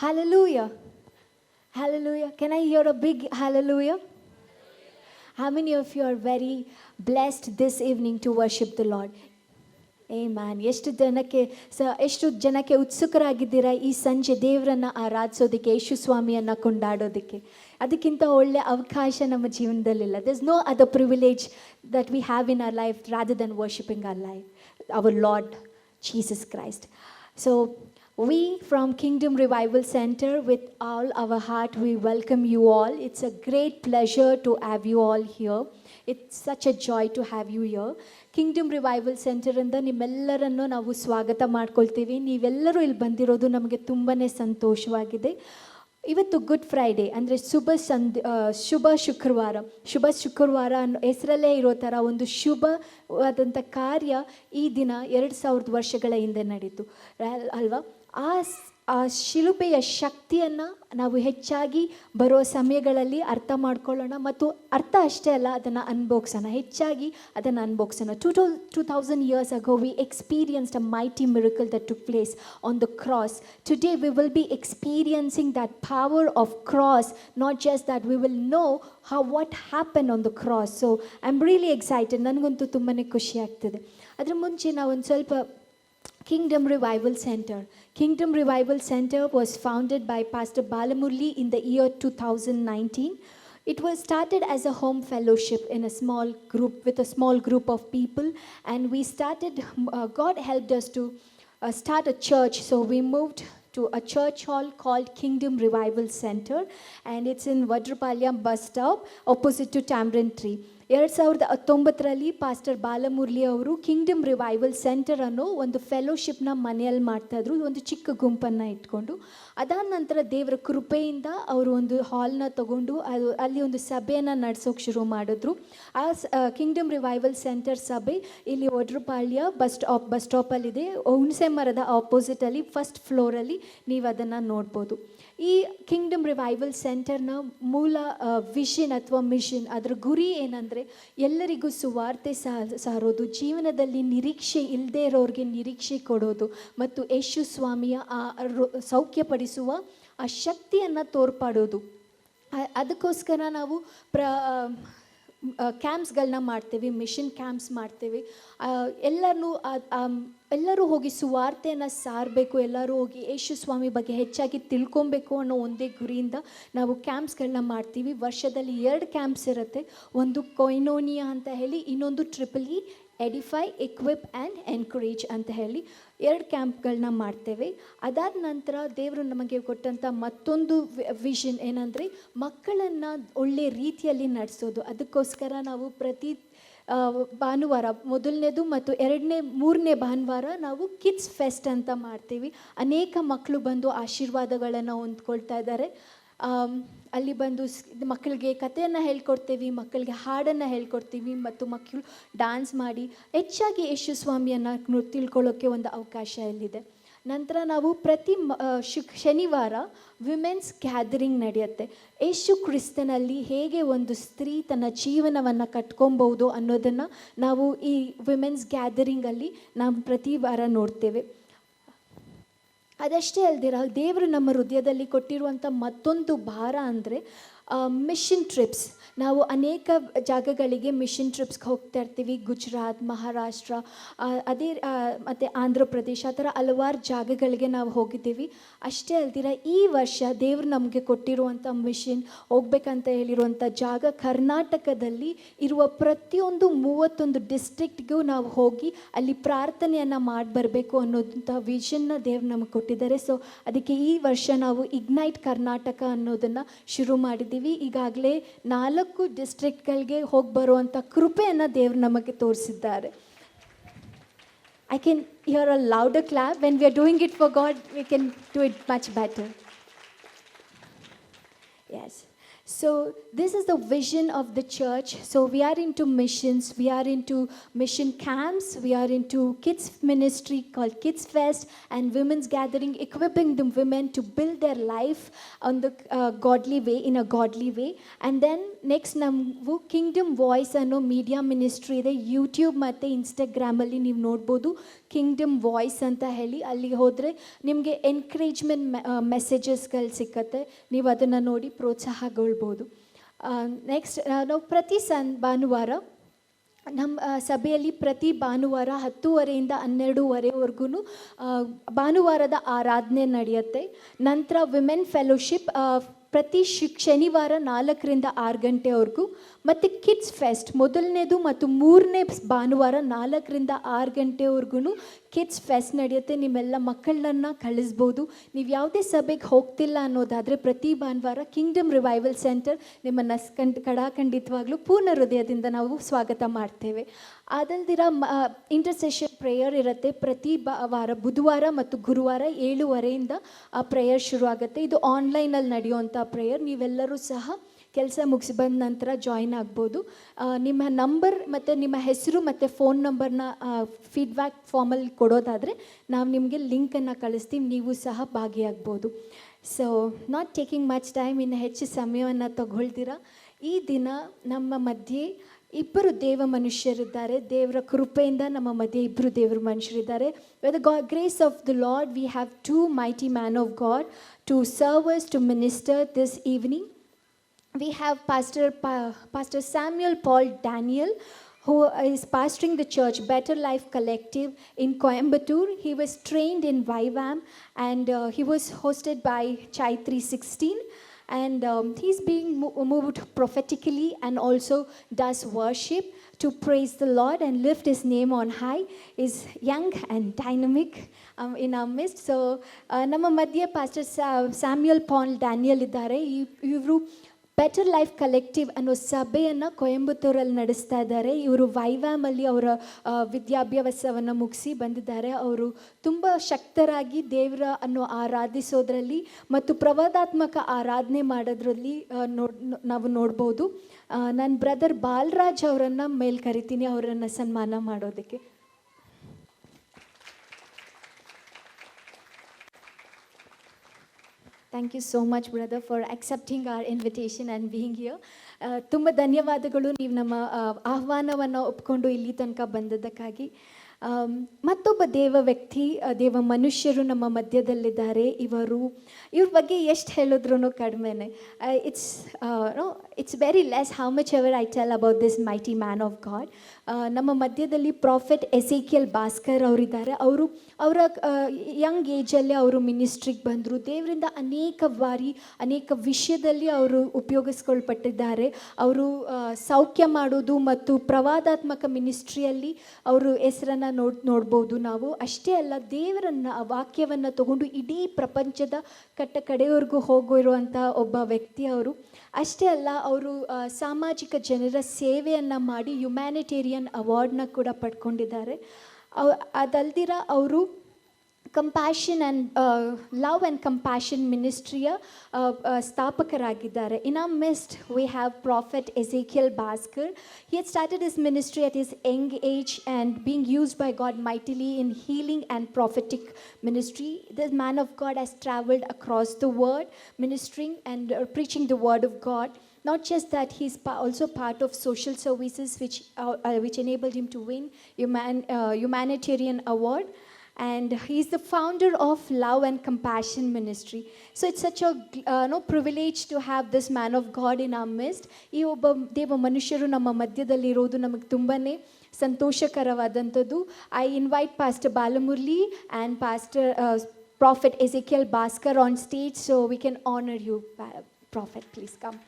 Hallelujah. Hallelujah. Can I hear a big hallelujah? How many of you are very blessed this evening to worship the Lord? Amen. ಎಷ್ಟು ಜನಕ್ಕೆ ಉತ್ಸುಕರಾಗಿದ್ದೀರಾ ಈ ಸಂಜೆ ದೇವರನ್ನ ಆರಾಧಿಸೋದಕ್ಕೆ, ಯೇಸು ಸ್ವಾಮಿಯನ್ನ ಕೊಂಡಾಡೋದಕ್ಕೆ? ಅದಕ್ಕಿಂತ ಒಳ್ಳೆ ಅವಕಾಶ ನಮ್ಮ ಜೀವನದಲ್ಲಿಲ್ಲ. There's no other privilege that we have in our life rather than worshiping our Lord Jesus Christ. So we from Kingdom Revival Center, with all our heart, we welcome you all. It's a great pleasure to have you all here. It's such a joy to have you here. Kingdom revival ಸೆಂಟರಿಂದ ನಿಮ್ಮೆಲ್ಲರನ್ನು ನಾವು ಸ್ವಾಗತ ಮಾಡ್ಕೊಳ್ತೀವಿ. ನೀವೆಲ್ಲರೂ ಇಲ್ಲಿ ಬಂದಿರೋದು ನಮಗೆ ತುಂಬಾ ಸಂತೋಷವಾಗಿದೆ. ಇವತ್ತು ಗುಡ್ ಫ್ರೈಡೇ ಅಂದರೆ ಶುಭ ಶುಕ್ರವಾರ ಅನ್ನೋ ಹೆಸರಲ್ಲೇ ಇರೋ ಥರ ಒಂದು ಶುಭವಾದಂಥ ಕಾರ್ಯ ಈ ದಿನ 2000 ವರ್ಷಗಳ ಹಿಂದೆ ನಡೀತು ಅಲ್ವಾ? ಆ ಶಿಲುಬೆಯ ಶಕ್ತಿಯನ್ನು ನಾವು ಹೆಚ್ಚಾಗಿ ಬರೋ ಸಮಯಗಳಲ್ಲಿ ಅರ್ಥ ಮಾಡ್ಕೊಳ್ಳೋಣ, ಮತ್ತು ಅರ್ಥ ಅಷ್ಟೇ ಅಲ್ಲ, ಅದನ್ನು ಹೆಚ್ಚಾಗಿ ಅದನ್ನು ಅನ್ಭೋಗ್ಸೋಣ. 2000 years ago we experienced a mighty miracle that took place on the cross. Today we will be experiencing that power of cross, not just that, we will know what happened on the cross. So I'm really excited. ನನಗಂತೂ ತುಂಬಾ ಖುಷಿ ಆಗ್ತಿದೆ. ಅದರ ಮುಂಚೆ ನಾವು ಒಂದು ಸ್ವಲ್ಪ Kingdom Revival Center was founded by Pastor Balamurli in the year 2019. It was started as a home fellowship in a small group, with a small group of people, and we started, God helped us to start a church. So we moved to a church hall called Kingdom Revival Center, and it's in Vadrapalyam bus stop opposite to Tamarind Tree. 2019 pastor Balamurali ಅವರು Kingdom revival centre ಅನ್ನೋ ಒಂದು ಫೆಲೋಶಿಪ್ನ ಮನೆಯಲ್ಲಿ ಮಾಡ್ತಾಯಿದ್ರು, ಒಂದು ಚಿಕ್ಕ ಗುಂಪನ್ನು ಇಟ್ಕೊಂಡು. ಅದಾದ ನಂತರ ದೇವರ ಕೃಪೆಯಿಂದ ಅವರು ಒಂದು ಹಾಲ್ನ ತಗೊಂಡು ಅಲ್ಲಿ ಒಂದು ಸಭೆಯನ್ನು ನಡೆಸೋಕೆ ಶುರು ಮಾಡಿದ್ರು. ಆ ಕಿಂಗ್ಡಮ್ ರಿವೈವಲ್ ಸೆಂಟರ್ ಸಭೆ ಇಲ್ಲಿ ಒಡ್ರಪಾಳ್ಯ ಬಸ್ ಸ್ಟಾಪಲ್ಲಿದೆ. ಹುಣಸೆ ಮರದ ಆಪೋಸಿಟಲ್ಲಿ ಫಸ್ಟ್ ಫ್ಲೋರಲ್ಲಿ ನೀವು ಅದನ್ನು ನೋಡ್ಬೋದು. ಈ ಕಿಂಗ್ಡಮ್ ರಿವೈವಲ್ ಸೆಂಟರ್ನ ಮೂಲ ವಿಷನ್ ಅಥವಾ ಮಿಷನ್, ಅದರ ಗುರಿ ಏನಂದರೆ ಎಲ್ಲರಿಗೂ ಸುವಾರ್ತೆ ಸಾರೋದು, ಜೀವನದಲ್ಲಿ ನಿರೀಕ್ಷೆ ಇಲ್ಲದೆ ಇರೋರಿಗೆ ನಿರೀಕ್ಷೆ ಕೊಡೋದು, ಮತ್ತು ಯೇಸು ಸ್ವಾಮಿಯ ಸೌಖ್ಯಪಡಿಸುವ ಆ ಶಕ್ತಿಯನ್ನು ತೋರ್ಪಾಡೋದು. ಅದಕ್ಕೋಸ್ಕರ ನಾವು ಕ್ಯಾಂಪ್ಸ್ಗಳನ್ನ ಮಾಡ್ತೇವೆ, ಮಿಷನ್ ಕ್ಯಾಂಪ್ಸ್ ಮಾಡ್ತೇವೆ. ಎಲ್ಲರೂ ಹೋಗಿ ಸುವಾರ್ತೆಯನ್ನು ಸಾರಬೇಕು, ಎಲ್ಲರೂ ಹೋಗಿ ಯೇಸು ಸ್ವಾಮಿ ಬಗ್ಗೆ ಹೆಚ್ಚಾಗಿ ತಿಳ್ಕೊಬೇಕು ಅನ್ನೋ ಒಂದೇ ಗುರಿಯಿಂದ ನಾವು ಕ್ಯಾಂಪ್ಸ್ಗಳನ್ನ ಮಾಡ್ತೀವಿ. ವರ್ಷದಲ್ಲಿ 2 ಕ್ಯಾಂಪ್ಸ್ ಇರುತ್ತೆ. ಒಂದು ಕೊಯ್ನೋನಿಯಾ ಅಂತ ಹೇಳಿ, ಇನ್ನೊಂದು EEE edify, equip and encourage ಅಂತ ಹೇಳಿ 2 ಕ್ಯಾಂಪ್ಗಳನ್ನ ಮಾಡ್ತೇವೆ. ಅದಾದ ನಂತರ ದೇವರು ನಮಗೆ ಕೊಟ್ಟಂಥ ಮತ್ತೊಂದು ವಿಷನ್ ಏನಂದರೆ ಮಕ್ಕಳನ್ನು ಒಳ್ಳೆಯ ರೀತಿಯಲ್ಲಿ ನಡೆಸೋದು. ಅದಕ್ಕೋಸ್ಕರ ನಾವು ಪ್ರತಿ ಭಾನುವಾರ, ಮೊದಲನೇದು ಮತ್ತು 2ನೇ 3ನೇ ಭಾನುವಾರ ನಾವು ಕಿಡ್ಸ್ ಫೆಸ್ಟ್ ಅಂತ ಮಾಡ್ತೀವಿ. ಅನೇಕ ಮಕ್ಕಳು ಬಂದು ಆಶೀರ್ವಾದಗಳನ್ನು ಹೊಂದ್ಕೊಳ್ತಾ ಇದ್ದಾರೆ. ಅಲ್ಲಿ ಬಂದು ಮಕ್ಕಳಿಗೆ ಕಥೆಯನ್ನು ಹೇಳ್ಕೊಡ್ತೀವಿ, ಮಕ್ಕಳಿಗೆ ಹಾಡನ್ನು ಹೇಳ್ಕೊಡ್ತೀವಿ, ಮತ್ತು ಮಕ್ಕಳು ಡ್ಯಾನ್ಸ್ ಮಾಡಿ ಹೆಚ್ಚಾಗಿ ಯೇಸು ಸ್ವಾಮಿಯನ್ನು ತಿಳ್ಕೊಳ್ಳೋಕ್ಕೆ ಒಂದು ಅವಕಾಶ ಇಲ್ಲಿದೆ. ನಂತರ ನಾವು ಪ್ರತಿ ಶನಿವಾರ ವಿಮೆನ್ಸ್ ಗ್ಯಾದರಿಂಗ್ ನಡೆಯುತ್ತೆ. ಯೇಸು ಕ್ರಿಸ್ತನಲ್ಲಿ ಹೇಗೆ ಒಂದು ಸ್ತ್ರೀ ತನ್ನ ಜೀವನವನ್ನು ಕಟ್ಕೊಬೋದು ಅನ್ನೋದನ್ನು ನಾವು ಈ ವಿಮೆನ್ಸ್ ಗ್ಯಾದರಿಂಗಲ್ಲಿ ನಾವು ಪ್ರತಿ ವಾರ ನೋಡ್ತೇವೆ. ಅದಷ್ಟೇ ಅಲ್ದಿರ, ದೇವರು ನಮ್ಮ ಹೃದಯದಲ್ಲಿ ಕೊಟ್ಟಿರುವಂಥ ಮತ್ತೊಂದು ಭಾರ ಅಂದರೆ ಮಿಷನ್ ಟ್ರಿಪ್ಸ್. ನಾವು ಅನೇಕ ಜಾಗಗಳಿಗೆ ಮಿಷನ್ ಟ್ರಿಪ್ಸ್ಗೆ ಹೋಗ್ತಾ ಇರ್ತೀವಿ. ಗುಜರಾತ್, ಮಹಾರಾಷ್ಟ್ರ, ಮತ್ತು ಆಂಧ್ರ ಪ್ರದೇಶ, ಆ ಥರ ಹಲವಾರು ಜಾಗಗಳಿಗೆ ನಾವು ಹೋಗಿದ್ದೀವಿ. ಅಷ್ಟೇ ಅಲ್ದಿರ, ಈ ವರ್ಷ ದೇವರು ನಮಗೆ ಕೊಟ್ಟಿರುವಂಥ ಮಿಷನ್ ಹೋಗ್ಬೇಕಂತ ಹೇಳಿರುವಂಥ ಜಾಗ ಕರ್ನಾಟಕದಲ್ಲಿ ಇರುವ ಪ್ರತಿಯೊಂದು 31 ಡಿಸ್ಟ್ರಿಕ್ಟ್ಗೂ ನಾವು ಹೋಗಿ ಅಲ್ಲಿ ಪ್ರಾರ್ಥನೆಯನ್ನು ಮಾಡಿ ಬರಬೇಕು ಅನ್ನೋದಂಥ ವಿಷನ್ನ ದೇವ್ರು ನಮಗೆ ಕೊಟ್ಟಿದ್ದಾರೆ. ಸೊ ಅದಕ್ಕೆ ಈ ವರ್ಷ ನಾವು ಇಗ್ನೈಟ್ ಕರ್ನಾಟಕ ಅನ್ನೋದನ್ನು ಶುರು ಮಾಡಿದ್ದೀವಿ. ಈಗಾಗಲೇ 4 ಡಿಸ್ಟ್ರಿಕ್ಟ್ಗಳಿಗೆ ಹೋಗಿ ಬರುವಂಥ ಕೃಪೆಯನ್ನು ದೇವರು ನಮಗೆ ತೋರಿಸಿದ್ದಾರೆ. I can hear a louder clap. When we are doing it for God, we can do it much better. Yes. So this is the vision of the church. So we are into missions, we are into mission camps, we are into kids ministry called Kids Fest and women's gathering, equipping the women to build their life on the godly way, in a godly way. And then next ನಾವು Kingdom voice ಅನ್ನೋ media ministry ಇದೆ. YouTube ಮತ್ತು ಇನ್ಸ್ಟಾಗ್ರಾಮಲ್ಲಿ ನೀವು ನೋಡ್ಬೋದು Kingdom voice ಅಂತ ಹೇಳಿ. ಅಲ್ಲಿ ಹೋದರೆ ನಿಮಗೆ ಎನ್ಕರೇಜ್ಮೆಂಟ್ ಮೆಸೇಜಸ್ಗಳು ಸಿಕ್ಕತ್ತೆ, ನೀವು ಅದನ್ನು ನೋಡಿ ಪ್ರೋತ್ಸಾಹಗೊಳ್ಬೋದು. ನೆಕ್ಸ್ಟ್ ನಾವು ಪ್ರತಿ ಭಾನುವಾರ ನಮ್ಮ ಸಭೆಯಲ್ಲಿ ಪ್ರತಿ ಭಾನುವಾರ 10:30 12:30ವರೆಗೂ ಭಾನುವಾರದ ಆರಾಧನೆ ನಡೆಯುತ್ತೆ. ನಂತರ ವಿಮೆನ್ ಫೆಲೋಶಿಪ್ ಪ್ರತಿ ಶನಿವಾರ 4 to 6 ಗಂಟೆವರೆಗೂ, ಮತ್ತು ಕಿಡ್ಸ್ ಫೆಸ್ಟ್ ಮೊದಲನೇದು ಮತ್ತು ಮೂರನೇ ಭಾನುವಾರ 4 to 6 ಗಂಟೆವರೆಗೂ ಕಿಡ್ಸ್ ಫೆಸ್ಟ್ ನಡೆಯುತ್ತೆ. ನಿಮ್ಮೆಲ್ಲ ಮಕ್ಕಳನ್ನ ಕಳಿಸ್ಬೋದು. ನೀವು ಯಾವುದೇ ಸಭೆಗೆ ಹೋಗ್ತಿಲ್ಲ ಅನ್ನೋದಾದರೆ ಪ್ರತಿ ಭಾನುವಾರ ಕಿಂಗ್ಡಮ್ ರಿವೈವಲ್ ಸೆಂಟರ್ ನಿಮ್ಮನ್ನು ಕಡಾಖಂಡಿತವಾಗ್ಲೂ ಪೂರ್ಣ ಹೃದಯದಿಂದ ನಾವು ಸ್ವಾಗತ ಮಾಡ್ತೇವೆ. ಅದಲ್ದಿರ ಇಂಟರ್ಸೆಷನ್ ಪ್ರೇಯರ್ ಇರುತ್ತೆ ಪ್ರತಿ ವಾರ ಬುಧವಾರ ಮತ್ತು ಗುರುವಾರ 7:30 ಆ ಪ್ರೇಯರ್ ಶುರು ಆಗುತ್ತೆ. ಇದು ಆನ್ಲೈನಲ್ಲಿ ನಡೆಯುವಂಥ ಪ್ರೇಯರ್. ನೀವೆಲ್ಲರೂ ಸಹ ಕೆಲಸ ಮುಗಿಸಿ ಬಂದ ನಂತರ ಜಾಯಿನ್ ಆಗ್ಬೋದು. ನಿಮ್ಮ ನಂಬರ್ ಮತ್ತು ನಿಮ್ಮ ಹೆಸರು ಮತ್ತು ಫೋನ್ ನಂಬರ್ನ ಫೀಡ್ಬ್ಯಾಕ್ ಫಾರ್ಮಲ್ಲಿ ಕೊಡೋದಾದರೆ ನಾವು ನಿಮಗೆ ಲಿಂಕನ್ನು ಕಳಿಸ್ತೀವಿ, ನೀವು ಸಹ ಭಾಗಿಯಾಗ್ಬೋದು. So not taking much time, ಇನ್ನು ಹೆಚ್ಚು ಸಮಯವನ್ನು ತಗೊಳ್ತೀರ. ಈ ದಿನ ನಮ್ಮ ಮಧ್ಯೆ ಇಬ್ಬರು ದೇವ ಮನುಷ್ಯರಿದ್ದಾರೆ. ದೇವರ ಕೃಪೆಯಿಂದ ನಮ್ಮ ಮಧ್ಯೆ ಇಬ್ಬರು ದೇವರ ಮನುಷ್ಯರಿದ್ದಾರೆ. With the grace of the lord we have 2 mighty men of God to serve us, to minister this evening. We have Pastor Samuel Paul Daniel, who is pastoring the church Better Life Collective in Coimbatore. He was trained in YWAM and he was hosted by Chai 316. And he's being moved prophetically and also does worship to praise the Lord and lift his name on high. Is young and dynamic in our midst. So ನಮ್ಮ ಮಧ್ಯೆ pastor Samuel Pal Daniel ಇದ್ದಾರೆ. ಇವರು better life collective ಅನ್ನೋ ಸಭೆಯನ್ನು ಕೊಯಂಬತ್ತೂರಲ್ಲಿ ನಡೆಸ್ತಾ ಇದ್ದಾರೆ. ಇವರು ವೈವ್ಯಾಮಲ್ಲಿ ಅವರ ವಿದ್ಯಾಭ್ಯಾಸವನ್ನು ಮುಗಿಸಿ ಬಂದಿದ್ದಾರೆ. ಅವರು ತುಂಬ ಶಕ್ತರಾಗಿ ದೇವರ ಅನ್ನು ಆರಾಧಿಸೋದ್ರಲ್ಲಿ ಮತ್ತು ಪ್ರವಾದಾತ್ಮಕ ಆರಾಧನೆ ಮಾಡೋದ್ರಲ್ಲಿ ನಾವು ನೋಡ್ಬೋದು. ನನ್ನ ಬ್ರದರ್ ಬಾಲರಾಜ್ ಅವರನ್ನು ಮೇಲ್ ಕರಿತೀನಿ ಅವರನ್ನು ಸನ್ಮಾನ ಮಾಡೋದಕ್ಕೆ. Thank you so much, brother, for accepting our invitation and being here. ತುಂಬ ಧನ್ಯವಾದಗಳು ನೀವು ನಮ್ಮ ಆಹ್ವಾನವನ್ನು ಒಪ್ಕೊಂಡು ಇಲ್ಲಿ ತನಕ ಬಂದದ್ದಕ್ಕಾಗಿ. ಮತ್ತೊಬ್ಬ ದೇವ ವ್ಯಕ್ತಿ, ದೇವ ಮನುಷ್ಯರು ನಮ್ಮ ಮಧ್ಯದಲ್ಲಿದ್ದಾರೆ. ಇವ್ರ ಬಗ್ಗೆ ಎಷ್ಟು ಹೇಳಿದ್ರು ಕಡಿಮೆನೆ. It's very less how much ever I tell about this mighty man of God. ನಮ್ಮ ಮಧ್ಯದಲ್ಲಿ ಪ್ರಾಫೆಟ್ ಎಸೇಕಿಯಲ್ ಭಾಸ್ಕರ್ ಅವರಿದ್ದಾರೆ. ಅವರ ಯಂಗ್ ಏಜಲ್ಲೇ ಅವರು ಮಿನಿಸ್ಟ್ರಿಗೆ ಬಂದರು. ದೇವರಿಂದ ಅನೇಕ ಬಾರಿ ಅನೇಕ ವಿಷಯದಲ್ಲಿ ಅವರು ಉಪಯೋಗಿಸ್ಕೊಳ್ಪಟ್ಟಿದ್ದಾರೆ. ಅವರು ಸೌಖ್ಯ ಮಾಡೋದು ಮತ್ತು ಪ್ರವಾದಾತ್ಮಕ ಮಿನಿಸ್ಟ್ರಿಯಲ್ಲಿ ಅವರು ಹೆಸರನ್ನು ನೋಡ್ಬೋದು ನಾವು. ಅಷ್ಟೇ ಅಲ್ಲ, ದೇವರನ್ನು ವಾಕ್ಯವನ್ನು ತಗೊಂಡು ಇಡೀ ಪ್ರಪಂಚದ ಕಡೆಯವರೆಗೂ ಹೋಗಿರುವಂಥ ಒಬ್ಬ ವ್ಯಕ್ತಿ ಅವರು. ಅಷ್ಟೇ ಅಲ್ಲ, ಅವರು ಸಾಮಾಜಿಕ ಜನರ ಸೇವೆಯನ್ನು ಮಾಡಿ ಹ್ಯುಮ್ಯಾನಿಟೇರಿಯನ್ ಅವಾರ್ಡ್ನ ಕೂಡ ಪಡ್ಕೊಂಡಿದ್ದಾರೆ. ಅದಲ್ದಿರ ಅವರು compassion and love and compassion ಮಿನಿಸ್ಟ್ರಿಯ ಸ್ಥಾಪಕರಾಗಿದ್ದಾರೆ. In our midst we have Prophet Ezekiel Bhaskar. He had started his ministry at his young age and being used by God mightily in healing and prophetic ministry. This man of God has traveled across the world ministering and preaching the word of God. Not just that, he's also part of social services which enabled him to win humanitarian award. And he's the founder of Love and Compassion Ministry. So it's such a privilege to have this man of God in our midst. ಈ ಒಬ್ಬ ದೇವ ಮನುಷ್ಯರು ನಮ್ಮ ಮಧ್ಯದಲ್ಲಿ ಇರೋದು ನಮಗೆ ತುಂಬನೇ ಸಂತೋಷಕರವಾದಂಥದ್ದು. I invite Pastor Balamurli and Pastor Prophet Ezekiel Bhaskar on stage so we can honor you. Prophet, please come.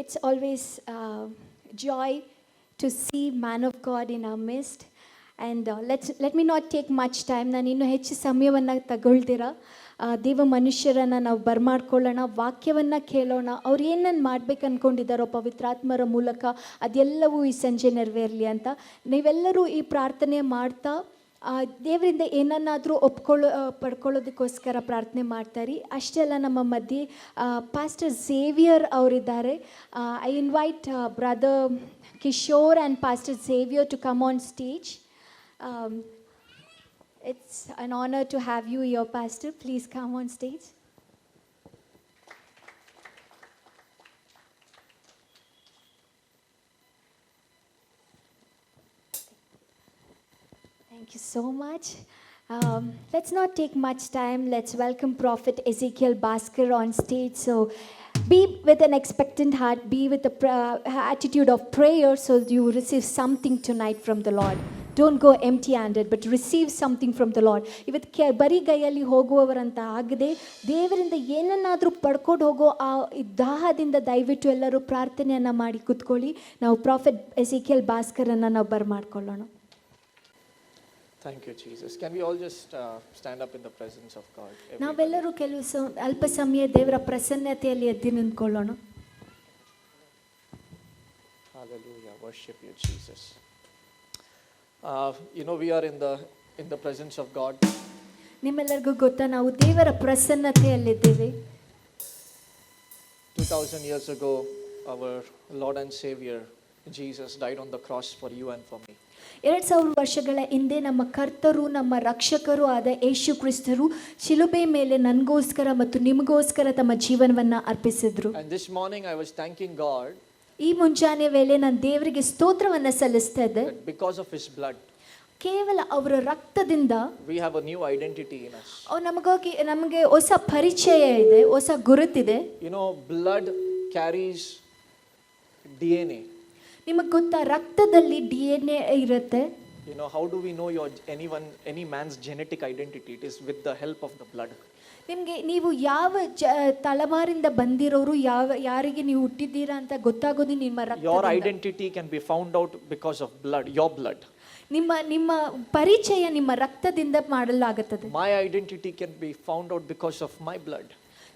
It's always joy to see man of God in our midst. And let me not take much time. ನಾನು ಇನ್ನೂ ಹೆಚ್ಚು ಸಮಯವನ್ನು ತಗೊಳ್ತೀರಾ. ದೇವ ಮನುಷ್ಯರನ್ನು ನಾವು ಬರ್ಮಾಡ್ಕೊಳ್ಳೋಣ, ವಾಕ್ಯವನ್ನು ಕೇಳೋಣ. ಅವ್ರು ಏನನ್ನು ಮಾಡ್ಬೇಕು ಅಂದ್ಕೊಂಡಿದ್ದಾರೋ ಪವಿತ್ರಾತ್ಮರ ಮೂಲಕ ಅದೆಲ್ಲವೂ ಈ ಸಂಜೆ ನೆರವೇರಲಿ ಅಂತ ನೀವೆಲ್ಲರೂ ಈ ಪ್ರಾರ್ಥನೆ ಮಾಡ್ತಾ ದೇವರಿಂದ ಏನನ್ನಾದರೂ ಪಡ್ಕೊಳ್ಳೋದಕ್ಕೋಸ್ಕರ ಪ್ರಾರ್ಥನೆ ಮಾಡ್ತಾರೆ. ಅಷ್ಟೆಲ್ಲ ನಮ್ಮ ಮಧ್ಯೆ ಪಾಸ್ಟರ್ ಝೇವಿಯರ್ ಅವರಿದ್ದಾರೆ. I invite brother Kishore and pastor Xavier to come on stage. It's an honor to have you here, Pastor. Please come on stage. Thank you so much. Let's not take much time. Let's welcome Prophet Ezekiel Bhaskar on stage. So be with an expectant heart, be with the attitude of prayer so you receive something tonight from the Lord. Don't go empty-handed, but receive something from the Lord. ಇವತ್ತು ಬರೀ ಗೈಯಲ್ಲಿ ಹೋಗುವವರಂತ ಆಗದೆ ದೇವರಿಂದ ಏನನ್ನಾದರೂ ಪಡ್ಕೊಂಡು ಹೋಗೋ ಆ ದಾಹದಿಂದ ದಯವಿಟ್ಟು ಎಲ್ಲರೂ ಪ್ರಾರ್ಥನೆಯನ್ನು ಮಾಡಿ ಕೂತ್ಕೊಳ್ಳಿ. ನಾವು ಪ್ರಾಫೆಟ್ ಎಸೆಕಿಯಲ್ ಭಾಸ್ಕರನ್ನು ನಾವು ಬರ್ಮಾಡ್ಕೊಳ್ಳೋಣ. Thank you, Jesus. Can we all just stand up in the presence of God? ನಾವೆಲ್ಲರೂ ಕೆಲವು ಅಲ್ಪ ಸಮಯ ದೇವರ ಪ್ರಸನ್ನತೆಯಲ್ಲಿ ಎದ್ದು ನಿಂತ್ಕೊಳ್ಳೋಣ. Hallelujah. Worship you, Jesus. We are in the presence of God. ನಿಮ್ಮೆಲ್ಲರಿಗೂ ಗೊತ್ತಾ ನಾವು ದೇವರ ಪ್ರಸನ್ನತೆಯಲ್ಲಿದ್ದೇವೆ. 2000 years ago, our Lord and Savior Jesus died on the cross for you and for me. 2000 ವರ್ಷಗಳ ಹಿಂದೆ ನಮ್ಮ ಕರ್ತರು ನಮ್ಮ ರಕ್ಷಕರು ಆದ ಯೇಸು ಕ್ರಿಸ್ತರು ಶಿಲುಬೆ ಮೇಲೆ ನನಗೋಸ್ಕರ ಮತ್ತು ನಿಮಗೋಸ್ಕರ ತಮ್ಮ ಜೀವನವನ್ನು ಅರ್ಪಿಸಿದ್ರು. And this morning I was thanking God. ಈ ಮುಂಜಾನೆ ವೇಳೆ ನಾನು ದೇವರಿಗೆ ಸ್ತೋತ್ರವನ್ನು ಸಲ್ಲಿಸ್ತಾ ಇದ್ದೆ. Because of his blood, ಕೇವಲ ಅವರ ರಕ್ತದಿಂದ we have a new identity in us. ನಮಗೆ ಹೊಸ ಪರಿಚಯ ಇದೆ, ಹೊಸ ಗುರುತಿದೆ. Blood carries DNA. ನಿಮಗೆ ಗೊತ್ತಾ ರಕ್ತದಲ್ಲಿ DNA ಇರುತ್ತೆ. How do we know any man's genetic identity? It is with the help of the blood. ನಿಮಗೆ ನೀವು ಯಾವ ತಲೆಮಾರಿಂದ ಬಂದಿರೋರು ಯಾರಿಗೆ ನೀವು ಹುಟ್ಟಿದ್ದೀರಾ ಅಂತ ಗೊತ್ತಾಗೋದು ನಿಮ್ಮ ರಕ್ತದಿಂದ. Your identity can be found out because of blood, your blood. ನಿಮ್ಮ ಪರಿಚಯ ನಿಮ್ಮ ರಕ್ತದಿಂದ ಮಾಡಲಾಗುತ್ತದೆ. My identity can be found out because of my blood.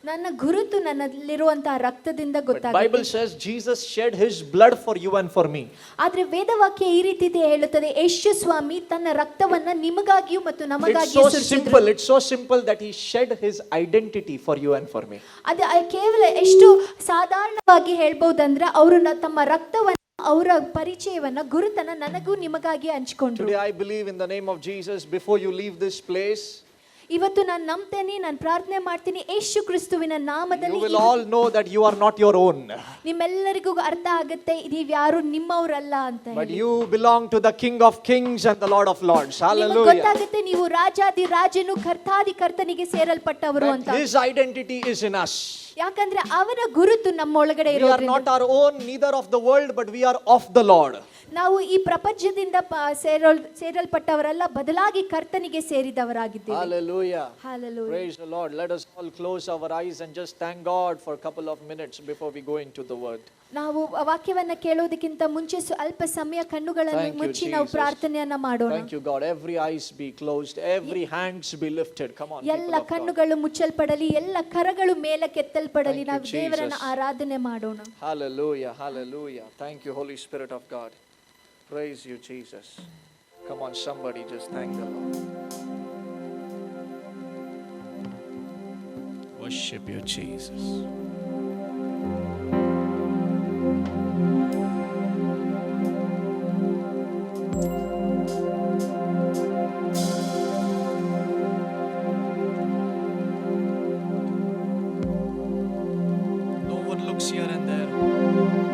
ನನ್ನ ಗುರುತು ನನ್ನಲ್ಲಿರುವಂತಹ ರಕ್ತದಿಂದ ಗೊತ್ತಾಗುತ್ತೆ. Bible says Jesus shed his blood for you and for me. ಆದ್ರೆ ವೇದವಾಕ್ಯ ಈ ರೀತಿ ಹೇಳುತ್ತದೆ, ಯೇಸು ಸ್ವಾಮಿ ತನ್ನ ರಕ್ತವನ್ನ ನಿಮಗಾಗಿಯೂ ಮತ್ತು ನಮಗಾಗಿಯೂ ಸುರಿಸಿದ್ರು. It's so simple that he shed his identity for you and for me. ಅದು ಕೇವಲ ಎಷ್ಟು ಸಾಧಾರಣವಾಗಿ ಹೇಳ್ಬಹುದಂದ್ರೆ ಅವರು ತಮ್ಮ ರಕ್ತವನ್ನ ಅವರ ಪರಿಚಯವನ್ನ ಗುರುತನ್ನ ನನಗೂ ನಿಮಗಾಗಿ ಹಂಚಿಕೊಂಡ್ರು. Today I believe in the name of Jesus, before you leave this place, ಇವತ್ತು ನಾನು ನಂಬ್ತೇನೆ, ನಾನು ಪ್ರಾರ್ಥನೆ ಮಾಡ್ತೀನಿ ಯೇಸು ಕ್ರಿಸ್ತುವಿನ ನಾಮದಲ್ಲಿ. You will all know that you are not your own. ನಿಮ್ಮೆಲ್ಲರಿಗೂ ಅರ್ಥ ಆಗುತ್ತೆ ನೀವು ಯಾರು ನಿಮ್ಮವರಲ್ಲ ಅಂತ ಹೇಳಿ. But you belong to the King of Kings and the Lord of Lords. Hallelujah. ಗೊತ್ತಾಗುತ್ತೆ ನೀವು ರಾಜಾದಿ ರಾಜನು ಕರ್ತಾದಿ ಕರ್ತನಿಗೆ ಸೇರಲ್ಪಟ್ಟವರು ಅಂತ. His identity is in us. ಯಾಕಂದ್ರೆ ಅವರ ಗುರುತು ನಮ್ಮ ಒಳಗಡೆ ಇರೋದ್ರಿಂದ. We are not our own, neither of the world, but we are of the Lord. ನಾವು ಈ ಪ್ರಪಂಚದಿಂದ ಸೇರಲ್ಪಟ್ಟವರಲ್ಲ, ಬದಲಾಗಿ ಕರ್ತನಿಗೆ ಸೇರಿದವರಾಗಿದ್ದೇವೆ. Hallelujah. Hallelujah. Praise the Lord. Let us all close our eyes and just thank God for a couple of minutes before we go into the word. ನಾವು ವಾಕ್ಯವನ್ನ ಕೇಳೋದಕ್ಕಿಂತ ಮುಂಚೆ ಅಲ್ಪ ಸಮಯ ಕಣ್ಣುಗಳನ್ನು ಮುಚ್ಚಿ ನಾವು ಪ್ರಾರ್ಥನೆಯನ್ನ ಮಾಡೋಣ. Thank you God. Every eyes be closed, every hands be lifted. Come on. ಎಲ್ಲ ಕಣ್ಣುಗಳು ಮುಚ್ಚಲ್ಪಡಲಿ, ಎಲ್ಲ ಕರಗಳು ಮೇಲಕ್ಕೆತ್ತಲ್ಪಡಲಿ. ನಾವು ದೇವರನ್ನ ಆರಾಧನೆ ಮಾಡೋಣ. Hallelujah. Hallelujah. Thank you Holy Spirit of God. Praise you Jesus. Come on somebody just thank the Lord. Worship you Jesus. No one looks here and there.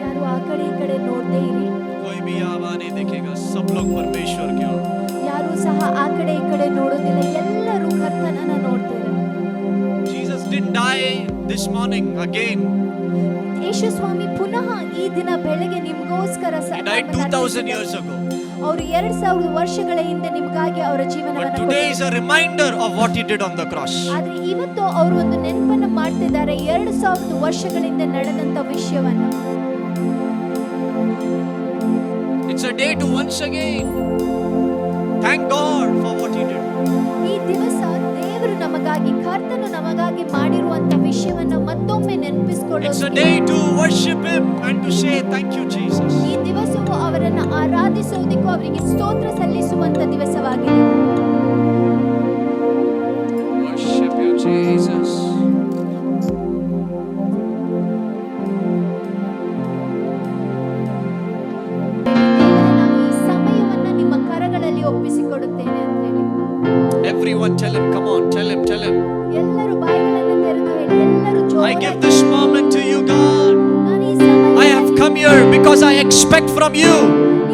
ಯಾರು ಆ ಕಡೆ ಈ ಕಡೆ ನೋಡದೇ ಇರಿ. कोई भी आवा नहीं देखेगा, सब लोग परमेश्वर के हो. ಯಾರು ಸಹ ಆ ಕಡೆ ಈ ಕಡೆ ನೋಡೋದಿಲ್ಲ, ಎಲ್ಲರೂ ಕರ್ತನನ್ನ ನೋಡ್ತಾರೆ. Jesus didn't die this morning again. ಯೇಸು ಸ್ವಾಮಿ ಪುನಃ ಈ ದಿನ ಬೆಳಗ್ಗೆ ನಿಮಗೋಸ್ಕರ He died 2000 years ago. ಅವರು 2000 ವರ್ಷಗಳ ಹಿಂದೆ ನಿಮಗಾಗಿ ಅವರ ಜೀವನವನ್ನು But today is a reminder of what he did on the cross. ಆದ್ರೆ ಇವತ್ತು ಅವರು ಒಂದು ನೆನಪನ್ನು ಮಾಡ್ತಿದ್ದಾರೆ 2000 ವರ್ಷಗಳ ಹಿಂದೆ ನಡೆದಂತ ವಿಷಯವನ್ನು. It's a day to once again thank God for what he did. ಈ ದಿವಸ ದೇವರ ದೇವರು ನಮಗಾಗಿ ಕರ್ತನು ನಮಗಾಗಿ ಮಾಡಿರುವಂತ ವಿಷಯವನ್ನ ಮತ್ತೊಮ್ಮೆ It's a ನೆನಪಿಸಿಕೊಳ್ಳೋದು day to worship Him and to say thank you, Jesus. ಈ ದಿವಸವು ಅವರನ್ನ ಆರಾಧಿಸುವುದಕ್ಕೂ ಅವರಿಗೆ ಸ್ತೋತ್ರ ಸಲ್ಲಿಸುವಂತ ದಿವಸವಾಗಿದೆ. Worship you, Jesus. ಈ ಸಮಯವನ್ನ ನಿಮ್ಮ ಕರಗಳಲ್ಲಿ ಒಪ್ಪಿಸಿಕೊಡುತ್ತೇನೆ ಅಂತ ಹೇಳಿ Everyone tell Him, come on, tell Him, tell Him. ಎಲ್ಲರೂ ಬಾಯಿಗಳನ್ನು ತೆರೆದು ಹೇಳಿ, ಎಲ್ಲರೂ I give ಜೋರಾಗಿ, this moment to you, God. ನಾನು ಈ ಸಮಯ I have come here because I expect from you.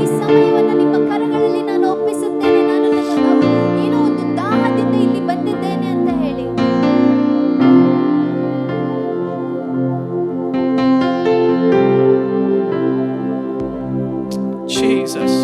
ಈ ಸಮಯವನ್ನು ನಿಮ್ಮ ಕರಗಳಲ್ಲಿ ನಾನು ಒಪ್ಪಿಸುತ್ತೇನೆ. ನಾನು ಏನೋ ಒಂದು ದಾಹದಿಂದ ಇಲ್ಲಿ ಬಂದಿದ್ದೇನೆ ಅಂತ ಹೇಳಿ. Jesus.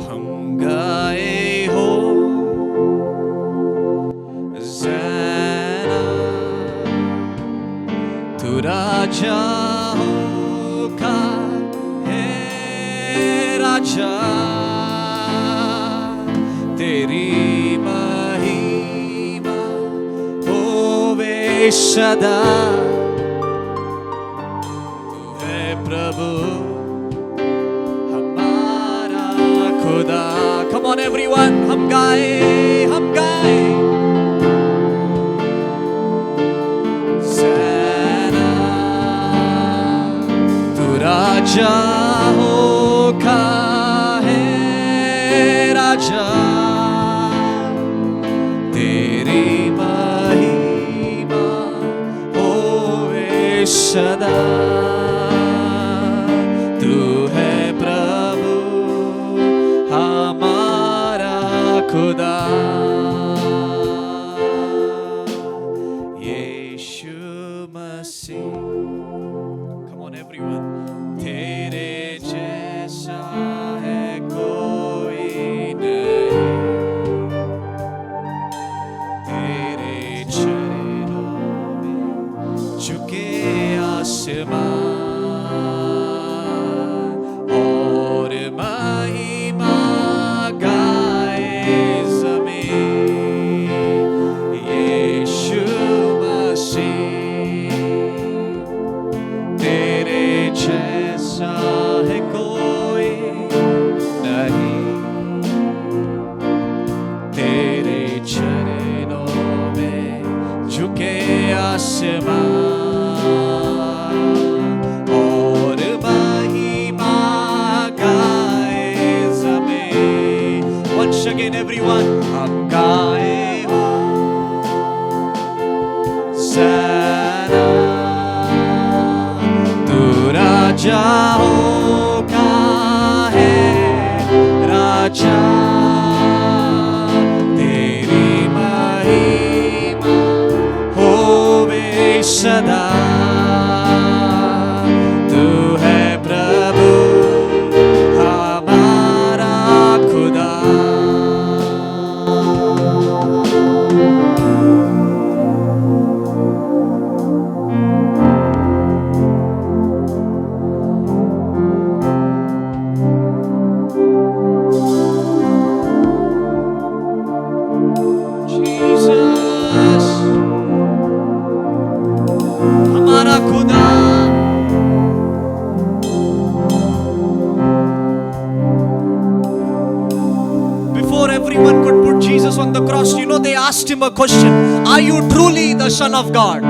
हम गाए हो ज़ैना, तू राजा होगा है राजा, तेरी महिमा होवे सदा, तू है प्रभु हमारा खुदा. Come on everyone, हम गाए ज़ैना, तू राजा होगा है राजा, तेरी महिमा होवे सदा, तू है प्रभु हमारा खुदा. यीशु मसीह, come on everyone, तेरे जैसा है कोई नहीं, तेरे चरणों में झुके आसमान और महिमा गाए ज़मीन. यीशु मसीह, तेरे जैसा है कोई नहीं, तेरे चरणों में झुके आसमान और महिमा गाए ज़मीन. Once again everyone, हम गाए हो ज़ैना, तू राजा होगा है राजा, तेरी महिमा होवे सदा, तू है प्रभु हमारा खुदा. Jesus, हमारा खुदा. Before everyone could put Jesus on the cross, you know, they asked him a question: are you truly the Son of God?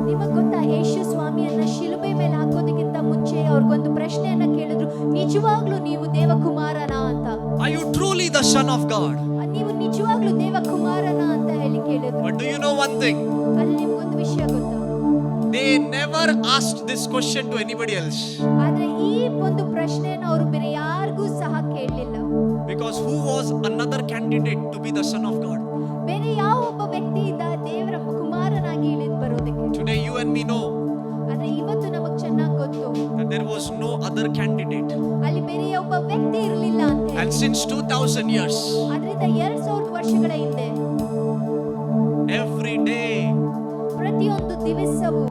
ನಿಮಗೆ ಗೊತ್ತಾ, ಯೇಸು ಸ್ವಾಮಿಯನ್ನ ಶಿಲುಬೆ ಮೇಲೆ ಹಾಕೋದಕ್ಕಿಂತ ಮುಂಚೆ ಅವ್ರಿಗೊಂದು ಪ್ರಶ್ನೆಯನ್ನ ಕೇಳಿದ್ರು, ನಿಜವಾಗ್ಲೂ ನೀವು ದೇವಕುಮಾರನ ಅಂತ. Are you truly the Son of God? ನೀವು ನಿಜವಾಗ್ಲೂ ದೇವಕುಮಾರನ ಅಂತ ಹೇಳಿ ಕೇಳಿದ್ರು. But do you know one thing? ಅಲ್ಲಿ ನಿಮ್ಗೊಂದು ವಿಷಯ ಗೊತ್ತಾ, They never asked this question to anybody else. ಆದ್ರೆ ಈ ಒಂದು ಪ್ರಶ್ನೆಯನ್ನು ಅವರು ಬೇರೆ ಯಾರಿಗೂ ಸಹ ಕೇಳಲಿಲ್ಲ. Because who was another candidate to be the Son of God? ಬೇರೆ ಯಾವ ಒಬ್ಬ ವ್ಯಕ್ತಿ ಇದ್ದ ದೇವರ ಕುಮಾರನಾಗಿ ಇಳಿದು ಬರೋದಕ್ಕೆ. Today you and me know ಇವತ್ತು ನಮಗೆ ಚೆನ್ನಾಗಿ ಗೊತ್ತು that there was no other candidate. ಅಲ್ಲಿ ಬೇರೆ ಒಬ್ಬ ವ್ಯಕ್ತಿ ಇರಲಿಲ್ಲ. since 2000 years, ಅದರಿಂದ 2000 ವರ್ಷಗಳ ಹಿಂದೆ every day, ಪ್ರತಿಯೊಂದು ದಿವಸವೂ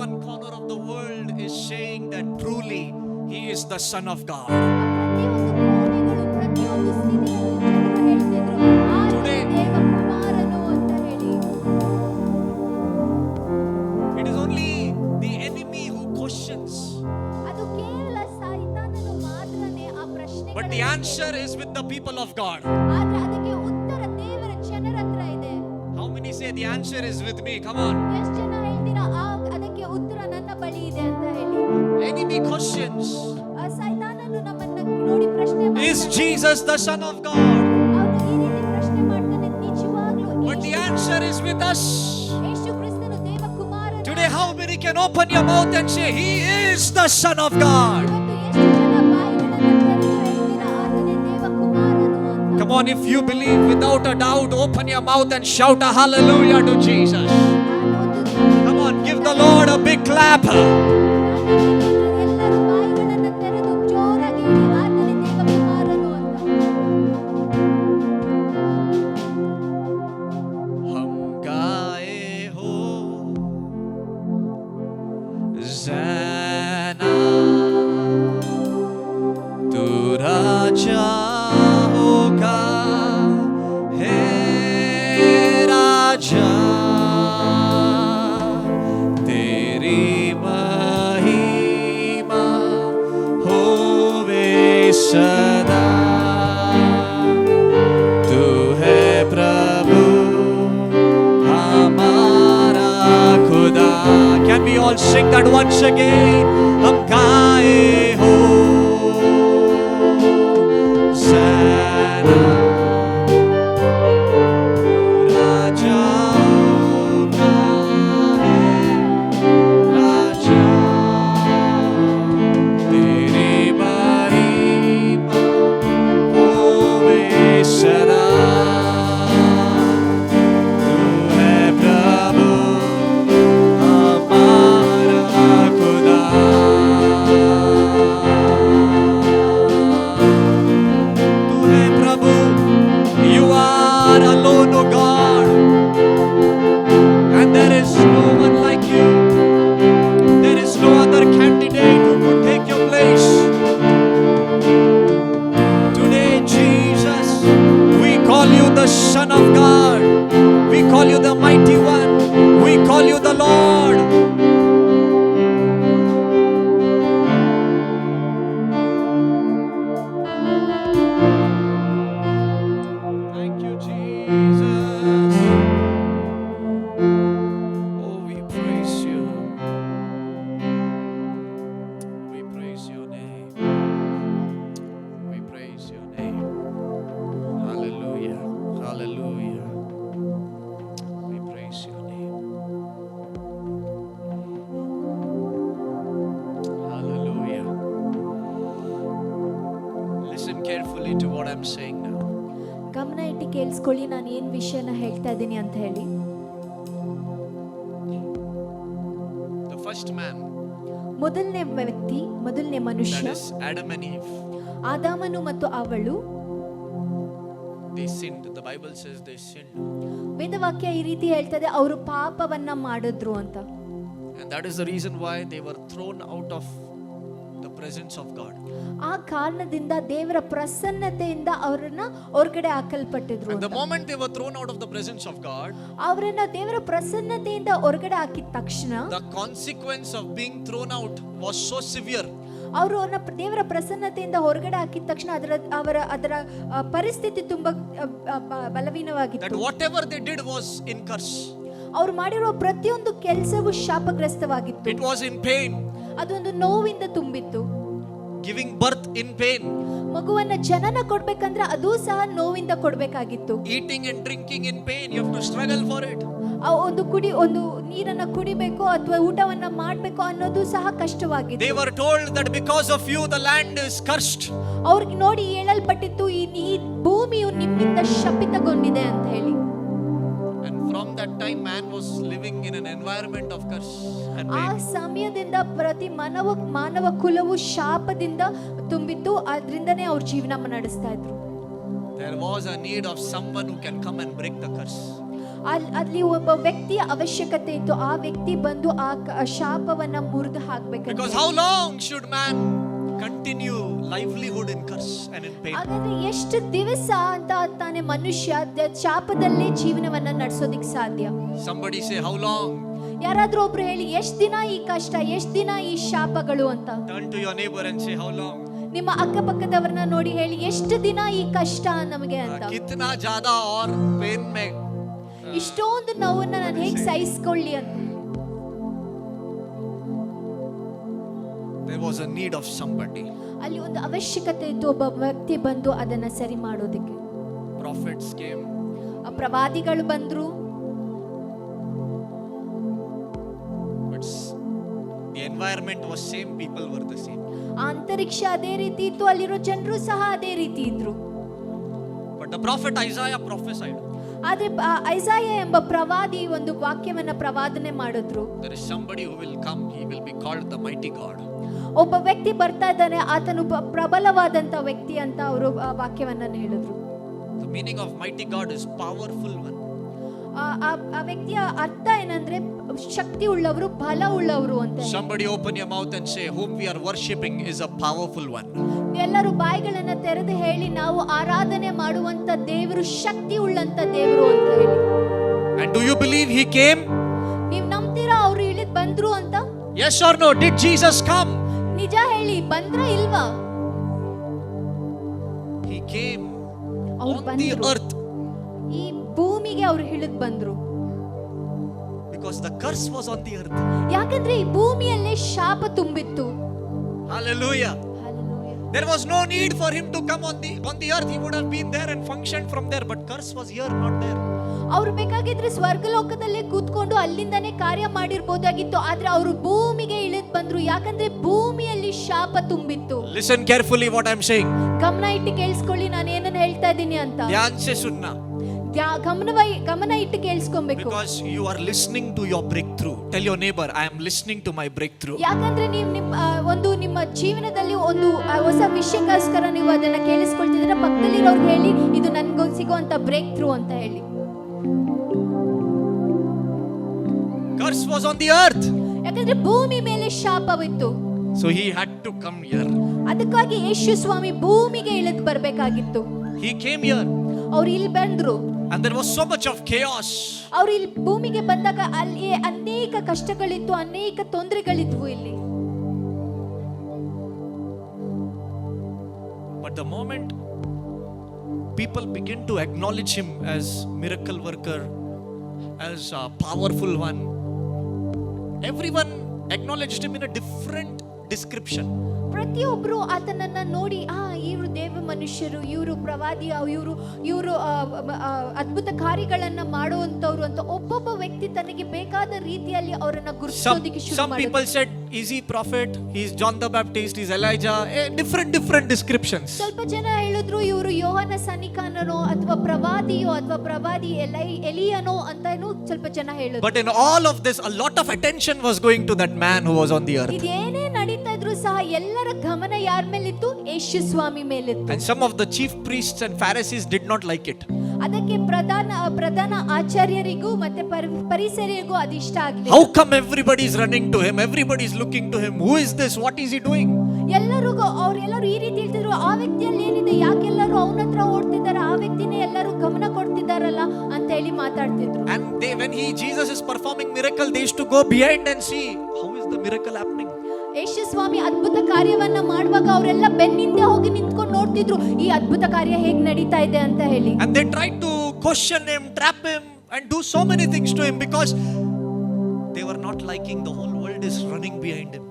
one corner of the world is saying that truly he is the Son of God. ಪ್ರತಿಯೊಂದು ಕೋಣೆಗಳು, ಪ್ರತಿಯೊಂದು ಸ್ಥಿತಿಯಲ್ಲಿ ಜನರು ಹೇಳ್ತಿದ್ರು, ಆತನು Today, ದೇವಕುಮಾರನು ಅಂತ ಹೇಳಿ. it is only the enemy who questions, ಅದು ಕೇವಲ ಸೈತಾನನು ಮಾತ್ರನೇ ಆ ಪ್ರಶ್ನೆಗಳನ್ನು but the answer is with the people of God. ಆದ್ರೆ ಅದಕ್ಕೆ ಉತ್ತರ ದೇವರ ಜನರ ಹತ್ರ ಇದೆ. How many say the answer is with me? Come on. ಎಷ್ಟು ಜನ ಹೇಳ್ತೀರಾ ಅದಕ್ಕೆ ಉತ್ತರ ನನ್ನ ಬಳಿ ಇದೆ ಅಂತ ಹೇಳಿ. Enemy questions, ಆ ಸೈತಾನನು ನಮ್ಮನ್ನ ನೋಡಿ ಪ್ರಶ್ನೆ is ಮಾಡ್ತಾನೆ. Jesus the Son of God? ಅವನು ಈ ರೀತಿ ಪ್ರಶ್ನೆ ಮಾಡ್ತಾನೆ, ನಿಜವಾಗ್ಲೂ But the answer is with us. ಯೇಸು ಕ್ರಿಸ್ತನು ದೇವಕುಮಾರನು. Today, how many can open your mouth and say, He is the Son of God? ಇವತ್ತು ಎಷ್ಟು ಜನ ಬಾಯಿಗಳನ್ನು ತೆರೆದು ಹೇಳ್ತೀರಾ, ಆತನೇ ದೇವಕುಮಾರನು ಅಂತ. Come on, if you believe without a doubt, open your mouth and shout a hallelujah to Jesus. Come on, give the Lord a big clap. ಎಲ್ಲರೂ ಬಾಯಿಗಳನ್ನು ತೆರೆದು ಜೋರಾಗಿ ಹೇಳಿ, ಆತನೇ ದೇವಕುಮಾರನು ಅಂತ. हम गाए हो ज़ैना, तू राजा होगा, हे राजा, तेरी महिमा होवे सदा, तू है प्रभु हमारा खुदा. Can we all sing that once again? हम गाए हो ज़ैना, राजा का है राजा, तेरी महिमा होवे सदा, तू है प्रभु हमारा खुदा. तू है प्रभु, you are alone, O God, and there is no one like you. There is no other candidate who could take your place. Today, Jesus, we call you the Son of God. We call you the Mighty One. We call you the Lord. Thank you, Jesus. Oh, we praise you. We praise your name. We praise your name. Hallelujah. Hallelujah. We praise your name. Hallelujah. Listen carefully to what I'm saying now. ಗಮನ ಇಟ್ಟು ಕೇಳಿಸ್ಕೊಳ್ಳಿ, ನಾನು ಏನ್ ವಿಷಯನ ಹೇಳ್ತಾ ಇದ್ದೀನಿ ಅಂತ ಹೇಳಿ. The first man, ಮೊದಲನೇ ವ್ಯಕ್ತಿ, ಮೊದಲನೇ that ಮನುಷ್ಯ is Adam and Eve, ಆದಾಮನು ಮತ್ತು ಅವಳು. they sinned. The Bible says they sinned. ವೇದವಾಕ್ಯ ಈ ರೀತಿ ಹೇಳ್ತದೆ, ಅವರು ಪಾಪವನ್ನ ಮಾಡಿದ್ರು ಅಂತ. And that is the reason why they were thrown out of the presence of God. ಆ ಕಾರಣದಿಂದ ದೇವರ ಪ್ರಸನ್ನತೆಯಿಂದ ಅವರನ್ನ ಹೊರಗಡೆ ಹಾಕಲ್ಪಟ್ಟಿದ್ರು And the ಅಂತ. moment they were thrown out of the presence of God, ಅವರನ್ನ ದೇವರ ಪ್ರಸನ್ನತೆಯಿಂದ ಹೊರಗಡೆ ಹಾಕಿದ ತಕ್ಷಣ the consequence of being thrown out was so severe ಅವರು ದೇವರ ಪ್ರಸನ್ನತೆಯಿಂದ ಹೊರಗಡೆ ಹಾಕಿದ ತಕ್ಷಣ ಅದರ ಪರಿಸ್ಥಿತಿ ತುಂಬಾ ಬಲವೀನವಾಗಿತ್ತು. that whatever they did was in curse. ಅವ್ರು ಮಾಡಿರುವ ಪ್ರತಿಯೊಂದು ಕೆಲಸವು ಶಾಪಗ್ರಸ್ತವಾಗಿತ್ತು. It was in pain. ಅದೊಂದು ನೋವಿಂದ ತುಂಬಿತ್ತು. Giving birth in pain. ಮಗುವನ್ನ ಜನನ ಕೊಡ್ಬೇಕಂದ್ರೆ ಅದು ಸಹ ನೋವಿಂದ ಕೊಡ್ಬೇಕಾಗಿತ್ತು. Eating and drinking in pain. You have to struggle for it. ಒಂದು ನೀರನ್ನ ಕುಡಿಬೇಕು ಅಥವಾ ಊಟವನ್ನ ಮಾಡಬೇಕು ಅನ್ನೋದು ಸಹ ಕಷ್ಟವಾಗಿತ್ತು. They were told that because of you the land is cursed. ಅವ್ರಿಗೆ ನೋಡಿ ಹೇಳಲ್ಪಟ್ಟಿತ್ತು, ಈ ಭೂಮಿಯು ನಿಮ್ಮಿಂದ ಶಪಿತಗೊಂಡಿದೆ ಅಂತ ಹೇಳಿ. And from that that time, man was living in an environment of curse and ಆ pain. ಸಮಯದಿಂದ ಪ್ರತಿ ಮಾನವ ಕುಲವು ಶಾಪದಿಂದ ತುಂಬಿತ್ತು, ಅದರಿಂದನೇ ಅವ್ರ ಜೀವನ ನಡೆಸ್ತಾ ಇದ್ರು. There was a need of someone who can come and break the curse. ಅಲ್ಲಿ ಒಬ್ಬ ವ್ಯಕ್ತಿಯ ಅವಶ್ಯಕತೆ ಇತ್ತು, ಆ ವ್ಯಕ್ತಿ ಬಂದು ಆ ಶಾಪವನ್ನ ಮುರಿದು ಹಾಕ್ಬೇಕು. Because how long should man continue livelihood in curse and in pain? ಹಾಗಾದ್ರೆ ಎಷ್ಟು ದಿವಸ ಅಂತ ತಾನೇ ಮನುಷ್ಯ ಶಾಪದಲ್ಲೇ ಜೀವನವನ್ನ ನಡೆಸೋದಿಕ್ ಸಾಧ್ಯ? Somebody say, how long? ಯಾರಾದ್ರೂ ಒಬ್ರು ಹೇಳಿ, ಎಷ್ಟ್ ದಿನ ಈ ಕಷ್ಟ, ಎಷ್ಟ್ ದಿನ ಈ ಶಾಪಗಳು ಅಂತ. Turn to your neighbor and say, how long? ನಿಮ್ಮ ಅಕ್ಕಪಕ್ಕದವ್ರನ್ನ ನೋಡಿ ಹೇಳಿ, ಎಷ್ಟು ದಿನ ಈ ಕಷ್ಟ ನಮಗೆ ಅಂತ. कितना ज्यादा और पेन में ಇಷ್ಟೊಂದು ನೋವನ್ನ ನಾನು ಹೇಗೆ ಸಹಿಸ್ಕೊಳ್ಳಿ ಅಂತ. there was a need of somebody. ಅಲ್ಲಿ ಒಂದು ಅವಶ್ಯಕತೆ ಇತ್ತು, ಒಬ್ಬ ವ್ಯಕ್ತಿ ಬಂದು ಅದನ್ನ ಸರಿ ಮಾಡೋದಕ್ಕೆ. Prophets came. ಆ ಪ್ರವಾದಿಗಳು ಬಂದ್ರು, But the environment was same, people were the same. ಆ ಅಂತರಿಕ್ಷ ಅದೇ ರೀತಿ ಇತ್ತು, ಅಲ್ಲಿರೋ ಜನರು ಸಹ ಅದೇ ರೀತಿ ಇದ್ರು. But the prophet Isaiah prophesied. ಆದ್ರೆ ಐಸಾಯ ಎಂಬ ಪ್ರವಾದಿ ಒಂದು ವಾಕ್ಯವನ್ನ ಪ್ರವಾದನೆ ಮಾಡಿದ್ರು. There is somebody who will come, he will be called the mighty God. ಒಬ್ಬ ವ್ಯಕ್ತಿ ಬರ್ತಾ ಇದ್ದಾನೆ, ಆತನು ಪ್ರಬಲವಾದಂತ ವ್ಯಕ್ತಿ ಅಂತ ಅವರು ವಾಕ್ಯವನ್ನ ಹೇಳಿದ್ರು. The meaning of mighty God is powerful one. ಆ ವ್ಯಕ್ತಿಯ ಅರ್ಥ ಏನಂದ್ರೆ ಶಕ್ತಿ ಉಳ್ಳವರು, ಬಲ ಉಳ್ಳವರು ಅಂತ. Somebody open your mouth and say, whom we are worshipping is a powerful one. ಎಲ್ಲರೂ ಬಾಯಿಗಳನ್ನ ತೆರೆದು ಹೇಳಿ, ನಾವು ಆರಾಧನೆ ಮಾಡುವಂತ ದೇವರು ಶಕ್ತಿ ಉಳ್ಳಂತ ದೇವರು ಅಂತ ಹೇಳಿ. And do you believe he came? ನೀವ್ ನಂಬ್ತೀರಾ ಅವ್ರು ಇಳಿದ್ ಬಂದ್ರು ಅಂತ? Yes or no? Did Jesus come? ನಿಜ ಹೇಳಿ, ಬಂದ್ರ ಇಲ್ವಾ? He came ಅವ್ರು on the ಬಂದ್ರು, earth ಈ ಭೂಮಿಗೆ ಅವ್ರು ಇಳಿದ್ ಬಂದ್ರು. because the curse was on the earth. ಯಾಕಂದ್ರೆ ಈ ಭೂಮಿಯಲ್ಲೇ ಶಾಪ ತುಂಬಿತ್ತು. Hallelujah. There was no need for him to come on the earth. He would have been there and functioned from there, but curse was here, not there. ಅವ್ರು ಬೇಕಾಗಿದ್ರೆ ಸ್ವರ್ಗಲೋಕದಲ್ಲೇ ಕೂತ್ಕೊಂಡು ಅಲ್ಲಿಂದಾನೇ ಕಾರ್ಯ ಮಾಡಿರ್ಬೋದಾಗಿತ್ತು, ಆದ್ರೆ ಅವರು ಭೂಮಿಗೆ ಇಳಿದ್ ಬಂದ್ರು, ಯಾಕಂದ್ರೆ ಭೂಮಿಯಲ್ಲಿ ಶಾಪ ತುಂಬಿತ್ತು. Listen carefully what I'm saying. ಗಮನ ಇಟ್ಟು ಕೇಳಿಸ್ಕೊಳ್ಳಿ ನಾನು ಏನನ್ನ ಹೇಳ್ತಾ ಇದ್ದೀನಿ ಅಂತ. ध्यान से सुनना. ಗಮನ ಇಟ್ಟು ಕೇಳಿಸ್ಕೊಬೇಕು. Because you are listening to your breakthrough. Tell your neighbor, I am listening to my breakthrough. ಯಾಕಂದ್ರೆ ನೀವು ನಿಮ್ಮ ಜೀವನದಲ್ಲಿ ಒಂದು ಹೊಸ ವಿಷಯಕ್ಕೋಸ್ಕರ ನೀವು ಅದನ್ನ ಕೇಳಿಸ್ಕೊಳ್ತಿದ್ರೆ ಪಕ್ಕದಲ್ಲಿರೋರ್ಗೆ ಹೇಳಿ, ಇದು ನನ್ಗೆ ಸಿಗುವಂತ ಬ್ರೇಕ್ ಥ್ರೂ ಅಂತ ಹೇಳಿ. Curse was on the earth. ಯಾಕಂದ್ರೆ ಭೂಮಿ ಮೇಲೆ ಶಾಪವಿತ್ತು. So he had to come here. ಅದಕ್ಕಾಗಿ ಯೇಸು ಸ್ವಾಮಿ ಭೂಮಿಗೆ ಇಳಿದು ಬರಬೇಕಾಗಿತ್ತು. He came here. ಅವ್ರು ಇಲ್ಲಿ ಬಂದ್ರು. And there was so much of chaos. ಅವ್ರು ಇಲ್ಲಿ ಭೂಮಿಗೆ ಬಂದಾಗ ಅಲ್ಲಿ ಅನೇಕ ಕಷ್ಟಗಳಿತ್ತು, ಅನೇಕ ತೊಂದರೆಗಳಿದ್ವು ಇಲ್ಲಿ. But the moment people begin to acknowledge him as miracle worker, as a powerful one, everyone acknowledged him in a different description. ಪ್ರತಿಯೊಬ್ರು ಆತನನ್ನ ನೋಡಿ, ಇವರು ದೇವ ಮನುಷ್ಯರು, ಇವರು ಪ್ರವಾದಿ, ಇವರು ಅದ್ಭುತ ಕಾರ್ಯಗಳನ್ನ ಮಾಡುವಂತವ್ರು ಅಂತ ಒಬ್ಬೊಬ್ಬ ವ್ಯಕ್ತಿ ತನಗೆ ಬೇಕಾದ ರೀತಿಯಲ್ಲಿ ಅವರನ್ನ ಗುರುತಿಸೋದಕ್ಕೆ ಶುರು Some ಮಾಡಿದ್ರು. people said, is he prophet? He's John the Baptist, he's Elijah. Different descriptions. ಸ್ವಲ್ಪ ಜನ ಹೇಳಿದ್ರು ಇವರು ಯೋಹಾನ ಸ್ನಾನಿಕನೋ ಅಥವಾ ಪ್ರವಾದಿಯೋ ಅಥವಾ ಪ್ರವಾದಿ ಎಲಿಯನೋ ಅಂತಾನು ಸ್ವಲ್ಪ ಜನ ಹೇಳಿದ್ರು. But in all of this, a lot of attention was going to that man who was on the earth. ಇದೇನೇ ನಡೀತಾ ಇದ್ರು ಸಹ ಎಲ್ಲರ ಗಮನ ಯಾರ ಮೇಲಿತ್ತು? ಯೇಸು ಸ್ವಾಮಿ ಮೇಲಿತ್ತು. And some of the chief priests and Pharisees did not like it. ಅದಕ್ಕೆ ಪ್ರಧಾನ ಆಚಾರ್ಯರಿಗೂ ಮತ್ತೆ ಪರಿಸರಿಗೂ ಅದಿಷ್ಟ ಆಗಲಿಲ್ಲ. How come everybody is running to him? Everybody is looking to him. Who is this? What is he doing? ಎಲ್ಲರಿಗೂ ಅವರೆಲ್ಲರೂ ಈ ರೀತಿ ಹೇಳ್ತಿದ್ರು, ಆ ವ್ಯಕ್ತಿಯಲ್ಲಿ ಏನಿದೆ, ಯಾಕೆಲ್ಲರೂ ಅವನ ಹತ್ರ ಓಡ್ತಿದ್ದಾರೆ, ಆ ವ್ಯಕ್ತಿನೇ ಎಲ್ಲರೂ ಗಮನ ಕೊಡ್ತಿದ್ದಾರಲ್ಲ ಅಂತ ಹೇಳಿ ಮಾತಾಡ್ತಿದ್ರು. And when Jesus is performing miracle, they used to go behind and see how is the miracle happening. ಯೇಸು ಸ್ವಾಮಿ ಅದ್ಭುತ ಕಾರ್ಯವನ್ನ ಮಾಡುವಾಗ ಅವರೆಲ್ಲ ಬೆನ್ನಿಂದೆ ಹೋಗಿ ನಿಂತ್ಕೊಂಡು ನೋಡ್ತಿದ್ರು, ಈ ಅದ್ಭುತ ಕಾರ್ಯ ಹೇಗ್ ನಡೀತಾ ಇದೆ ಅಂತ ಹೇಳಿ. And they tried to question him, trap him, and do so many things to him because they were not liking the whole world is running behind him.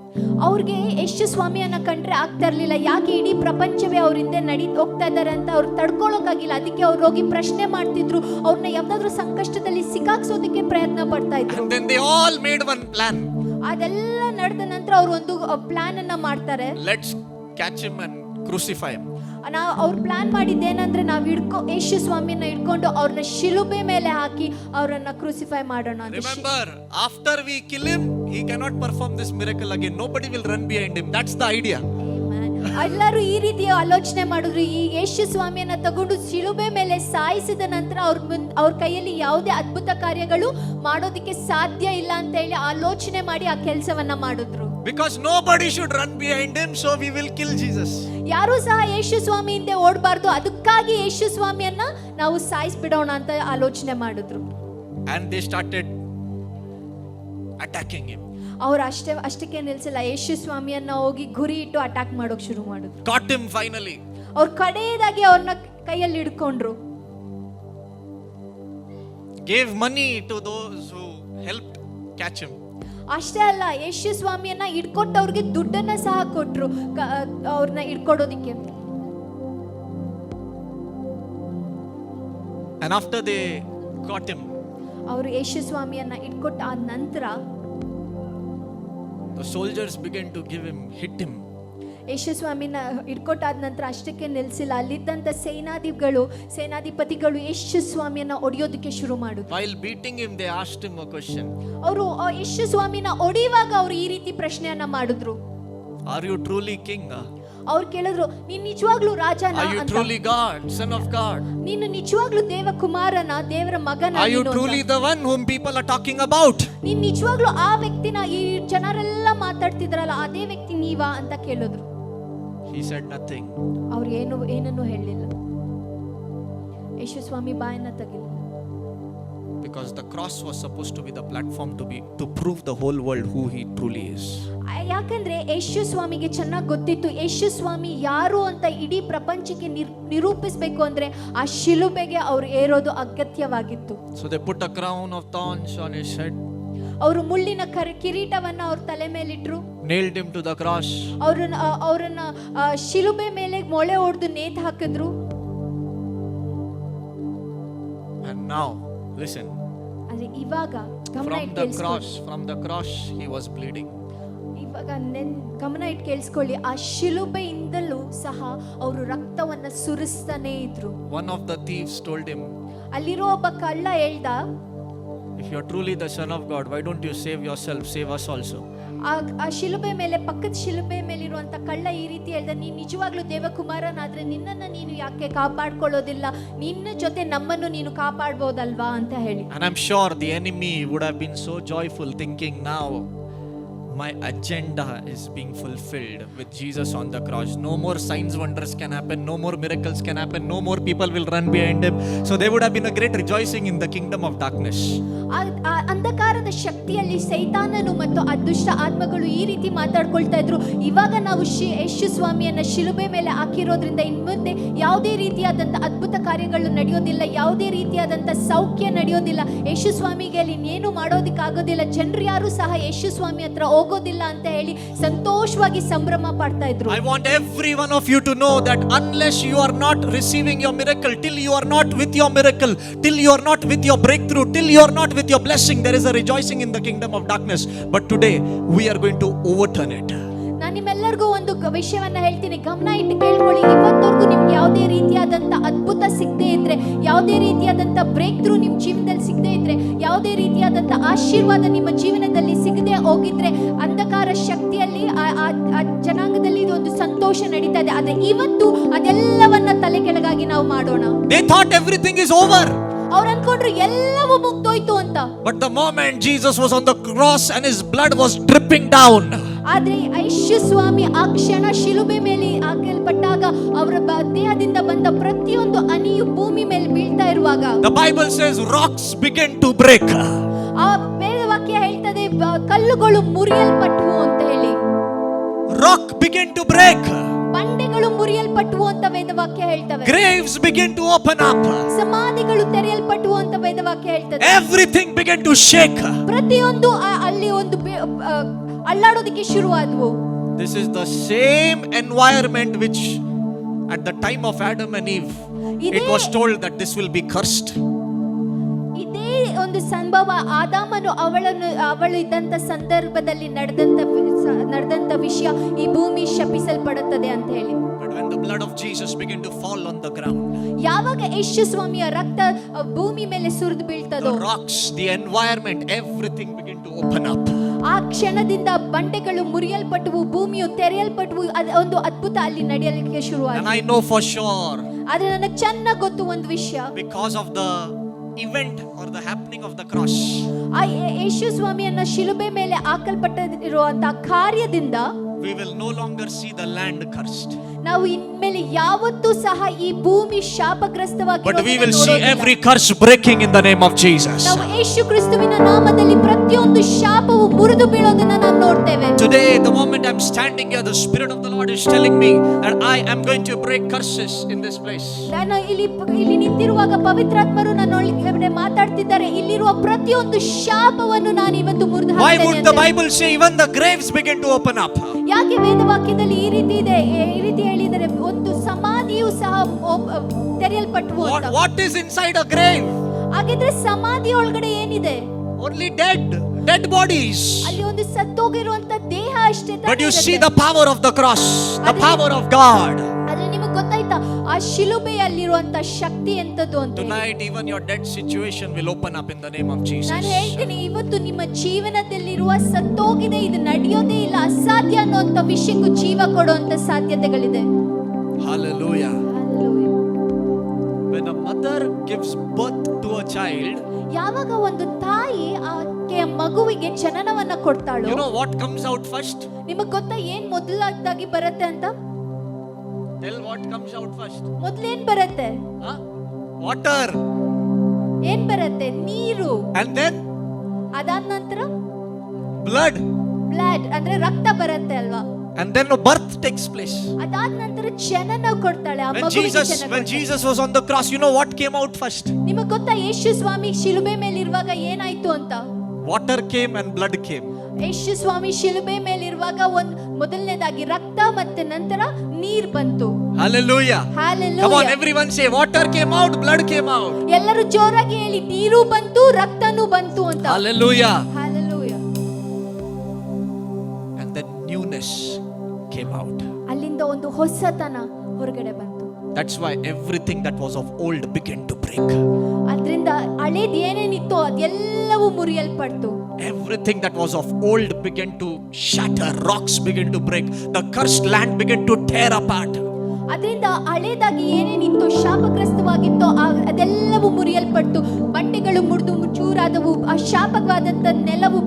ಅವ್ರಿಗೆ ಯೇಸು ಸ್ವಾಮಿಯನ್ನ ಕಂಡ್ರೆ ಆಗ್ತಾ ಇರ್ಲಿಲ್ಲ, ಯಾಕೆ ಇಡೀ ಪ್ರಪಂಚವೇ ಅವ್ರ ಹಿಂದೆ ಹೋಗ್ತಾ ಇದ್ದಾರೆ ಅಂತ ಅವ್ರು ತಡ್ಕೊಳ್ಳೋಕಾಗಿಲ್ಲ. ಅದಕ್ಕೆ ಅವ್ರು ಹೋಗಿ ಪ್ರಶ್ನೆ ಮಾಡ್ತಿದ್ರು, ಅವ್ರನ್ನ ಯಾವ್ದಾದ್ರು ಸಂಕಷ್ಟದಲ್ಲಿ ಸಿಕ್ಕಾಕ್ಸೋದಕ್ಕೆ ಪ್ರಯತ್ನ ಪಡ್ತಾ ಇದ್ರು. And then they all made one plan. ಅದೆಲ್ಲ ನಡೆದ ನಂತರ ಅವ್ರು ಒಂದು ಪ್ಲಾನ್ ಅನ್ನ ಮಾಡ್ತಾರೆ. Let's catch him and crucify him. ಅವ್ರು ಪ್ಲಾನ್ ಮಾಡಿದ್ದೇನಂದ್ರೆ ನಾವು ಯೇಸು ಸ್ವಾಮಿಯನ್ನ ಹಿಡ್ಕೊಂಡು ಅವ್ರನ್ನ ಶಿಲುಬೆ ಮೇಲೆ ಹಾಕಿ ಅವರನ್ನ ಕ್ರೂಸಿಫೈ ಮಾಡೋಣ ಅಂತ. Remember, after we kill him, he cannot perform this miracle again. Nobody will run behind him. That's the idea. ಎಲ್ಲರೂ ಈ ರೀತಿಯ ಆಲೋಚನೆ ಮಾಡಿದ್ರು. ಈ ಯೇಸು ಸ್ವಾಮಿಯನ್ನ ತಗೊಂಡು ಶಿಲುಬೆ ಮೇಲೆ ಸಾಯಿಸಿದ ನಂತರ ಅವ್ರ ಕೈಯಲ್ಲಿ ಯಾವುದೇ ಅದ್ಭುತ ಕಾರ್ಯಗಳು ಮಾಡೋದಕ್ಕೆ ಸಾಧ್ಯ ಇಲ್ಲ ಅಂತ ಹೇಳಿ ಆಲೋಚನೆ ಮಾಡಿ ಆ ಕೆಲಸವನ್ನ ಮಾಡಿದ್ರು. Because nobody should run behind him, so we will kill Jesus. ಯಾರು ಸಹ ಯೇಸು ಸ್ವಾಮಿ ಹಿಂದೆ ಓಡಬಾರ್ದು, ಅದಕ್ಕಾಗಿ ಯೇಸು ಸ್ವಾಮಿಯನ್ನ ನಾವು ಸಾಯಿಸ್ಬಿಡೋಣ ಅಂತ ಆಲೋಚನೆ ಮಾಡಿದ್ರು. And they started attacking him. ಅವ್ರು ಅಷ್ಟಕ್ಕೆ ನಿಲ್ಸಿಲ್ಲ, ಯೇಸು ಸ್ವಾಮಿಯನ್ನ ಹೋಗಿ ಗುರಿ ಇಟ್ಟು ಅಟ್ಯಾಕ್ ಮಾಡೋಕ್ ಶುರು ಮಾಡಿದ್ರು. Caught him finally. ಅವ್ರು ಕಡೆಯದಾಗಿ ಅವ್ರನ್ನ ಕೈಯಲ್ಲಿ ಹಿಡ್ಕೊಂಡ್ರು. Gave money to those who helped catch him. ಅಷ್ಟೇ ಅಲ್ಲ, ಯೇಸು ಸ್ವಾಮಿಯನ್ನ ಹಿಡ್ಕೊಟ್ಟವ್ರಿಗೆ ದುಡ್ಡನ್ನ ಸಹ ಕೊಟ್ರು ಅವ್ರನ್ನ ಹಿಡ್ಕೊಡೋದಿಕ್ಕೆ. And after they caught him, ಅವರು ಯೇಸು ಸ್ವಾಮಿಯನ್ನ ಹಿಡ್ಕೊಟ್ಟ ಆದ ನಂತರ the soldiers began to hit him. ಯೇಸು ಸ್ವಾಮಿನ ಹಿಡ್ಕೊಟ್ಟಾದ ನಂತರ ಅಷ್ಟಕ್ಕೆ ನಿಲ್ಸಿಲ್ಲ. ಅಲ್ಲಿದ್ದಂತ ಸೇನಾಧಿಪತಿಗಳು ಯೇಸು ಸ್ವಾಮಿಯನ್ನ ಹೊಡೆಯೋದಕ್ಕೆ ಶುರು ಮಾಡಿದ್ರು. While beating him, they asked him a question. ಅವರು ಯೇಸು ಸ್ವಾಮಿನ ಹೊಡೆಯುವಾಗ ಅವರು ಈ ರೀತಿ ಪ್ರಶ್ನೆಯನ್ನ ಮಾಡಿದ್ರು. Are you truly king? ಅವ್ರು ಕೇಳಿದ್ರು, ನೀನ್ ನಿಜವಾಗ್ಲೂ ರಾಜನ? Are you truly God, son of God? ನೀನು ನಿಜವಾಗ್ಲೂ ದೇವಕುಮಾರನ, ದೇವರ ಮಗನ? Are you truly the one whom people are talking about? ನೀನ್ ನಿಜವಾಗ್ಲೂ ಆ ವ್ಯಕ್ತಿನ, ಈ ಜನರೆಲ್ಲ ಮಾತಾಡ್ತಿದ್ರಲ್ಲ ಅದೇ ವ್ಯಕ್ತಿ ನೀವಾ ಅಂತ ಕೇಳಿದ್ರು. He said nothing. ಅವ್ರು ಏನನ್ನು ಹೇಳಿಲ್ಲ. ಯೇಸು ಸ್ವಾಮಿ ಬಾಯನ್ನ ತೆಗಿಲಿಲ್ಲ. Because the cross was supposed to be the platform to prove the whole world who he truly is. ಯಾಕಂದ್ರೆ ಯೇಸು ಸ್ವಾಮಿಗೆ ಚೆನ್ನಾಗಿ ಗೊತ್ತಿತ್ತು ಯೇಸು ಸ್ವಾಮಿ ಯಾರು ಅಂತ ಇಡೀ ಪ್ರಪಂಚಕ್ಕೆ ನಿರೂಪಿಸಬೇಕು ಅಂದ್ರೆ ಆ ಶಿಲುಬೆಗೆ ಅವ್ರು ಏರೋದು ಅಗತ್ಯವಾಗಿತ್ತು. So they put a crown of thorns on his head. ಅವರು ಮುಳ್ಳಿನ ಕಿರೀಟವನ್ನ ಅವ್ರ ತಲೆ ಮೇಲಿಟ್ರು. Nailed him to the cross. ಅವ್ರನ್ನ ಶಿಲುಬೆ ಮೇಲೆ ಮೊಳೆ ಹೊಡೆದು ನೇತು ಹಾಕಿದ್ರು. And now listen. ಆದ್ರೆ ಇವಾಗ From the cross he was bleeding. ಇವಾಗ ಗಮನ ಇಟ್ಟು ಕೇಳಿಸ್ಕೊಳ್ಳಿ, ಆ ಶಿಲುಬೆಯಿಂದಲೂ ಸಹ ಅವರು ರಕ್ತವನ್ನ ಸುರಿಸ್ತಾನೆ ಇದ್ರು. One of the thieves told him, ಅಲ್ಲಿರೋ ಒಬ್ಬ ಕಳ್ಳ ಹೇಳ್ದ, if you are truly the son of God, why don't you save yourself, save us also? ಆ ಶಿಲುಬೆ ಮೇಲೆ, ಪಕ್ಕದ ಶಿಲುಬೆ ಮೇಲಿರುವಂತ ಕಳ್ಳ ಈ ರೀತಿ ಹೇಳ್ದ, ನೀನ್ ನಿಜವಾಗ್ಲೂ ದೇವಕುಮಾರನಾದ್ರೆ ನಿನ್ನನ್ನ ನೀನು ಯಾಕೆ ಕಾಪಾಡ್ಕೊಳ್ಳೋದಿಲ್ಲ, ನಿನ್ನ ಜೊತೆ ನಮ್ಮನ್ನು ನೀನು ಕಾಪಾಡ್ಬೋದಲ್ವಾ ಅಂತ ಹೇಳಿ. And I'm sure the enemy would have been so joyful, thinking, now my agenda is being fulfilled with Jesus on the cross. No more signs, wonders can happen. No more miracles can happen. No more people will run behind him. So there would have been a great rejoicing in the kingdom of darkness. ಅಂಧಕಾರದ ಶಕ್ತಿಯಲ್ಲಿ ಸೈತಾನನು ಮತ್ತು ಅದೃಷ್ಟ ಆತ್ಮಗಳು ಈ ರೀತಿ ಮಾತಾಡ್ಕೊಳ್ತಾ ಇದ್ರು, ಇವಾಗ ನಾವು ಯೇಸು ಸ್ವಾಮಿಯನ್ನ ಶಿಲುಬೆ ಮೇಲೆ ಹಾಕಿರೋದ್ರಿಂದ ಇನ್ಮುಂದೆ ಯಾವುದೇ ರೀತಿಯಾದಂಥ ಅದ್ಭುತ ಕಾರ್ಯಗಳು ನಡೆಯೋದಿಲ್ಲ, ಯಾವುದೇ ರೀತಿಯಾದಂಥ ಸೌಖ್ಯ ನಡೆಯೋದಿಲ್ಲ, ಯೇಸು ಸ್ವಾಮಿಗೆ ಅಲ್ಲಿ ಇನ್ನೇನು ಮಾಡೋದಕ್ಕಾಗೋದಿಲ್ಲ, ಜನರು ಯಾರು ಸಹ ಯೇಸು ಸ್ವಾಮಿ ಹತ್ರ ಹೋಗೋದಿಲ್ಲ ಅಂತ ಹೇಳಿ ಸಂತೋಷವಾಗಿ ಸಂಭ್ರಮ ಪಡ್ತಾ ಇದ್ರು. I want every one of you to know that unless you are not receiving your miracle, till you are not with your miracle, till you are not with your breakthrough, till you are not with your blessing, there is a rejoicing in the kingdom of darkness. But today we are going to overturn it. ನಾನು ನಿಮ್ಮೆಲ್ಲರಿಗೂ ಒಂದು ವಿಷಯವನ್ನ ಹೇಳ್ತೀನಿ, ಗಮನ ಇಟ್ಟು ಕೇಳ್ಕೊಳ್ಳಿ. ಇವತ್ತವರೆಗೂ ನಿಮ್ಗೆ ಯಾವುದೇ ರೀತಿಯಾದಂಥ ಅದ್ಭುತ ಸಿಗದೆ ಇದ್ರೆ, ಯಾವುದೇ ರೀತಿಯಾದಂಥ ಬ್ರೇಕ್ ಥ್ರೂ ನಿಮ್ಮ ಜೀವನದಲ್ಲಿ ಸಿಗದೆ ಇದ್ರೆ, ಯಾವುದೇ ರೀತಿಯಾದಂಥ ಆಶೀರ್ವಾದ ನಿಮ್ಮ ಜೀವನದಲ್ಲಿ ಸಿಗದೆ ಹೋಗಿದ್ರೆ, ಅಂಧಕಾರ ಶಕ್ತಿಯಲ್ಲಿ ಆ ಜನಾಂಗದಲ್ಲಿ ಒಂದು ಸಂತೋಷ ನಡೀತಾ ಇದೆ. ಆದ್ರೆ ಇವತ್ತು ಅದೆಲ್ಲವನ್ನ ತಲೆ ಕೆಳಗಾಗಿ ನಾವು ಮಾಡೋಣ. They thought everything is over. ಅವ್ರು ಅನ್ಕೊಂಡ್ರು ಎಲ್ಲವೂ ಮುಗ್ದೋಯ್ತು ಅಂತ. But the moment Jesus was on the cross and his blood was dripping down, ಆದ್ರೆ ಯೇಸು ಸ್ವಾಮಿ ಆ ಕ್ಷಣ ಶಿಲುಬೆ ಮೇಲೆ ಹಾಕಲ್ಪಟ್ಟಾಗ ಅವರ ದೇಹದಿಂದ ಬಂದ ಪ್ರತಿಯೊಂದು ಹನಿಯು ಭೂಮಿ ಮೇಲೆ ಬೀಳ್ತಾ ಇರುವಾಗ, the Bible says rocks began to break. ಆ ವೇದವಾಕ್ಯ ಹೇಳ್ತದೆ ಕಲ್ಲುಗಳು ಮುರಿಯಲ್ಪಟ್ಟವು ಅಂತ ಹೇಳಿ. Rock began to break. ಬಂಡೆಗಳು ಮುರಿಯಲ್ಪಟ್ಟವು ಅಂತ ವೇದವಾಕ್ಯ ಹೇಳ್ತವೆ. Graves began to open up. ಸಮಾಧಿಗಳು ತೆರೆಯಲ್ಪಟ್ಟವು ಅಂತ ವೇದವಾಕ್ಯ ಹೇಳ್ತದೆ. Everything began to shake. ಪ್ರತಿಯೊಂದು ಅಲ್ಲಿ ಒಂದು ಅಲ್ಲಾಡೋದಕ್ಕೆ ಶುರುವಾದವು. This is the same environment which at the time of Adam and Eve it was told that this will be cursed. ಇದೇ ಒಂದು ಸಂಭವ ಆದಾಮನು ಅವಳು ಇದ್ದಂತ ಸಂದರ್ಭದಲ್ಲಿ ನಡೆದಂತ ವಿಷಯ, ಈ ಭೂಮಿ ಶಪಿಸಲ್ಪಡುತ್ತದೆ ಅಂತ ಹೇಳಿ. But when the blood of Jesus began to fall on the ground, ಯಾವಾಗ ಯೇಸು ಸ್ವಾಮಿಯ ರಕ್ತ ಭೂಮಿ ಮೇಲೆ ಸುರಿದು ಬೀಳ್ತದೋ, the rocks, the environment, everything began to open up. ಆ ಕ್ಷಣದಿಂದ ಬಂಡೆಗಳು ಮುರಿಯಲ್ಪಟ್ಟವು, ಭೂಮಿಯು ತೆರೆಯಲ್ಪಟ್ಟವು. ಒಂದು ಅದ್ಭುತ ಅಲ್ಲಿ ನಡೆಯಲಿಕ್ಕೆ And ಶುರುವಾಯಿತು. I know for sure, ಆದ್ರೆ ನನಗೆ ಚೆನ್ನಾಗಿ ಗೊತ್ತು ಒಂದು ವಿಷಯ, because of the event or the happening of the cross, ಆ ಯೇಸು ಸ್ವಾಮಿಯನ್ನ ಶಿಲುಬೆ ಮೇಲೆ ಹಾಕಲ್ಪಟ್ಟಿರುವಂತಹ ಕಾರ್ಯದಿಂದ we will no longer see the land cursed, ನಾವು ಇನ್ಮೇಲೆ ಯಾವತ್ತೂ ಸಹ ಈ ಭೂಮಿ ಶಾಪಗ್ರಸ್ತವಾಗಿ but we will see every curse breaking in the name of Jesus. ನಾವು ಯೇಸು ಕ್ರಿಸ್ತುವಿನ ನಾಮದಲ್ಲಿ ಪ್ರತಿಯೊಂದು ಶಾಪವು ಮುರಿದು ಬೀಳೋದನ್ನ ನಾವು ನೋಡ್ತೇವೆ. Today, the moment I'm standing here, the Spirit of the Lord is telling me that I am going to break curses in this place. ನಾನು ಇಲ್ಲಿ ನಿಂತಿರುವಾಗ ಪವಿತ್ರಾತ್ಮರು ನನ್ನೊಳಗೆ ಮಾತಾಡ್ತಿದ್ದಾರೆ. ಇಲ್ಲಿರುವ ಪ್ರತಿಯೊಂದು ಶಾಪವನ್ನು ನಾನು ಇವತ್ತು ಮುರಿದು Why would the ಹಾಕ್ತೇನೆ. Bible say even the graves begin to open up? ಯಾಕೆ ವೇದವಾಕ್ಯದಲ್ಲಿ ಈ ರೀತಿ ಇದೆ, ಈ ರೀತಿ ಹೇಳಿದರೆ ಒಂದು ಸಮಾಧಿಯು ಸಹ ತೆರೆಯಲ್ಪಟ್ಟವು ಅಂತ. What is inside a grave? ಹಾಗಿದ್ರೆ ಸಮಾಧಿ ಒಳಗಡೆ ಏನಿದೆ? Only dead bodies. ಅಲ್ಲಿ ಒಂದು ಸತ್ತೋಗಿರುವಂತ ದೇಹ ಅಷ್ಟೇ. But you see the power of the cross, the power of God. ಆದ್ರೆ ನಿಮಗೆ ಗೊತ್ತಾಯ್ತಾ ಆ ಶಿಲುಬೆಯಲ್ಲಿರುವಂತ ಶಕ್ತಿ ಎಂತದ್ದು ಅಂತ? Tonight, even your dead situation will open up in the name of Jesus. ನಾನು ಹೇಳ್ತೀನಿ, ಇವತ್ತು ನಿಮ್ಮ ಜೀವನದಲ್ಲಿರುವ ಸತ್ತೋಗಿದೆ, ಇದು ನಡೆಯೋದೇ ಇಲ್ಲ, ಅಸಾಧ್ಯ ಅನ್ನುವಂತ ವಿಷಯಕ್ಕೂ ಜೀವ ಕೊಡುವಂತ ಸಾಧ್ಯತೆಗಳಿದೆ. Hallelujah. When a mother gives birth to a child, ಯಾವಾಗ ಒಂದು ತಾಯಿ ಆಕೆ ಮಗುವಿಗೆ ಜನನವನ್ನ ಕೊಡ್ತಾಳೋ, you know what comes out first? ನಿಮಗೆ ಗೊತ್ತಾ ಏನ್ ಮೊದಲಾಗಿ ಬರುತ್ತೆ ಅಂತ? Tell what comes out first. ಮೊದಲೇನ್ ಬರುತ್ತೆ? Huh? Water. ಏನ್ ಬರುತ್ತೆ? ನೀರು. And then ಅದಾದ ನಂತರ blood. ಬ್ಲಡ್ ಅಂದ್ರೆ ರಕ್ತ ಬರುತ್ತೆ ಅಲ್ವಾ? And then a birth takes place. ಅದಾದ ನಂತರ ಜನನ ಕೊಡ್ತಾಳೆ ಆ When ಮಗುವಿಗೆ ಜನನ when ಕೊಡ್ತಾಳೆ. Jesus was on the cross, you know what came out first? ನಿಮಗೆ ಗೊತ್ತಾ ಯೇಸು ಸ್ವಾಮಿ ಶಿಲುಬೆ ಮೇಲೆ ಇರುವಾಗ ಏನಾಯ್ತು ಅಂತ? Water came and blood came. ಯೇಸು ಸ್ವಾಮಿ ಶಿಲುಬೆ ಮೇಲೆ ಇರುವಾಗ ಮೊದಲನೇದಾಗಿ ರಕ್ತ ಮತ್ತೆ ನಂತರ ನೀರ್ ಬಂತು. Hallelujah. Hallelujah. Come on, everyone say, water came out, blood came out. ಎಲ್ಲರೂ ಜೋರಾಗಿ ಹೇಳಿ, ನೀರು ಬಂತು ರಕ್ತನೂ ಬಂತು ಅಂತ. Hallelujah. Hallelujah. And then newness came out. ಅಲ್ಲಿಂದ ಒಂದು ಹೊಸತನ ಹೊರಗಡೆ ಬಂತು. That's why everything that was of old began to break. ಅದರಿಂದ ಹಳೇದು ಏನೇನಿತ್ತು ಅದೆಲ್ಲವೂ ಮುರಿಯಲ್ಪಡ್ತು. Everything that was of old began to shatter. Rocks began to break. The cursed land began to tear apart. ಅದರಿಂದ ಹಳೇದಾಗಿ ಏನೇನಿತ್ತು ಶಾಪಗ್ರಸ್ತವಾಗಿತ್ತು ಅದೆಲ್ಲವೂ ಮುರಿಯಲ್ಪಟ್ಟು ಬಂಡೆಗಳು ಮುರಿದು ಚೂರಾದವು. ಆ ಶಾಪವಾದಂತ ನೆಲವು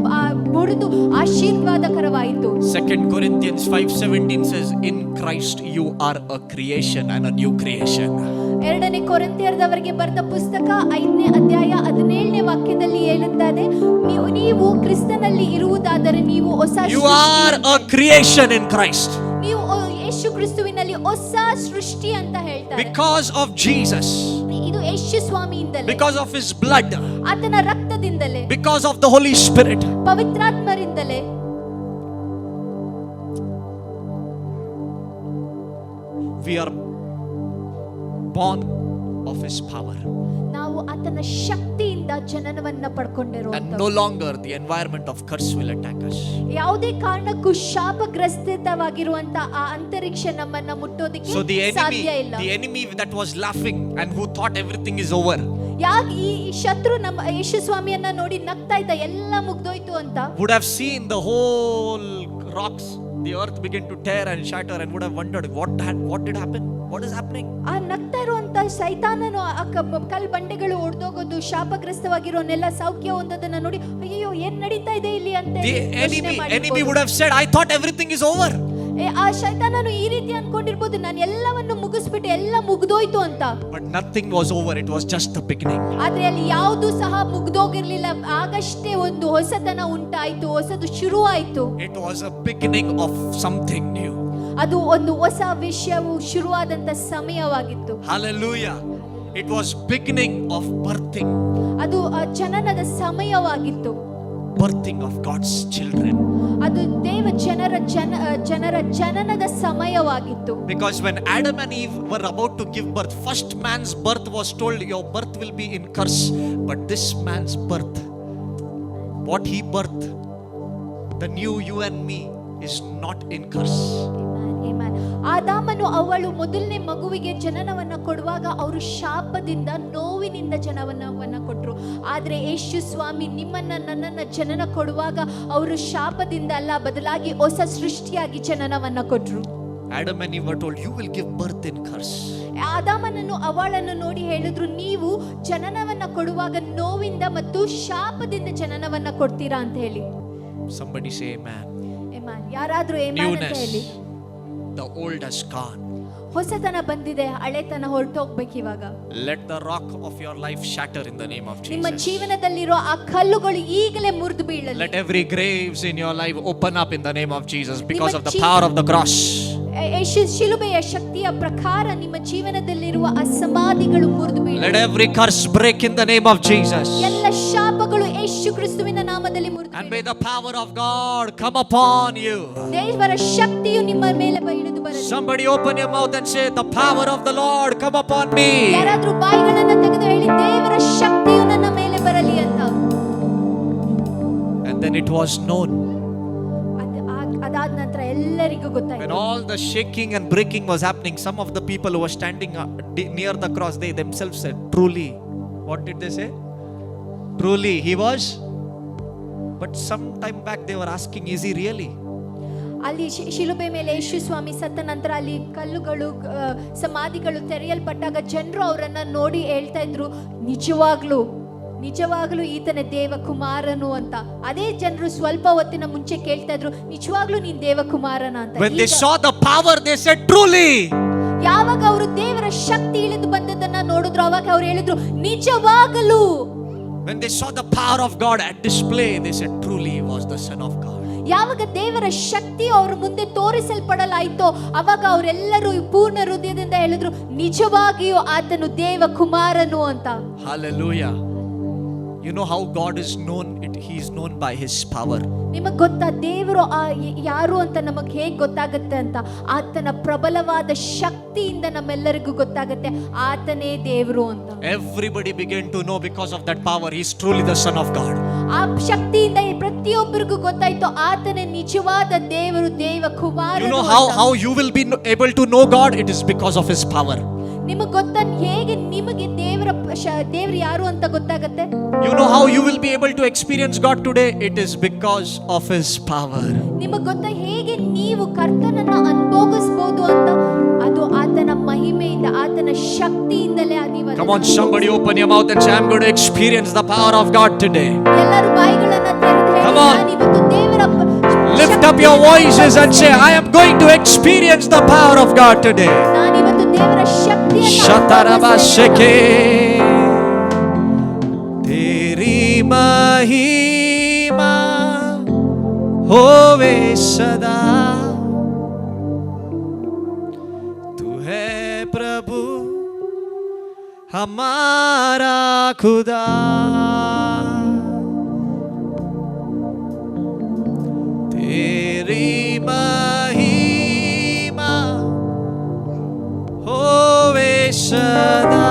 ಮುರಿದು ಆಶೀರ್ವಾದಕರವಾಯಿತು. 2 Corinthians 5:17 says, in Christ you are a creation and a new creation. 2 ಕೊರಿಂಥಿಯರದವರಿಗೆ ಬರೆದ ಪುಸ್ತಕ 5ನೇ ಅಧ್ಯಾಯ 17ನೇ ವಾಕ್ಯದಲ್ಲಿ ಹೇಳುತ್ತದೆ, ನೀವು ಕ್ರಿಸ್ತನಲ್ಲಿ ಇರುವುದಾದರೆ ನೀವು ಹೊಸ You are a creation in Christ. ನೀವು ಯೇಸು ಕ್ರಿಸ್ತುವಿನಲ್ಲಿ ಹೊಸ ಸೃಷ್ಟಿ ಅಂತ ಹೇಳ್ತಾರೆ. Because of Jesus. ಇದು ಯೇಸು ಸ್ವಾಮಿಯಿಂದಲೇ, Because of his blood. ಆತನ ರಕ್ತದಿಂದಲೇ, Because of the Holy Spirit. ಪವಿತ್ರಾತ್ಮರಿಂದಲೇ We are born of his power. ನಾವು ಆತನ ಶಕ್ತಿಯಿಂದ ಜನನವನ್ನ And ಪಡ್ಕೊಂಡಿರುವಂತ. no longer the environment of curse will attack us. ಯಾವುದೇ ಕಾರಣಕ್ಕೂ ಶಾಪಗ್ರಸ್ತಿತವಾಗಿರುವಂತ ಆ ಅಂತರಿಕ್ಷ ನಮ್ಮನ್ನ ಮುಟ್ಟೋದಕ್ಕೆ So the ಸಾಧ್ಯ ಇಲ್ಲ. enemy that was laughing and who thought everything is over, ಯಾಕೆ ಈ ಶತ್ರು ನಮ್ಮ ಯೇಸು ಸ್ವಾಮಿಯನ್ನ ನೋಡಿ ನಗ್ತಾ ಇದ್ದ, ಎಲ್ಲ ಮುಗ್ದೋಯ್ತು ಅಂತ, would have seen the whole rocks, the earth begin to tear and shatter, and would have wondered what did happen, what is happening. ಆ ನಗ್ತಾ ಇರುವಂತ ಸೈತಾನನು ಆ ಕಲ್ ಬಂಡೆಗಳು ಒಡೆದೋಗೋದು, ಶಾಪಗ್ರಸ್ತವಾಗಿರೋನೆಲ್ಲ ಸೌಖ್ಯ ಹೊಂದೋದನ್ನ ನೋಡಿ ಅಯ್ಯೋ ಏನ್ ನಡೀತಾ ಇದೆ ಇಲ್ಲಿ ಅಂತ The ಯೋಚನೆ enemy ಮಾಡಿರ್ಬೋದು. would have said, I thought everything is over. ಆ ಶೈತಾನನು ಈ ರೀತಿ ಅನ್ಕೊಂಡಿರ್ಬೋದು, ನಾನು ಎಲ್ಲವನ್ನು ಮುಗಿಸ್ಬಿಟ್ಟು ಎಲ್ಲ ಮುಗ್ದೋಯ್ತು ಅಂತ. But nothing was over, it was just the beginning. ಆದ್ರೆ ಅಲ್ಲಿ ಯಾವುದು ಸಹ ಮುಗ್ದೋಗಿರ್ಲಿಲ್ಲ, ಆಗಷ್ಟೇ ಒಂದು ಹೊಸತನ ಉಂಟಾಯ್ತು, ಹೊಸದು ಶುರು ಆಯ್ತು. It was a beginning of something new. ಅದು ಒಂದು ಹೊಸ ವಿಷಯವು ಶುರುವಾದಂತ ಸಮಯವಾಗಿತ್ತು. Hallelujah. It was beginning of birthing. ಅದು ಜನನದ ಸಮಯವಾಗಿತ್ತು. Birthing of God's children. ಅದು ದೇವ ಜನರ ಜನನದ ಸಮಯವಾಗಿತ್ತು. Because when Adam and Eve were about to give birth, first man's birth was told, your birth will be in curse. But this man's birth, what he birthed, the new you and me, is not in curse. ಆದಾಮನು ಅವಳು ಮೊದಲನೇ ಮಗುವಿಗೆ ಜನನವನ್ನ ಕೊಡುವಾಗ ಅವರು ಶಾಪದಿಂದ ನೋವಿನಿಂದ ಜನನವನ್ನ ಕೊಟ್ರು. ಆದ್ರೆ ಯೇಸು ಸ್ವಾಮಿ ನಿಮ್ಮನ್ನ ನನ್ನನ್ನ ಜನನ ಕೊಡುವಾಗ ಅವರು ಶಾಪದಿಂದ ಅಲ್ಲ, ಬದಲಾಗಿ ಹೊಸ ಸೃಷ್ಟಿಯಾಗಿ ಜನನವನ್ನ ಕೊಟ್ರು. Adam and Eve were told, you will give birth in curse. ಆದಾಮನನ್ನು ಅವಳನ್ನು ನೋಡಿ ಹೇಳಿದ್ರು, ನೀವು ಜನನವನ್ನ ಕೊಡುವಾಗ ನೋವಿಂದ ಮತ್ತು ಶಾಪದಿಂದ ಜನನವನ್ನ ಕೊಡ್ತೀರಾ ಅಂತ ಹೇಳಿ. Somebody say amen. ಆಮೆನ್. ಯಾರಾದ್ರೂ ಆಮೆನ್ ಅಂತ ಹೇಳಿ. The old has gone. ಹೊಸತನ ಬಂದಿದೆ, ಹಳೆತನ ಹೊರಟೋಗ್ಬೇಕು ಇವಾಗ. Let the rock of your life shatter in the name of ನಿಮ್ಮ Jesus. ಜೀವನದಲ್ಲಿರೋ ಆ ಕಲ್ಲುಗಳು ಈಗಲೇ ಮುರಿದು ಬೀಳಲಿ. Let every graves in your life open up in the name of Jesus because of the power of the cross. ಶಿಲುಬೆಯ ಶಕ್ತಿಯ ಪ್ರಕಾರ ನಿಮ್ಮ ಜೀವನದಲ್ಲಿರುವ ಆ ಸಮಾಧಿಗಳು ಮುರಿದು ಬೀಳಲಿ. Let every curse break in the name of Jesus. ಎಲ್ಲ ಶಾಪಗಳು ಯೇಸು ಕ್ರಿಸ್ತುವಿನ ನಾಮದಲ್ಲಿ ಮುರಿದು And may the power of God come upon you. ದೇವರ ಶಕ್ತಿಯು ನಿಮ್ಮ ಮೇಲೆ ಇಳಿದು ಬರಲಿ. Somebody open your mouth and say, the power of the Lord come upon me. ಯಾರಾದ್ರೂ ಬಾಯಿಗಳನ್ನ ತೆಗೆದು ಹೇಳಿ, ದೇವರ ಶಕ್ತಿಯು ನನ್ನ ಮೇಲೆ ಬರಲಿ ಅಂತ. And then it was known. ಅದಾದ ನಂತರ ಎಲ್ಲರಿಗೂ When ಗೊತ್ತಾಯ್ತು. all the shaking and breaking was happening, some of the people who were standing near the cross, they themselves said, truly. What did they say? Truly he was. But some time back they were asking, is he really? ಅಲ್ಲಿ ಶಿಲುಬೆ ಮೇಲೆ ಯೇಸು ಸ್ವಾಮಿ ಸತ್ತ ನಂತರ ಅಲ್ಲಿ ಕಲ್ಲುಗಳು ಸಮಾಧಿಗಳು ತೆರೆಯಲ್ಪಟ್ಟಾಗ ಜನರು ಅವರನ್ನ ನೋಡಿ ಹೇಳ್ತಾ ಇದ್ರು, ನಿಜವಾಗ್ಲೂ ಈತನ ದೇವಕುಮಾರನು ಅಂತ. ಅದೇ ಜನರು ಸ್ವಲ್ಪ ಹೊತ್ತಿನ ಮುಂಚೆ ಕೇಳ್ತಾ ಇದ್ರು, ನಿಜವಾಗ್ಲೂ ನೀನ್ ದೇವಕುಮಾರನ ಅಂತ. When they saw the power, they said, truly. ಯಾವಾಗ ಅವರು ದೇವರ ಶಕ್ತಿ ಇಳಿದು ಬಂದದನ್ನ ನೋಡಿದ್ರು, ಅವಾಗ ಅವ್ರು ಹೇಳಿದ್ರು, ನಿಜವಾಗಲೂ. When they saw the power of God at display, they said, truly he was the Son of God. ಯಾವಾಗ ದೇವರ ಶಕ್ತಿ ಅವ್ರ ಮುಂದೆ ತೋರಿಸಲ್ಪಡಲಾಯ್ತೋ, ಅವಾಗ ಅವರೆಲ್ಲರೂ ಪೂರ್ಣ ಹೃದಯದಿಂದ ಹೇಳಿದ್ರು, ನಿಜವಾಗಿಯೂ ಆತನು ದೇವಕುಮಾರನು ಅಂತ. Hallelujah. You know how God is known? He is known by his power. ನಿಮಗೆ ಗೊತ್ತಾ ದೇವರು ಯಾರು ಅಂತ ನಮಗೆ ಹೇಗೆ ಗೊತ್ತಾಗುತ್ತೆ ಅಂತ? ಆತನ ಪ್ರಬಲವಾದ ಶಕ್ತಿಯಿಂದ ನಮ್ಮೆಲ್ಲರಿಗೂ ಗೊತ್ತಾಗುತ್ತೆ ಆತನೇ ದೇವರು ಅಂತ. Everybody began to know because of that power, he is truly the Son of God. ಆ ಶಕ್ತಿಯಿಂದ ಪ್ರತಿಯೊಬ್ಬರಿಗೂ ಗೊತ್ತಾಯ್ತು ಆತನೇ ನಿಜವಾದ ದೇವರು, ದೇವಕುಮಾರನು. You know how you will be able to know God? It is because of his power. ನಿಮಗೆ ಗೊತ್ತಾ ಹೇಗೆ ನಿಮಗೆ ದೇವರು ಯಾರು ಅಂತ ಗೊತ್ತಾಗುತ್ತೆ? You know how you will be able to experience God today? It is because of his power. ನಿಮಗೆ ಗೊತ್ತಾ ಹೇಗೆ ನೀವು ಕರ್ತನನ್ನ ಅನುಭವಿಸಬಹುದು ಅಂತ? ಅದು ಆತನ ಮಹಿಮೆಯಿಂದ, ಆತನ ಶಕ್ತಿಯಿಂದಲೇ ನೀವು. Come on, somebody open your mouth and say, I'm going to experience the power of God today. ಎಲ್ಲರೂ ಬಾಯಿಗಳನ್ನ ತೆರೆದು ಹೇಳಿ, Come on. ನಾನು ಇವತ್ತು ದೇವರ Lift up your voices and say, I am going to experience the power of God today. ನಾನು ಇವತ್ತು ದೇವರ ಶಕ್ತಿಯನ್ನು Shatarabashake Teri mahima hove sada Tu hai Prabhu hamara Khuda Teri mahima hove sada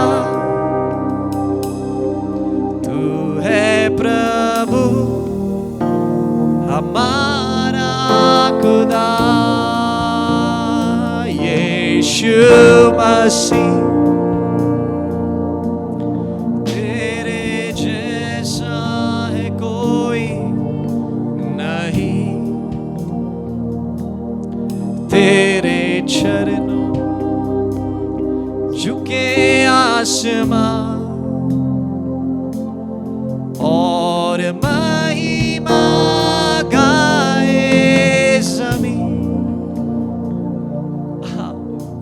Tu hai Prabhu hamara Khuda Yeshu Masih Tere jaisa hai koi nahi Tere charanon झुके आसमां और महिमा गाए ज़मीं.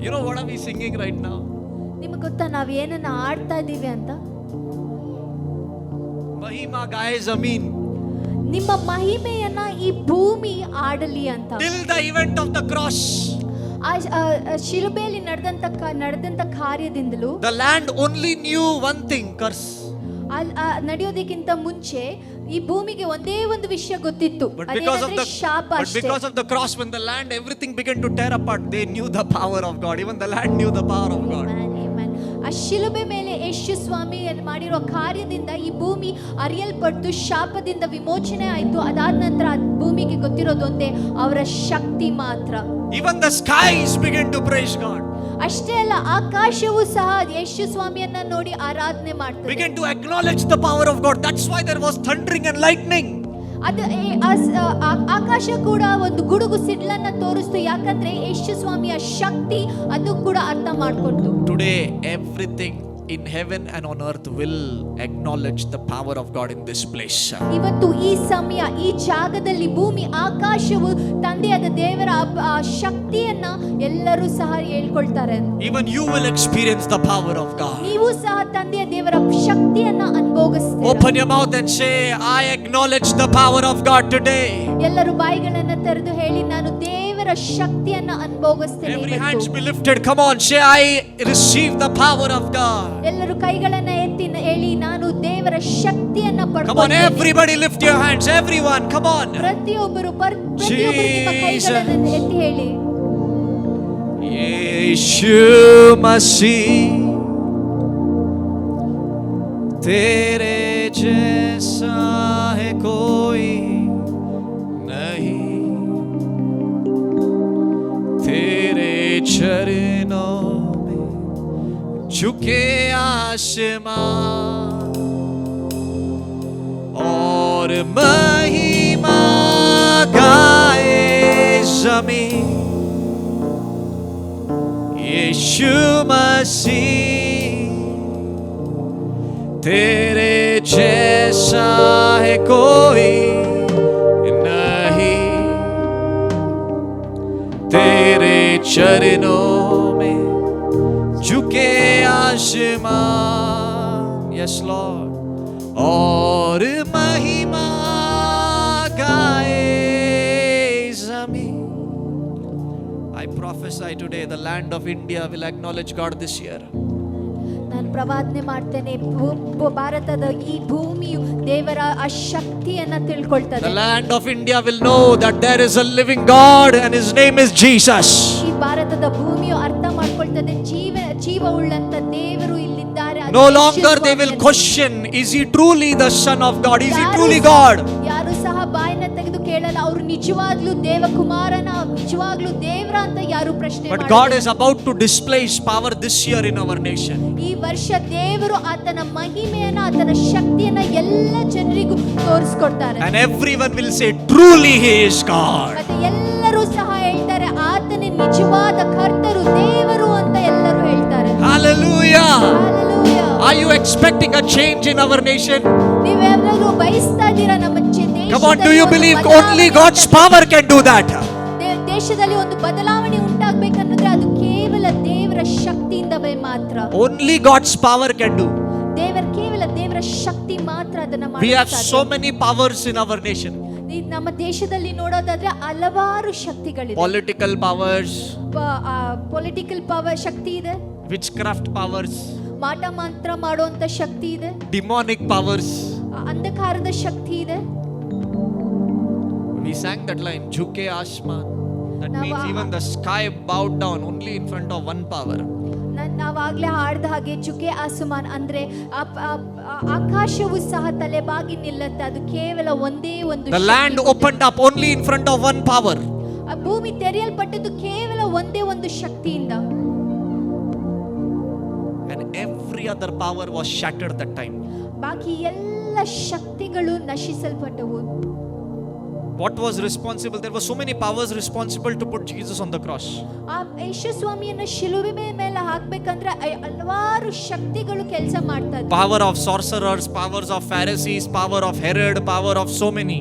You know what are we singing right now? ನಿಮಗೆ ಗೊತ್ತಾ ನಾವು ಏನನ್ನ ಆಡ್ತಾ ಇದ್ದೀವಿ ಅಂತ? महिमा गाए ज़मीन. ನಿಮ್ಮ ಮಹಿಮೆಯನ್ನ ಈ ಭೂಮಿ ಆಡಲಿ ಅಂತ. Till the event of the cross, ಶಿಲುಬೆಯಲ್ಲಿ ನಡೆದಂತ ಕಾರ್ಯದಿಂದಲೂ the land only knew one thing, curse. ನಡೆಯೋದಕ್ಕಿಂತ ಮುಂಚೆ ಈ ಭೂಮಿಗೆ ಒಂದೇ ಒಂದು ವಿಷಯ ಗೊತ್ತಿತ್ತು, But ಅದೇನಂದ್ರೆ ಶಾಪ ಅಷ್ಟೇ. because of the cross, when the land everything began to tear apart, they knew the power of God. Even the land knew the power of God. Amen, amen. ಆ ಶಿಲುಬೆ ಮೇಲೆ ಯೇಸು ಸ್ವಾಮಿ ಮಾಡಿರೋ ಕಾರ್ಯದಿಂದ ಈ ಭೂಮಿ ಅರಿಯಲ್ಪಟ್ಟು ಶಾಪದಿಂದ ವಿಮೋಚನೆ ಆಯ್ತು. ಅದಾದ ನಂತರ ಭೂಮಿಗೆ ಗೊತ್ತಿರೋದೊಂದೇ ಅವರ ಶಕ್ತಿ ಮಾತ್ರ. Even the skies begin to praise God. ಅಷ್ಟೇ ಅಲ್ಲ, ಆಕಾಶವು ಸಹ ಯೇಸು ಸ್ವಾಮಿಯನ್ನ ನೋಡಿ ಆರಾಧನೆ ಮಾಡ್ತದೆ. Begin to acknowledge the power of God. That's why there was thundering and lightning. ಆಕಾಶ ಕೂಡ ಒಂದು ಗುಡುಗು ಸಿಡ್ಲನ್ನ ತೋರಿಸ್ತು. ಯಾಕಂದ್ರೆ ಯೇಸು ಸ್ವಾಮಿಯ ಶಕ್ತಿ ಅದು ಕೂಡ ಅರ್ಥ ಮಾಡ್ಕೊಂಡು. Today everything in heaven and on earth will acknowledge the power of God in this place. ಇವತ್ತು ಈ ಸಮಯ ಈ ಜಾಗದಲ್ಲಿ ಭೂಮಿ ಆಕಾಶವು ತಂದೆಯಾದ ದೇವರ ಶಕ್ತಿಯನ್ನ ಎಲ್ಲರೂ ಸಹ ಹೇಳ್ಕೊಳ್ತಾರೆ. Even you will experience the power of God. ನೀವು ಸಹ ತಂದೆಯ ದೇವರ ಶಕ್ತಿಯನ್ನ ಅನುಭವಿಸ್ತೀರಾ. Open your mouth and say, I acknowledge the power of God today. ಎಲ್ಲರೂ ಬಾಯಿಗಳನ್ನ ತೆರೆದು ಹೇಳಿ, ನಾನು ದೇವರ ಶಕ್ತಿಯನ್ನ ಅನುಭವಿಸ್ತೇನೆ. Every hands be lifted. Come on, say, I receive the power of God. ಎಲ್ಲರೂ ಕೈಗಳನ್ನ ಎತ್ತಿ ಹೇಳಿ, ನಾನು ದೇವರ ಶಕ್ತಿಯನ್ನ Come on, ಪಡ್ಕೊಳ್ತೇನೆ. everybody lift your hands. Everyone, come on. ಪ್ರತಿಯೊಬ್ಬರು ನಿಮ್ಮ ಕೈಗಳನ್ನ ಎತ್ತಿ ಹೇಳಿ, यीशु मसीह तेरे जैसा है कोई नहीं, तेरे चरणों में झुके आसमान और महिमा गाए जमीन। यीशु मसीह तेरे जैसा है कोई नहीं, तेरे चरणों में झुके आसमान, यस लॉर्ड, और महिमा गाए जमीन। I prophesy today the land of India will acknowledge God this year. ನಾನು ಪ್ರವಾದನೆ ಮಾಡ್ತೇನೆ, ಭಾರತದ ಈ ಭೂಮಿಯು ದೇವರ ಆ ಶಕ್ತಿಯನ್ನ ತಿಳ್ಕೊಳ್ತದೆ. The land of India will know that there is a living God and his name is Jesus. ಈ ಭಾರತದ ಭೂಮಿಯು ಅರ್ಥ ಮಾಡ್ಕೊಳ್ತದೆ, ಜೀವವುಳ್ಳಂತ ದೇವರು ಇಲ್ಲಿದ್ದಾರೆ. No longer they will question, is he truly the son of God? Is he truly God? ಯಾರು ಸಹ ಬಾಯಿನ ತೆಗೆದು ಕೇಳಲ್ಲ, ಅವರು ನಿಜವಾಗ್ಲೂ ದೇವಕುಮಾರನ, ನಿಜವಾಗ್ಲೂ ದೇವರ ಅಂತ ಯಾರು ಪ್ರಶ್ನೆ But ಮಾಡಲ್ಲ. God is about to display his power this year in our nation. ಈ ವರ್ಷ ದೇವರು ಆತನ ಮಹಿಮೆಯನ್ನ, ಆತನ ಶಕ್ತಿಯನ್ನ ಎಲ್ಲ ಜನರಿಗೂ ತೋರಿಸ್ಕೊಡ್ತಾರೆ. And everyone will say, truly he is God. ಮತ್ತೆ ಎಲ್ಲರೂ ಸಹ ಹೇಳ್ತಾರೆ, ಆತನೇ ನಿಜವಾದ ಕರ್ತರು, ದೇವರು ಅಂತ ಎಲ್ಲರೂ ಹೇಳ್ತಾರೆ. Hallelujah. Hallelujah. Are you expecting a change in our nation? ನೀವೆಲ್ಲರೂ ಬಯಸ್ತಾ ಇದ್ದೀರಾ ನಮ್ಮ ದೇಶದಲ್ಲಿ? Come on, do you believe only God's power can do that? ದೇಶದಲ್ಲಿ ಒಂದು ಬದಲಾವಣೆ ಉಂಟಾಗಬೇಕಂದ್ರೆ ಅದು ಕೇವಲ ದೇವರ ಶಕ್ತಿಯಿಂದವೇ ಮಾತ್ರ. Only God's power can do. ಕೇವಲ ದೇವರ ಶಕ್ತಿ ಮಾತ್ರ ಅದನ್ನ We have ಮಾಡಬಹುದು. so many powers in our nation. ನಮ್ಮ ದೇಶದಲ್ಲಿ ನೋಡೋದಾದ್ರೆ ಹಲವಾರು ಶಕ್ತಿಗಳಿವೆ. Political powers, ಪೊಲಿಟಿಕಲ್ ಪವರ್ ಶಕ್ತಿ ಇದೆ, witchcraft powers, ಮಾಟ ಮಂತ್ರ ಮಾಡುವಂತ ಶಕ್ತಿ ಇದೆ, demonic powers. ಅಂಧಕಾರದ ಶಕ್ತಿ ಇದೆ. We sang that line, Jhuke Ashman. That Now, means even the sky bowed down only in front of one power. ನಾವಾಗ್ಲೇ ಹಾಡ್ದ ಹಾಗೆ ಚುಕೆ ಆಸುಮಾನ್ ಅಂದ್ರೆ ಆಕಾಶವು ಸಹ ತಲೆಬಾಗಿ ನಿಲ್ಲತ್ತೆ, ಅದು ಕೇವಲ ಒಂದೇ ಒಂದು. The land opened up only in front of one power. ಭೂಮಿ ತೆರೆಯಲ್ಪಟ್ಟದ್ದು ಕೇವಲ ಒಂದೇ ಒಂದು ಶಕ್ತಿಯಿಂದ. And every other power was shattered that time. ಬಾಕಿ ಎಲ್ಲ ಶಕ್ತಿಗಳು ನಶಿಸಲ್ಪಟ್ಟವು. What was responsible? There were so many powers responsible to put Jesus on the cross. ಆ ಯೇಸು ಸ್ವಾಮಿಯನ್ನ ಶಿಲುಬೆ ಮೇಲೆ ಹಾಕ್ಬೇಕಂದ್ರೆ ಹಲವಾರು ಶಕ್ತಿಗಳು ಕೆಲಸ ಮಾಡ್ತಾ ಇದ್ವು. Power of sorcerers, powers of Pharisees, power of Herod, power of so many.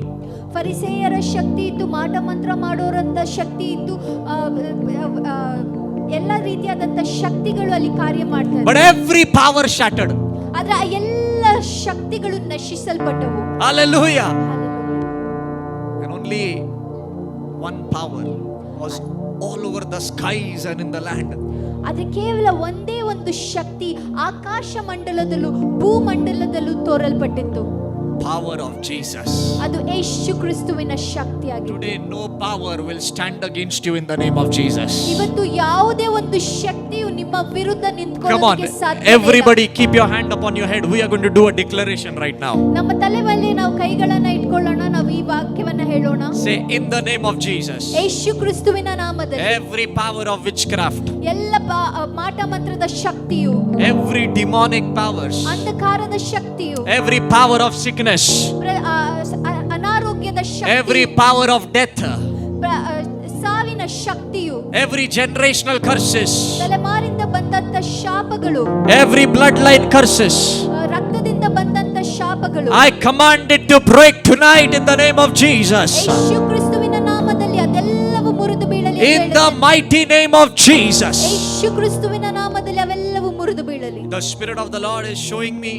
ಫರಿಸೇಯರ ಶಕ್ತಿ ಇತ್ತು, ಮಾಟ ಮಂತ್ರ ಮಾಡೋರಂತ ಶಕ್ತಿ ಇತ್ತು, ಎಲ್ಲ ರೀತಿಯಾದಂತ ಶಕ್ತಿಗಳು ಅಲ್ಲಿ ಕಾರ್ಯ ಮಾಡ್ತಾ ಇದ್ವು. But every power shattered. ಆದ್ರೆ ಆ ಎಲ್ಲ ಶಕ್ತಿಗಳು ನಶಿಸಲ್ಪಟ್ಟವು. Hallelujah. And only one power was all over the skies and in the land. ಆದ್ರೆ ಕೇವಲ ಒಂದೇ ಒಂದು ಶಕ್ತಿ ಆಕಾಶ ಮಂಡಲದಲ್ಲೂ ಭೂಮಂಡಲದಲ್ಲೂ ತೋರಲ್ಪಟ್ಟಿತ್ತು. power of Jesus. ಅದು ಯೇಸು ಕ್ರಿಸ್ತುವಿನ ಶಕ್ತಿಯಾಗಿದೆ. Today no power will stand against you in the name of Jesus. ಇವತ್ತು ಯಾವುದೇ ಒಂದು ಶಕ್ತಿಯು ನಿಮ್ಮ ವಿರುದ್ಧ Come on, ನಿಂತ್ಕೊಳ್ಳೋದಕ್ಕೆ ಸಾಧ್ಯ ಇಲ್ಲ. everybody keep your hand upon your head. We are going to do a declaration right now. ನಮ್ಮ ತಲೆ ಮೇಲೆ ನಾವು ಕೈಗಳನ್ನ ಇಟ್ಕೊಳ್ಳೋಣ, ನಾವು ಈ ವಾಕ್ಯವನ್ನ ಹೇಳೋಣ. Say, in the name of Jesus. ಯೇಸು ಕ್ರಿಸ್ತುವಿನ ನಾಮದಲ್ಲಿ Every power of witchcraft, ಎಲ್ಲ ಮಾಟ ಮಂತ್ರದ ಶಕ್ತಿಯು, every demonic powers, ಅಂಧಕಾರದ ಶಕ್ತಿಯು, every power of sickness, ಅನಾರೋಗ್ಯದ every ಶಕ್ತಿಯು, power of death, ಸಾವಿನ ಶಕ್ತಿಯು, every generational curses, ತಲೆಮಾರಿಂದ ಬಂದಂತ ಶಾಪಗಳು, every bloodline curses, ರಕ್ತದಿಂದ ಬಂದಂತ ಶಾಪಗಳು, I command it to break tonight in the name of Jesus. ಯೇಸು ಕ್ರಿಸ್ತುವಿನ ನಾಮದಲ್ಲಿ ಅದೆಲ್ಲವೂ ಮುರಿದು ಬೀಳಲಿ. In the mighty name of Jesus. ಯೇಸು ಕ್ರಿಸ್ತುವಿನ ನಾಮದಲ್ಲಿ ಅವೆಲ್ಲವೂ ಮುರಿದು ಬೀಳಲಿ. The Spirit of the Lord is showing me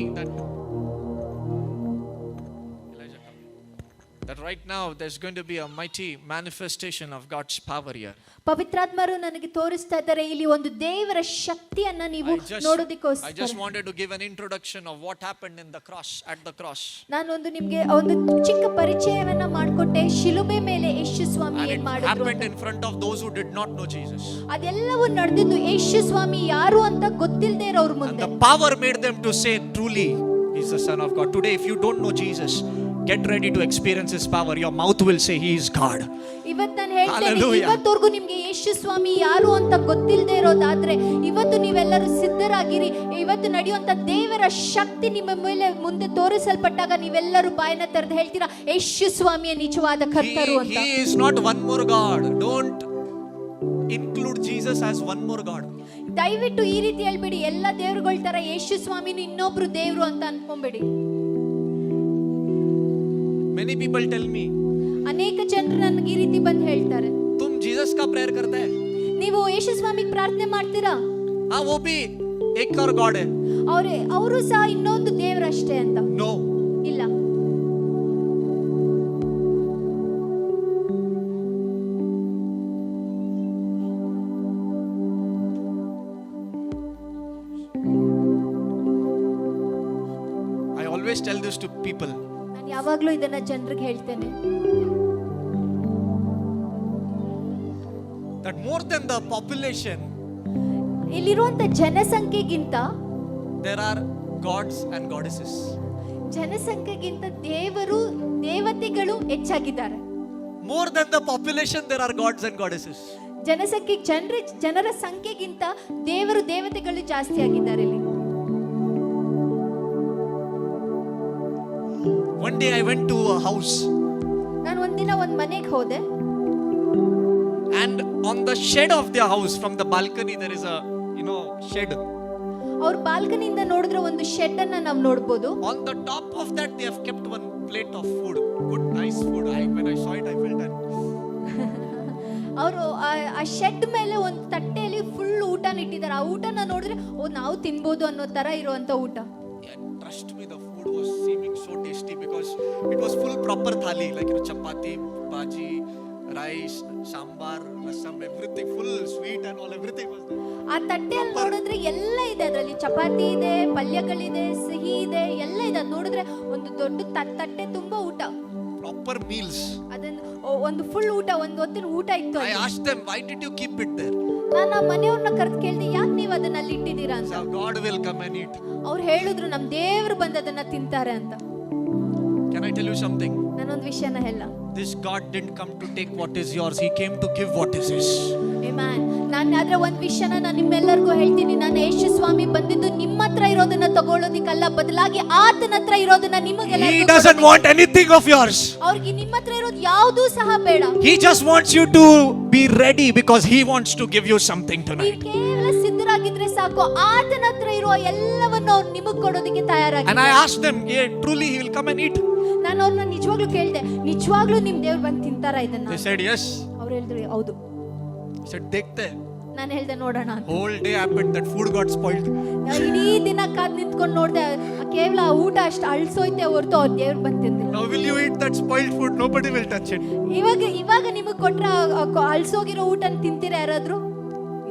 that right now there's going to be a mighty manifestation of God's power here. ಪವಿತ್ರಾತ್ಮರು ನನಗೆ ತೋರಿಸ್ತಾ ಇದ್ದಾರೆ, ಇಲ್ಲಿ ಒಂದು ದೇವರ ಶಕ್ತಿಯನ್ನ ನೀವು I just ನೋಡೋದಕ್ಕೋಸ್ಕರ. wanted to give an introduction of what happened in the cross, at the cross. ನಾನೊಂದು ನಿಮ್ಗೆ ಒಂದು ಚಿಕ್ಕ ಪರಿಚಯವನ್ನ ಮಾಡಿಕೊಟ್ಟೆ, ಶಿಲುಬೆ ಮೇಲೆ ಯೇಸು ಸ್ವಾಮಿ And ಏನ್ it ಮಾಡಿದ್ರು happened ಅಂತ. in front of those who did not know Jesus. ಅದೆಲ್ಲವೂ ನಡೆದಿದ್ದು ಯೇಸು ಸ್ವಾಮಿ ಯಾರು ಅಂತ ಗೊತ್ತಿಲ್ಲದೆ ಇರೋರ್ And ಮುಂದೆ. the power made them to say, truly, He's the Son of God. Today, if you don't know Jesus, get ready to experience His power. Your mouth will say, He is God. ಇವತ್ತು ನಾನು ಹೇಳ್ತೇನೆ, Hallelujah. ಇವತ್ತವರೆಗೂ ನಿಮ್ಗೆ ಯೇಸು ಸ್ವಾಮಿ ಯಾರು ಅಂತ ಗೊತ್ತಿಲ್ಲದೆ ಇರೋದಾದ್ರೆ ಇವತ್ತು ನೀವೆಲ್ಲರೂ ಸಿದ್ಧರಾಗಿರಿ. ಇವತ್ತು ನಡೆಯುವಂತ ದೇವರ ಶಕ್ತಿ ನಿಮ್ಮ ಮೇಲೆ ಮುಂದೆ ತೋರಿಸಲ್ಪಟ್ಟಾಗ ನೀವೆಲ್ಲರೂ ಬಾಯನ್ನ ತೆರೆದು ಹೇಳ್ತೀರಾ, ಯೇಸು ಸ್ವಾಮಿಯ ನಿಜವಾದ ಕರ್ತರು ಅಂತ. He is not one more God. Don't include Jesus as one more God. ದಯವಿಟ್ಟು ಈ ರೀತಿ ಹೇಳ್ಬೇಡಿ, ಎಲ್ಲ ದೇವರುಗಳ ತರ ಯೇಸು ಸ್ವಾಮಿನ ಇನ್ನೊಬ್ರು ದೇವ್ರು ಅಂತ ಅನ್ಕೊಂಬೇಡಿ. Many people tell me, ಅನೇಕ ಜನರು ನನಗೆ ಈ ರೀತಿ ಬಂದು ಹೇಳ್ತಾರೆ, तुम जीसस का प्रेयर करते हैं? ನೀವು ಯೇಸು ಸ್ವಾಮಿಗೆ ಪ್ರಾರ್ಥನೆ ಮಾಡ್ತೀರಾ? हाँ, वो भी एक और गॉड है. ಅವರು ಸಹ ಇನ್ನೊಂದು ದೇವರಷ್ಟೇ ಅಂತ. No. ಇಲ್ಲ. I always tell this to people. ನಾನು ಯಾವಾಗ್ಲೂ ಇದನ್ನ ಜನರಿಗೆ ಹೇಳ್ತೇನೆ, That more than the population, ಇಲ್ಲಿರುವಂತ ಜನಸಂಖ್ಯೆಗಿಂತ there are gods and goddesses. ಜನಸಂಖ್ಯೆಗಿಂತ ದೇವರು ದೇವತೆಗಳು ಹೆಚ್ಚಾಗಿದ್ದಾರೆ. More than the population, there are gods and goddesses. ಜನರ ಸಂಖ್ಯೆಗಿಂತ ದೇವರು ದೇವತೆಗಳು ಜಾಸ್ತಿ ಆಗಿದ್ದಾರೆ ಇಲ್ಲಿ. One day I went to a house, ನಾನು ಒಂದಿನ ಒಂದು ಮನೆಗೆ ಹೋದೆ. and on the shed of their house, from the balcony, there is a shed. ಅವ್ರ ಬಾಲ್ಕನಿಯಿಂದ ನೋಡಿದ್ರೆ ಒಂದು ಶೆಡ್ ಅನ್ನ ನಾವು ನೋಡ್ಬೋದು. On the top of that, they have kept one plate of food, good nice food. When I saw it, I felt that. ಅವರು ಆ shed ಮೇಲೆ ಒಂದು ತಟ್ಟೆಯಲ್ಲಿ ಫುಲ್ ಊಟನ ಇಟ್ಟಿದ್ದಾರೆ. ಆ ಊಟನ ನೋಡಿದ್ರೆ ನಾವು ತಿನ್ಬೋದು ಅನ್ನೋ ತರ ಇರುವಂತ ಊಟ. Yeah, trust me, the food was seeming so tasty because it was full proper thali, like chapati, bhaji, rice, sambar, rasam, everything full sweet and all, everything was there. ಆ ತಟ್ಟೆಯಲ್ಲಿ ನೋಡಿದ್ರೆ ಎಲ್ಲ ಇದೆ, ಅದರಲ್ಲಿ ಚಪಾತಿ ಇದೆ, ಪಲ್ಯಗಳಿದೆ, ಸಿಹಿ ಇದೆ, ಎಲ್ಲ ಇದೆ. ಅದು ನೋಡಿದ್ರೆ ಒಂದು ದೊಡ್ಡ ತಟ್ಟೆ ತುಂಬಾ ಊಟ, Proper meals. ಅದನ್ನ ಒಂದು ಫುಲ್ ಊಟ, ಒಂದು ಹೊತ್ತಿನ ಊಟ ಇತ್ತು. I asked them, why did you keep it there? ನಾನು ಆ ಮನೆಯವ್ರನ್ನ ಕರೆದು ಕೇಳಿದೆ, ಯಾಕೆ ನೀವು ಅದನ್ನ ಅಲ್ಲಿ ಇಟ್ಟಿದ್ದೀರಾ ಅಂತ. So God will come and eat. ಅವ್ರು ಹೇಳಿದ್ರು, ನಮ್ ದೇವ್ರು ಬಂದು ಅದನ್ನ ತಿಂತಾರೆ ಅಂತ. Can I tell you something? ನಾನೊಂದು ವಿಷಯನ ಹೇಳ, This God didn't come to take what is yours. He came to give what is His. Amen. ನಾನು ಆದ್ರೆ ಒಂದು ವಿಷಯನ ನಾನು ನಿಮ್ಮೆಲ್ಲರಿಗೂ ಹೇಳ್ತೀನಿ, ನಾನು ಯೇಸು ಸ್ವಾಮಿ ಬಂದಿದ್ದು ನಿಮ್ಮ ಹತ್ರ ಇರೋದನ್ನ ತಗೊಳ್ಳೋದಿಕ್ಕಲ್ಲ, ಬದಲಾಗಿ ಆತನ ಹತ್ರ ಇರೋದನ್ನ ನಿಮಗೆಲ್ಲ. He doesn't want anything of yours. ಅವ್ರಿಗೆ ನಿಮ್ಮ ಹತ್ರ ಇರೋದು ಯಾವುದೂ ಸಹ ಬೇಡ. He just wants you to be ready because He wants to give you something ನೀವು tonight. ಕೇವಲ ಸಿದ್ಧರಾಗಿದ್ರೆ ಸಾಕು, ಆತನ ಹತ್ರ ಇರುವ ಎಲ್ಲವನ್ನು ಅವ್ರು ನಿಮಗೆ ಕೊಡೋದಕ್ಕೆ And ತಯಾರಾಗಿದ್ದಾರೆ. I asked them, yeah, truly He will come and eat. ನಾನು ಅವ್ರನ್ನ ನಿಜವಾಗ್ಲೂ ಕೇಳಿದೆ, ನಿಜವಾಗ್ಲೂ ನಿಮ್ ದೇವ್ರು ಬಂದು ತಿಂತಾರ ಇದನ್ನ? They said yes. ಅವ್ರು ಹೇಳಿದ್ರು ಹೌದು. He said, dekhte. ನಾನು ಹೇಳ್ದೆ ನೋಡೋಣ ಅಂತ. Whole day happened, that food got spoiled. ಇಡೀ ದಿನ ಕಾದ್ ನಿಂತ್ಕೊಂಡು ನೋಡ್ದೆ, ಕೇವಲ ಆ ಊಟ ಅಷ್ಟು ಅಳ್ಸೋಯ್ತೆ ಹೊರತು ಅವ್ರ ದೇವ್ರು ಬಂದು ತಿಂದಿಲ್ಲ. Now will you eat that spoiled food? Nobody will touch it. ಇವಾಗ ನಿಮಗೆ ಕೊಟ್ರ ಅಳ್ಸೋಗಿರೋ ಊಟನ ತಿಂತೀರಾ ಯಾರಾದ್ರೂ?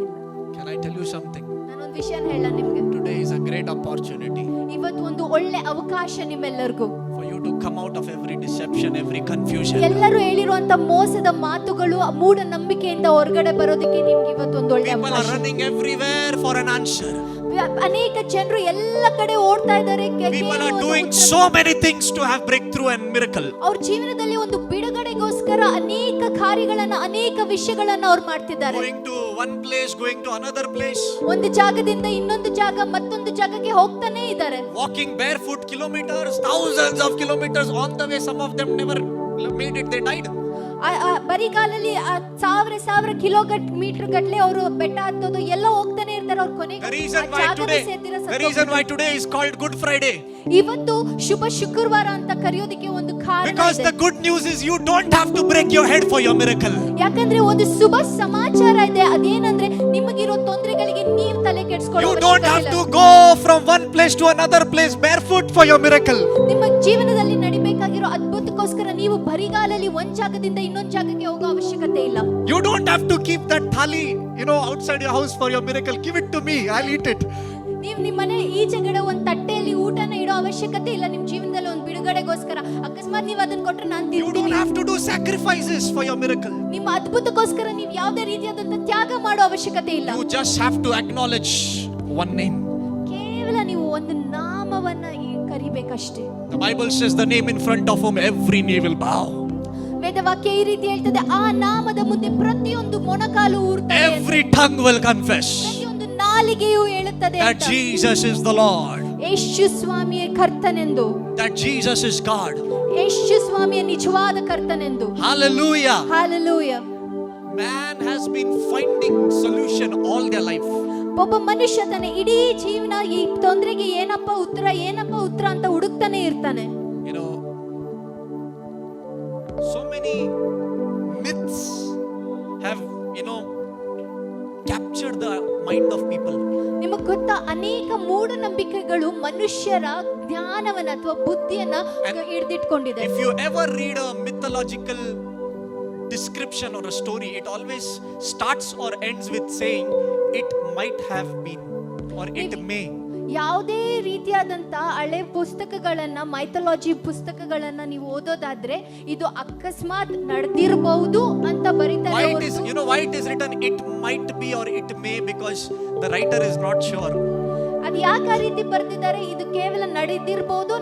ಇಲ್ಲ. Can I tell you something? ನಾನೊಂದು ವಿಷಯ ಹೇಳ ನಿಮ್ಗೆ. Today is a great opportunity ಇವತ್ತು ಒಂದು ಒಳ್ಳೆ ಅವಕಾಶ ನಿಮ್ಮೆಲ್ಲರಿಗೂ. for you to come out of every deception, every confusion. ಎಲ್ಲರೂ ಹೇಳಿರುವಂತ ಮೋಸದ ಮಾತುಗಳು ಮೂಢನಂಬಿಕೆಯಿಂದ ಹೊರಗಡೆ ಬರೋದಕ್ಕೆ ನಿಮ್ಗೆ ಇವತ್ತೊಂದು ಒಳ್ಳೆ People are ಅವಕಾಶ. running everywhere for an answer. ಅನೇಕ ಜನರು ಎಲ್ಲ ಕಡೆ ಓಡ್ತಾ ಇದ್ದಾರೆ. People are doing so many things to have breakthrough and miracle. ಅವ್ರ ಜೀವನದಲ್ಲಿ ಒಂದು ಬಿಡುಗಡೆಗೋಸ್ಕರ ಅನೇಕ ಕಾರ್ಯಗಳನ್ನ, ಅನೇಕ ವಿಷಯಗಳನ್ನ ಅವ್ರು ಮಾಡ್ತಿದ್ದಾರೆ. Going to one place, going to another place. ಒಂದು ಜಾಗದಿಂದ ಇನ್ನೊಂದು ಜಾಗ, ಮತ್ತೊಂದು ಜಾಗಕ್ಕೆ ಹೋಗ್ತಾನೆ ಇದ್ದಾರೆ. Walking barefoot kilometers, thousands of kilometers on the way. Some of them never made it, they died. ಬರಿಗಾಲಲ್ಲಿ ಸಾವಿರ ಕಿಲೋಮೀಟರ್ ಗಟ್ಟಲೆ ಅವರು ಬೆಟ್ಟ ಹತ್ತೋದು ಎಲ್ಲ ಹೋಗ್ತಾನೆ ಇರ್ತಾರೆ. ಅವ್ರ ಕೊನೆಗೆ The reason why today is called Good Friday. ಇವತ್ತು ಶುಭ ಶುಕ್ರವಾರ ಅಂತ ಕರೆಯೋದಕ್ಕೆ ಒಂದು ಕಾರಣ Because ಇದೆ. the good news is you don't have to break your head for your miracle. ಯಾಕಂದ್ರೆ ಒಂದು ಶುಭ ಸಮಾಚಾರ ಇದೆ. ಅದೇನಂದ್ರೆ ನಿಮಗಿರೋ ತೊಂದರೆಗಳಿಗೆ ನೀವು ತಲೆ ಕೆಡಿಸ್ಕೊಳ್ಳೋ You don't have to go from one place to another place barefoot for your miracle. ನಿಮ್ಮ ಜೀವನದಲ್ಲಿ ನಡಿಬೇಕಾಗಿರೋ ಅದ್ಭುತಕ್ಕೋಸ್ಕರ ನೀವು ಬರಿಗಾಲಲ್ಲಿ ಒಂದ್ ಜಾಗದಿಂದ ಇನ್ನೊಂದ್ ಜಾಗಕ್ಕೆ ಹೋಗೋ ಅವಶ್ಯಕತೆ ಇಲ್ಲ. You don't have to keep that thali, outside your house for your miracle. Give it to me, I'll eat it. ನೀವು ನಿಮ್ಮ ಮನೆ ಈಚೆಗಡೆ ಒಂದ್ ತಟ್ಟೆಯಲ್ಲಿ ಊಟನ ಇಡೋ ಅವಶ್ಯಕತೆ ಇಲ್ಲ. ನಿಮ್ ಜೀವನದಲ್ಲಿ ಒಂದು ಬಿಡುಗಡೆಗೋಸ್ಕರ ಅಕಸ್ಮಾತ್ ನೀವು ಅದನ್ನ ಕೊಟ್ರೆ ನಾನು You don't ತಿಂತೀನಿ. have to do sacrifices for your miracle. ನಿಮ್ಮ ಅದ್ಭುತಕ್ಕೋಸ್ಕರ ನೀವು ಯಾವುದೇ ರೀತಿಯಾದಂತ ತ್ಯಾಗ ಮಾಡೋ ಅವಶ್ಯಕತೆ ಇಲ್ಲ. You just have to acknowledge one name. ಕೇವಲ ನೀವು ಒಂದು ನಾಮವನ್ನ ಕರಿಬೇಕಷ್ಟೇ. The Bible says the name in front of whom every knee will bow. ವೇದವಾಕ್ಯ ಈ ರೀತಿ ಹೇಳ್ತದೆ, ಆ ನಾಮದ ಮುಂದೆ ಪ್ರತಿಯೊಂದು ಮೊಣಕಾಲು ಊರ್ತದೆ, Every tongue will confess ಪ್ರತಿಯೊಂದು ನಾಲಿಗೆಯೂ ಹೇಳುತ್ತದೆ that ಅಂತ. Jesus is the Lord, ಯೇಸು ಸ್ವಾಮಿಯೇ ಕರ್ತನೆಂದು, that Jesus is God. ಯೇಸು ಸ್ವಾಮಿಯ ನಿಜವಾದ ಕರ್ತನೆಂದು. Hallelujah. Hallelujah. Man has been finding solution all their life. ಒಬ್ಬ ಮನುಷ್ಯ ತನ್ನ ಇಡೀ ಜೀವನ ಈ ತೊಂದರೆಗೆ ಏನಪ್ಪ ಉತ್ತರ ಅಂತ ಹುಡುಕ್ತಾನೆ ಇರ್ತಾನೆ. So many myths have captured the mind of people. ನಿಮಗೆ ಗೊತ್ತಾ, ಅನೇಕ ಮೂಢನಂಬಿಕೆಗಳು ಮನುಷ್ಯರ ಜ್ಞಾನವನ್ನ ಅಥವಾ ಬುದ್ಧಿಯನ್ನ ಹಿಡಿದಿಟ್ಕೊಂಡಿದೆ. If you ever read a mythological description or a story, it always starts or ends with saying it might have been or it may. ಯಾವುದೇ ರೀತಿಯಾದಂತ ಹಳೆ ಪುಸ್ತಕಗಳನ್ನ, ಮೈಥಾಲಜಿ ಪುಸ್ತಕಗಳನ್ನ ನೀವು ಓದೋದಾದ್ರೆ ಇದು ಅಕಸ್ಮಾತ್ ನಡೆದಿರಬಹುದು ಅಂತ ಬರೀತಾರೆ. Why it is written it might be or it may? Because the writer is not sure. ಅದು ಯಾಕೆ ಆ ರೀತಿ ಬರ್ದಿದ್ದಾರೆ? ಇದು ಕೇವಲ ನಡೆದಿರಬಹುದು,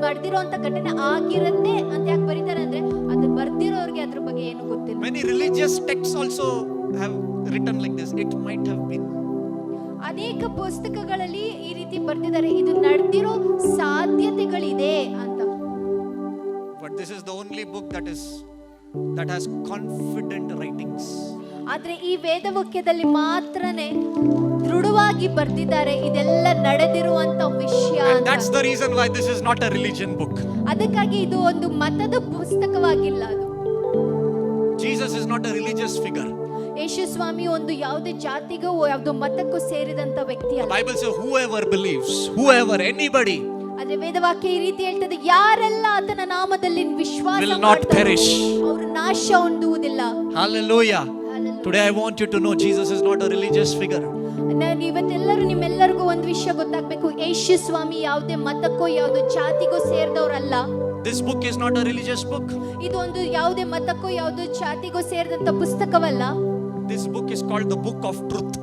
ನಡೆದಿರುವಂತ ಘಟನೆ ಆಗಿರುತ್ತೆ ಅಂತ ಯಾಕೆ ಬರೀತಾರೆ ಅಂದ್ರೆ ಅದು ಬರ್ದಿರೋರಿಗೆ ಅದ್ರ ಬಗ್ಗೆ ಏನು ಗೊತ್ತಿಲ್ಲ. Many religious texts also have written like this, it might have been. ಅನೇಕ ಪುಸ್ತಕಗಳಲ್ಲಿ ಈ ರೀತಿ ಬರ್ತಿದ್ದಾರೆ, ಇದು ನಡೆದಿರೋ ಸಾಧ್ಯತೆಗಳಿದೆ ಅಂತ. But this is the only book that has confident writings. ಆದ್ರೆ ಈ ವೇದವಾಕ್ಯದಲ್ಲಿ ಮಾತ್ರನೇ ದೃಢವಾಗಿ ಬರ್ದಿದ್ದಾರೆ ಇದೆಲ್ಲ ನಡೆದಿರುವಂತ ವಿಷಯ And ಅಂತ. that's the reason why this is not a religion book. ಅದಕ್ಕಾಗಿ ಇದು ಒಂದು ಮತದ ಪುಸ್ತಕವಾಗಿಲ್ಲ. ಅದು Jesus is not a religious figure. ಯೇಸು ಸ್ವಾಮಿ ಒಂದು ಯಾವುದೇ ಜಾತಿಗೂ ಯಾವುದೋ ಮತಕ್ಕೂ ಸೇರಿದಂತ ವ್ಯಕ್ತಿ ಅಲ್ಲ. Bible says whoever believes, whoever, anybody ಆದ್ರೆ ವೇದವಾಕ್ಯ ಈ ರೀತಿ ಹೇಳ್ತದೆ, ಯಾರೆಲ್ಲ ಆತನ ನಾಮದಲ್ಲಿ ವಿಶ್ವಾಸ will not ಮಾಡ್ತಾರೋ perish. ಅವರು ನಾಶ ಹೊಂದುವುದಿಲ್ಲ. Hallelujah. Today I want you to know Jesus is not a religious figure. ನಿಮ್ಮೆಲ್ಲರಿಗೂ ಒಂದು ವಿಷಯ ಗೊತ್ತಾಗಬೇಕು, ಯೇಸು ಸ್ವಾಮಿ ಯಾವುದೇ ಮತಕ್ಕೋ ಯಾವುದೋ ಜಾತಿಗೋ ಸೇರಿದವರಲ್ಲ. This book is not a religious book. ಇದು ಒಂದು ಯಾವುದೇ ಮತಕ್ಕೋ ಯಾವುದೋ ಜಾತಿಗೋ ಸೇರಿದಂತ ಪುಸ್ತಕವಲ್ಲ. This book is called the book of truth.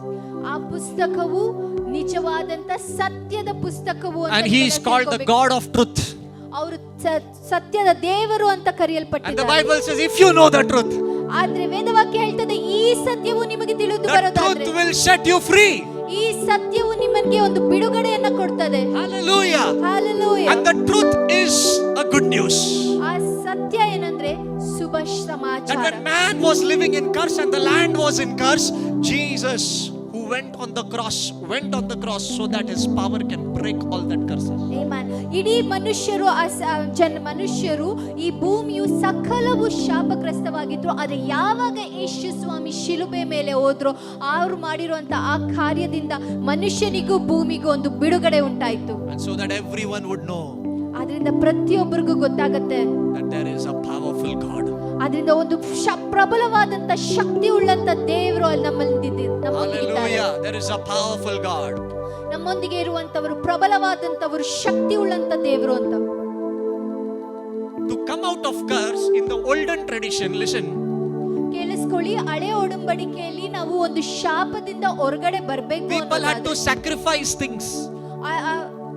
ಆ ಪುಸ್ತಕವು ನಿಜವಾದಂತ ಸತ್ಯದ ಪುಸ್ತಕವು ಅಂತ. And he is called the God of truth. ಅವರು ಸತ್ಯದ ದೇವರು ಅಂತ And the ಕರೆಯಲ್ಪಟ್ಟಿದ್ದಾರೆ. Bible says if you know the truth, ಆದ್ರೆ ವೇದವಾಕ್ಯ ಹೇಳ್ತದೆ, ಈ ಸತ್ಯವು ನಿಮಗೆ ತಿಳಿದು the ಬರೋದಾದ್ರೆ truth will set you free. ಈ ಸತ್ಯವು ನಿಮಗೆ ಒಂದು ಬಿಡುಗಡೆಯನ್ನ ಕೊಡ್ತದೆ. Hallelujah. Hallelujah. And the truth is a good news. ಆ ಸತ್ಯ ಏನಂದ್ರೆ ಶುಭ That ಸಮಾಚಾರ. when man was living in curse and the land was in curse, Jesus who went on the cross so that his power can break all that curses. Amen. ಇಡೀ ಮನುಷ್ಯರು ಮನುಷ್ಯರು ಈ ಭೂಮಿಯು ಸಕಲವು ಶಾಪಗ್ರಸ್ತವಾಗಿದ್ರು. ಆದ್ರೆ ಯಾವಾಗ ಯೇಸು ಸ್ವಾಮಿ ಶಿಲುಬೆ ಮೇಲೆ ಹೋದ್ರು, ಅವರು ಮಾಡಿರುವಂತ ಆ ಕಾರ್ಯದಿಂದ ಮನುಷ್ಯನಿಗೂ ಭೂಮಿಗೂ ಒಂದು ಬಿಡುಗಡೆ ಉಂಟಾಯ್ತು. And so that everyone would know ಆದ್ರಿಂದ ಪ್ರತಿಯೊಬ್ಬರಿಗೂ ಗೊತ್ತಾಗತ್ತೆ that there is a powerful God. ಆದ್ರಿಂದ ಒಂದು ಪ್ರಬಲವಾದಂತ ಶಕ್ತಿ ಉಳ್ಳಂತ ದೇವರು ನಮ್ಮೊಂದಿಗೆ Hallelujah. There is a powerful God. ನಮ್ಮೊಂದಿಗೆ ಇರುವಂತವರು ಪ್ರಬಲವಾದಂತವರು, ಶಕ್ತಿ ಉಳ್ಳಂತ ದೇವರು ಅಂತ. of curse in the olden tradition, listen, ಕೇಳಿಸ್ಕೊಳ್ಳಿ, ಹಳೆ ಒಡಂಬಡಿಕೆಯಲ್ಲಿ ನಾವು ಒಂದು ಶಾಪದಿಂದ ಹೊರಗಡೆ ಬರಬೇಕು. people had to sacrifice things.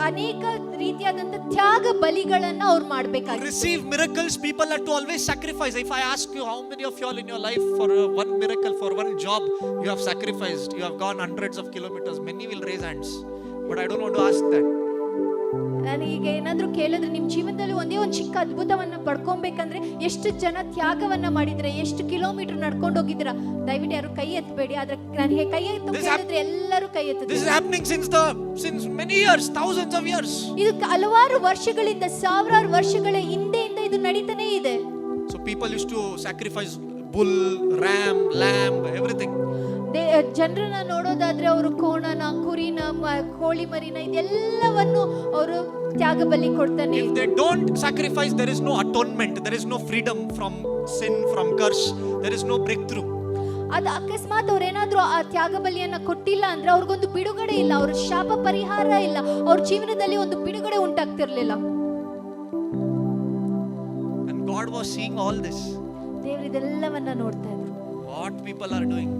ಅನೇಕ ರೀತಿಯಾದಂತ ತ್ಯಾಗ ಬಲಿಗಳನ್ನ ಅವ್ರು To ಮಾಡ್ಬೇಕಾಗಿತ್ತು. receive miracles, people had to always sacrifice. If I ask you, how many of you all in your life for one miracle, for one job, you have sacrificed, you have gone hundreds of kilometers, many will raise hands. But I don't want to ask that. ನಾನು ಈಗ ಏನಾದ್ರೂ ಕೇಳಿದ್ರೆ ನಿಮ್ ಜೀವನದಲ್ಲಿ ಒಂದೇ ಒಂದು ಚಿಕ್ಕ ಅದ್ಭುತವನ್ನ ಪಡ್ಕೊಬೇಕಂದ್ರೆ ಎಷ್ಟು ಜನ ತ್ಯಾಗವನ್ನ ಮಾಡಿದ್ರೆ, ಎಷ್ಟು ಕಿಲೋಮೀಟರ್ ನಡ್ಕೊಂಡು ಹೋಗಿದ್ರ, ದಯವಿಟ್ಟು ಯಾರು ಕೈ ಎತ್ತಬೇಡಿ. ಆದ್ರೆ ನಾನು ಕೈ ಎತ್ತು ಕೇಳಿದ್ರೆ ಎಲ್ಲರೂ ಕೈ ಎತ್ತಿದ್ರು. This is happening since many years, thousands of years. ಇದು ಹಲವಾರು ವರ್ಷಗಳಿಂದ, ಸಾವಿರಾರು ವರ್ಷಗಳ ಹಿಂದೆಯಿಂದ ಇದು ನಡೀತಾನೆ ಇದೆ. So people used to sacrifice bull, ram, lamb, everything. ಜನರನ್ನ ನೋಡೋದಾದ್ರೆ ಅವರು ಕೋಣನ, ಕುರಿನ, ಕೋಳಿ ಮರಿನ ಇದೆಲ್ಲವನ್ನು ಅವರು ತ್ಯಾಗ ಬಲಿ ಕೊಡ್ತಾನೆ. If they don't sacrifice, there is no atonement, there is no freedom from sin, from curse, there is no breakthrough. ಅದು ಅಕಸ್ಮಾತ್ ಅವ್ರೇನಾದ್ರೂ ಆ ತ್ಯಾಗ ಬಲಿಯನ್ನ ಕೊಟ್ಟಿಲ್ಲ ಅಂದ್ರೆ ಅವ್ರಿಗೊಂದು ಬಿಡುಗಡೆ ಇಲ್ಲ, ಅವ್ರ ಶಾಪ ಪರಿಹಾರ ಇಲ್ಲ, ಅವ್ರ ಜೀವನದಲ್ಲಿ ಒಂದು ಬಿಡುಗಡೆ ಉಂಟಾಗ್ತಿರ್ಲಿಲ್ಲ. And God was seeing all this. ದೇವರು ಇದೆಲ್ಲವನ್ನ ನೋಡ್ತಾ ಇದ್ರು. What people are doing.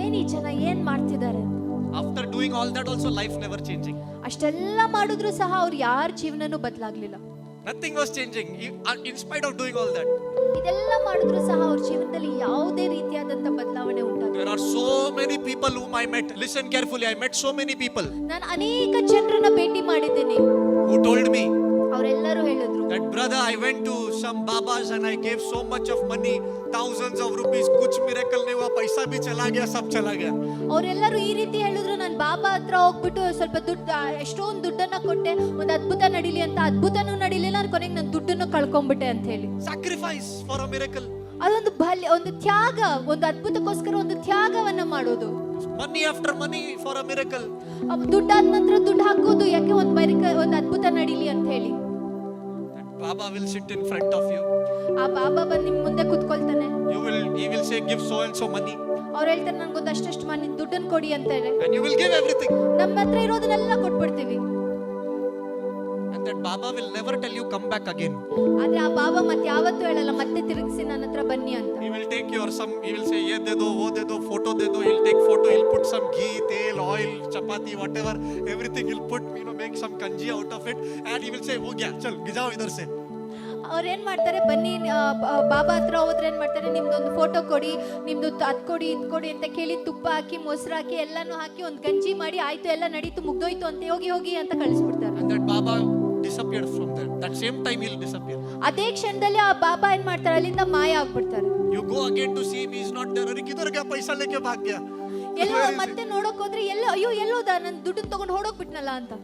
ಏನ್ ಈ ಜನ ಏನ್ ಮಾಡ್ತಿದ್ದಾರೆ. After doing all that also, life never changing. ಅಷ್ಟೆಲ್ಲ ಮಾಡಿದ್ರು ಸಹ ಅವ್ರ ಯಾರ ಜೀವನನೂ ಬದಲಾಗ್ಲಿಲ್ಲ. Nothing was changing in spite of doing all that. ಇದೆಲ್ಲ ಮಾಡಿದ್ರು ಸಹ ಅವ್ರ ಜೀವನದಲ್ಲಿ ಯಾವುದೇ ರೀತಿಯಾದಂತ ಬದಲಾವಣೆ ಉಂಟಾಗಿಲ್ಲ. There are so many people whom I met. Listen carefully. I met so many people. ನಾನು ಅನೇಕ ಜನರನ್ನ ಭೇಟಿ ಮಾಡಿದ್ದೀನಿ. Who told me ಅವರೆಲ್ಲರೂ ಹೇಳಿದ್ರು, that brother, I went to some babas and I gave so much of money, thousands of rupees, kuch miracle nahi hua, paisa bhi chala gaya, sab chala gaya. ಅವರೆಲ್ಲರೂ ಈ ರೀತಿ ಹೇಳಿದ್ರು, ನಾನು ಬಾಬಾ ಹತ್ರ ಹೋಗ್ಬಿಟ್ಟು ಸ್ವಲ್ಪ ದುಡ್ಡು, ಎಷ್ಟೊಂದು ದುಡ್ಡನ್ನ ಕೊಟ್ಟೆ, ಒಂದು ಅದ್ಭುತ ನಡೀಲಿ ಅಂತ, ಅದ್ಭುತನೂ ನಡೀಲಿಲ್ಲ, ನಾನು ಕೊನೆಗೆ ನಾನು ದುಡ್ಡನ್ನು ಕಳ್ಕೊಂಡ್ಬಿಟ್ಟೆ ಅಂತ ಹೇಳಿ. Sacrifice for a miracle. ಅದೊಂದು ಒಂದು ತ್ಯಾಗ, ಒಂದು ಅದ್ಭುತಕ್ಕೋಸ್ಕರ ಒಂದು ತ್ಯಾಗವನ್ನ ಮಾಡೋದು. Money after money for a miracle. ದುಡ್ಡಾದ ನಂತರ ದುಡ್ಡು ಹಾಕೋದು, ಯಾಕೆ ಒಂದು ಅದ್ಭುತ ನಡೀಲಿ ಅಂತ ಹೇಳಿ. That Baba will sit in front of you. ಆ ಬಾಬಾ ಬಂದು ನಿಮ್ ಮುಂದೆ ಕುತ್ಕೊಳ್ತಾನೆ. He will say, give so and so money. ಅವ್ರು ಹೇಳ್ತಾರೆ, ನನ್ಗೊಂದು ಅಷ್ಟಷ್ಟು ಮನೆ ದುಡ್ಡನ್ನು ಕೊಡಿ ಅಂತ ಹೇಳಿ. And you will give everything. ನಮ್ಮ ಹತ್ರ ಇರೋದನ್ನೆಲ್ಲ ಕೊಟ್ಬಿಡ್ತೀವಿ. And that Baba will never tell you come back again. ಆದ್ರೆ ಆ ಬಾಬಾ ಮತ್ತೆ ಯಾವತ್ತೂ ಹೇಳಲ್ಲ, ಮತ್ತೆ ತಿರುಗಿಸಿ ನನ್ನ ಹತ್ರ ಬನ್ನಿ ಅಂತ. He will take he will say, ye de do, wo de do, photo de do. He'll take photo, he'll put some ghee, tel, oil, chapati, whatever, everything he'll put, make some kanji out of it, and he will say, ho gaya, chal, jao idhar se. ಅವ್ರು ಏನ್ ಮಾಡ್ತಾರೆ, ಬನ್ನಿ ಬಾಬಾ ಹತ್ರ ಹೋದ್ರೆ ಏನ್ ಮಾಡ್ತಾರೆ, ನಿಮ್ದೊಂದು photo ಕೊಡಿ, ನಿಮ್ದು ಅದ್ ಕೊಡಿ ಇದ್ ಕೊಡಿ ಅಂತ ಕೇಳಿ, ತುಪ್ಪ ಹಾಕಿ, ಮೊಸರು ಹಾಕಿ, ಎಲ್ಲಾನು ಹಾಕಿ ಒಂದು ಗಂಜಿ ಮಾಡಿ, ಆಯ್ತು ಎಲ್ಲ ನಡೀತು, ಮುಗ್ದೋಯ್ತು ಅಂತ, ಹೋಗಿ ಅಂತ ಕಳಿಸ್ಬಿಡ್ತಾರೆ. And that Baba disappeared from there. That same time he'll disappear. ಅದೇ ಕ್ಷಣದಲ್ಲಿ ಆ ಬಾಬಾ ಏನ್ ಮಾಡ್ತಾರೆ, ಅಲ್ಲಿಂದ ಮಾಯ ಆಗ್ಬಿಡ್ತಾರೆ. You go again to see him, he is not there. Arre kidhar gaya, paisa leke bhag gaya. ಎಲ್ಲೋ ಮತ್ತೆ ನೋಡಕ್ ಹೋದ್ರೆ ಅಯ್ಯೋ ಎಲ್ಲೋದ, ನನ್ ದುಡ್ಡು ತಗೊಂಡು ಹೊಡೋಗ್ಬಿಟ್ನಲ್ಲ ಅಂತ.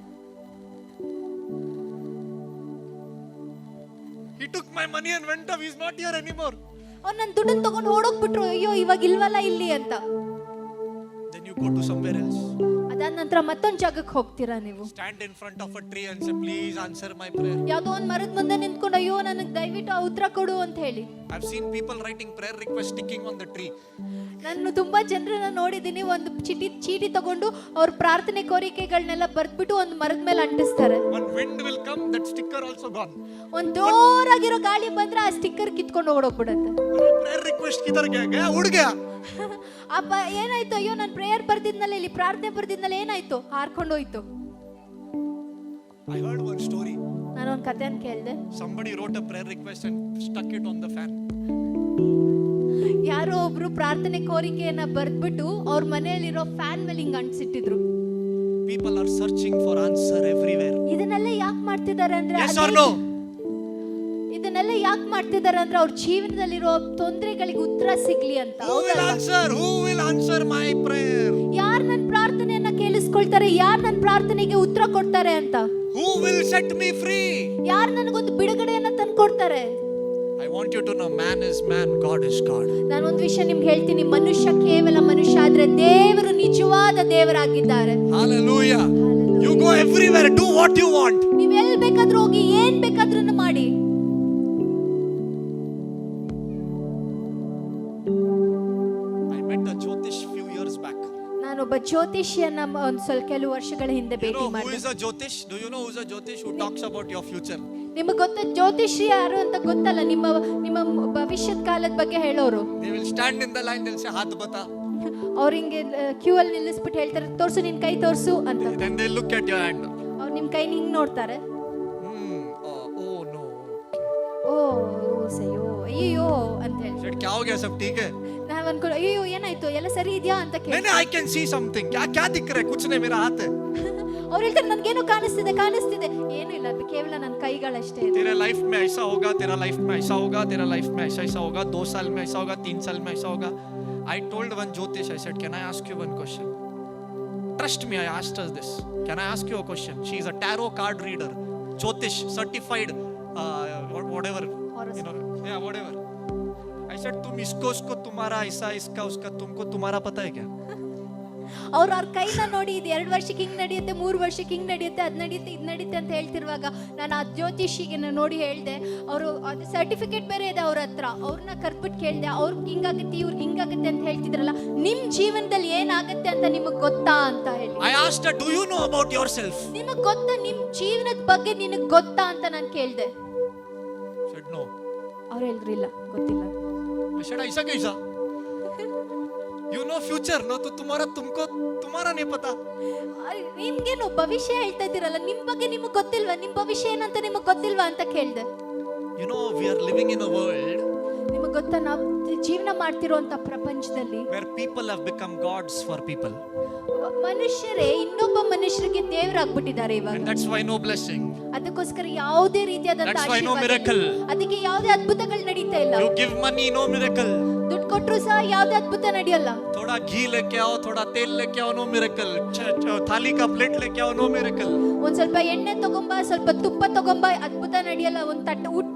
He took my money and went off. He's not here anymore. ಅವ್ರು ನನ್ನ ದುಡ್ಡನ್ನು ತಗೊಂಡು ಹೊಡೋಗ್ಬಿಟ್ರು, ಅಯ್ಯೋ ಇವಾಗ ಇಲ್ವಲ್ಲ ಇಲ್ಲಿ ಅಂತ. Then you go to somewhere else. ಅದಾದ ನಂತರ ಮತ್ತೊಂದು ಜಾಗಕ್ಕೆ ಹೋಗ್ತೀರಾ ನೀವು. Stand in front of a tree and say, please answer my prayer. ಯಾವ್ದೋ ಒಂದು ಮರದ ಮುಂದೆ ನಿಂತ್ಕೊಂಡು, ಅಯ್ಯೋ ನನಗೆ ದಯವಿಟ್ಟು ಆ ಉತ್ತರ ಕೊಡು ಅಂತ ಹೇಳಿ. I've seen people writing prayer requests sticking on the tree. ನಾನು ತುಂಬಾ ಜನರನ್ನ ನೋಡಿದ್ದೀನಿ, ಒಂದು ಚೀಟಿ ತಗೊಂಡು ಅವ್ರ ಪ್ರಾರ್ಥನೆ ಕೋರಿಕೆಗಳನ್ನೆಲ್ಲ ಬರ್ದ್ಬಿಟ್ಟು ಒಂದು ಮರದ ಮೇಲೆ ಅಂಟಿಸ್ತಾರೆ. One wind will come, that sticker also gone. ಒಂದು ಜೋರಾಗಿರೋ ಗಾಳಿ ಬಂದ್ರೆ ಆ ಸ್ಟಿಕ್ಕರ್ ಕಿತ್ಕೊಂಡು ಓಡೋಗ್ಬಿಡುತ್ತೆ. Prayer request kidhar gaya, ಉಡ್ gaya. ಅಪ್ಪ ಏನಾಯ್ತು, ಅಯ್ಯೋ ನಾನು ಪ್ರೇಯರ್ ಬರ್ದಿದ್ನಲ್ಲ, ಇಲ್ಲಿ ಪ್ರಾರ್ಥನೆ ಬರ್ದಿದ್ನಲ್ಲ, ಏನಾಯ್ತು, ಹಾರ್ಕೊಂಡು ಹೋಯ್ತು. I heard one story. ನಾನು ಒಂದು ಕಥೆಯನ್ನು ಕೇಳಿದೆ. Somebody wrote a prayer request and stuck it on the fan. ಯಾರೋ ಒಬ್ರು ಪ್ರಾರ್ಥನೆ ಕೋರಿಕೆಯನ್ನ ಬರ್ದ್ಬಿಟ್ಟು ಅವ್ರ ಮನೆಯಲ್ಲಿರೋ ಫ್ಯಾನ್ ಮೇಲೆ ಹಿಂಗ್ ಅಂಟಿಸಿಟ್ಟಿದ್ರು. People are searching for answer everywhere. ಇದನ್ನೆಲ್ಲ ಯಾಕೆ ಮಾಡ್ತಿದ್ದಾರೆ ಅಂದ್ರೆ, Yes or no? ಇದನ್ನೆಲ್ಲ ಯಾಕೆ ಮಾಡ್ತಿದ್ದಾರೆ ಅಂದ್ರೆ ಅವ್ರ ಜೀವನದಲ್ಲಿರೋ ತೊಂದರೆಗಳಿಗೆ ಉತ್ತರ ಸಿಗ್ಲಿ ಅಂತ. Who will answer my prayer? ಯಾರು ನನ್ನ ಪ್ರಾರ್ಥನೆಯನ್ನ ಕೇಳಿಸ್ಕೊಳ್ತಾರೆ, ಯಾರು ನನ್ನ ಪ್ರಾರ್ಥನೆಗೆ ಉತ್ತರ ಕೊಡ್ತಾರೆ ಅಂತ. Who will set me free? ಯಾರು ನನಗೊಂದು ಬಿಡುಗಡೆಯನ್ನ ತಂದ್ಕೊಡ್ತಾರೆ. I want you to know, man is man, God is God. ನಾನು ಒಂದು ವಿಷಯ ನಿಮ್ಗೆ ಹೇಳ್ತೀನಿ, ಮನುಷ್ಯ ಕೇವಲ ಮನುಷ್ಯ ಆದ್ರೆ ದೇವರು ನಿಜವಾದ ದೇವರಾಗಿದ್ದಾರೆ. Hallelujah. You go everywhere, do what you want. ನೀವು ಎಲ್ಲಿ ಬೇಕಾದ್ರೂ ಹೋಗಿ, ಏನ್ ಬೇಕಾದ್ರೂ ಮಾಡಿ. I met a Jyotish few years back. ನಾನೊಬ್ಬ ಜ್ಯೋತಿಷಿಯನ್ನ ಕೆಲವು ವರ್ಷಗಳ ಹಿಂದೆ ಭೇಟಿ Who ಮಾಡಿದೆ. is a Jyotish? Do you know who is a Jyotish? Who talks about your future? ನಿಮಗೆ ಗೊತ್ತ ಜ್ಯೋತಿಷಿ ಯಾರು ಅಂತ ಗೊತ್ತಲ್ಲ, ನಿಮ್ಮ ನಿಮ್ಮ ಭವಿಷ್ಯದ ಕಾಲದ ಬಗ್ಗೆ ಹೇಳೋರು. They will stand in the line, they'll say, "Haath bata." ಅವ್ರು ಹಿಂಗೆ ಕ್ಯೂ ಅಲ್ಲಿ ನಿಲ್ಲಿಸ್ಬಿಟ್ಟು ಹೇಳ್ತಾರೆ, ತೋರ್ಸು ನಿನ್ ಕೈ ತೋರ್ಸು ಅಂತ. Then they look at your hand. ಅವ್ರು ನಿಮ್ ಕೈ ಹಿಂಗ್ ನೋಡ್ತಾರೆ. Oh no. ಓ ಸಯ್ಯೋ ಅಯ್ಯೋ ಅಂತ ಹೇಳಿ. Said, "Kya ho gaya, sab theek hai?" ನಾವ್ ಅನ್ಕೊಳ್ಳೋ ಅಯ್ಯೋ ಏನಾಯ್ತು, ಎಲ್ಲ ಸರಿ ಇದೆಯಾ ಅಂತ ಕೇಳಿ. नहीं, I can see something. क्या दिख रहा है? कुछ नहीं, मेरा हाथ है. ಅವ್ರು ಹೇಳ್ತಾರೆ ನನ್ಗೇನೋ ಕಾಣಿಸ್ತಿದೆ ಏನು ಇಲ್ಲ, ಅದು ಕೇವಲ ನನ್ನ ಕೈಗಳಷ್ಟೇ. तेरे लाइफ में ऐसा होगा, तेरा लाइफ में ऐसा होगा, तेरा लाइफ में ऐसा होगा, 2 साल में ऐसा होगा, 3 साल में ऐसा होगा. I told one Jyotish, I said, "Can I ask you one question?" Trust me, I asked her this. "Can I ask you a question?" She is a tarot card reader, Jyotish certified, whatever, you know, yeah, whatever. I said, "तुम इसको तुम्हारा ऐसा, इसका उसका, तुमको तुम्हारा पता है क्या?" ಅವ್ರ ಕೈನ ನೋಡಿ ಇದು 2 ವರ್ಷಕ್ಕೆ ಹಿಂಗ್ ನಡೆಯುತ್ತೆ, 3 ವರ್ಷಕ್ಕೆ ಹಿಂಗ್ ನಡೆಯುತ್ತೆ, ಅದ್ ನಡೆಯುತ್ತೆ, ಇದ್ ನಡೆಯುತ್ತೆ ಅಂತ ಹೇಳ್ತಿರುವಾಗ ನಾನು ಆ ಜ್ಯೋತಿಷಿಗೆ ನೋಡಿ ಹೇಳ್ದೆ. ಅವರು ಅದು ಸರ್ಟಿಫಿಕೇಟ್ ಬೇರೆ ಇದೆ ಅವ್ರ ಹತ್ರ. ಅವ್ರನ್ನ ಕರ್ಬಿಟ್ಟು ಕೇಳ್ದೆ, ಅವ್ರಿಗೆ ಹಿಂಗಾಗುತ್ತೆ ಇವ್ರಿಗೆ ಹಿಂಗಾಗುತ್ತೆ ಅಂತ ಹೇಳ್ತಿದ್ರಲ್ಲ, ನಿಮ್ ಜೀವನದಲ್ಲಿ ಏನಾಗುತ್ತೆ ಅಂತ ನಿಮಗ್ ಗೊತ್ತಾ ಅಂತ ಹೇಳಿ. I asked her, "Do you know about yourself?" ನಿಮಗ್ ಗೊತ್ತಾ, ನಿಮ್ ಜೀವನದ ಬಗ್ಗೆ ನಿನಗ್ ಗೊತ್ತಾ ಅಂತ ನಾನು ಕೇಳ್ದೆ. She said, "No." ಅವ್ರು ಹೇಳಿದ್ರು ಇಲ್ಲ ಗೊತ್ತಿಲ್ಲ. I said, "ऐसा कैसा? You know future, no? तो तुम्हारा नहीं पता." ನಿಮ್ಗೇನು ಭವಿಷ್ಯ ಹೇಳ್ತಾ ಇದ್ದೀರಲ್ಲ, ನಿಮ್ ಬಗ್ಗೆ ನಿಮಗ್ ಗೊತ್ತಿಲ್ವಾ, ನಿಮ್ ಭವಿಷ್ಯ ಏನಂತ ನಿಮಗ್ ಗೊತ್ತಿಲ್ವಾ ಅಂತ ಕೇಳ್ದೆ. You know, we are living in a world ನಿಮಗ್ ಗೊತ್ತಾ, ನಾವು ಜೀವನ ಮಾಡ್ತಿರೋಂತ ಪ್ರಪಂಚದಲ್ಲಿ where people have become gods for people. ಮನುಷ್ಯರೇ ಇನ್ನೊಬ್ಬ ಮನುಷ್ಯರಿಗೆ ದೇವರಾಗ್ಬಿಟ್ಟಿದ್ದಾರೆ ಇವಾಗ. And that's why no blessing. ಅದಕ್ಕೋಸ್ಕರ ಯಾವುದೇ ರೀತಿಯಾದಂತ That's why no ಆಶೀರ್ವಾದ miracle. ಇಲ್ಲ. ಅದಕ್ಕೆ ಯಾವುದೇ ಅದ್ಭುತಗಳು ನಡೀತಾ ಇಲ್ಲ. You give money, no miracle. ದುಡ್ಡು ಕೊಟ್ರು ಸಹ ಯಾವುದೇ ಅದ್ಭುತ ನಡೆಯಲ್ಲ. थोड़ा घी लेके आओ, थोड़ा तेल लेके आओ, no miracle. थाली का प्लेट लेके आओ, no miracle. ಒಂದ್ ಸ್ವಲ್ಪ ಎಣ್ಣೆ ತಗೊಂಬ, ಸ್ವಲ್ಪ ತುಪ್ಪ ತಗೊಂಬ, ಅದ್ಭುತ ನಡೆಯಲ್ಲ. ಒಂದ್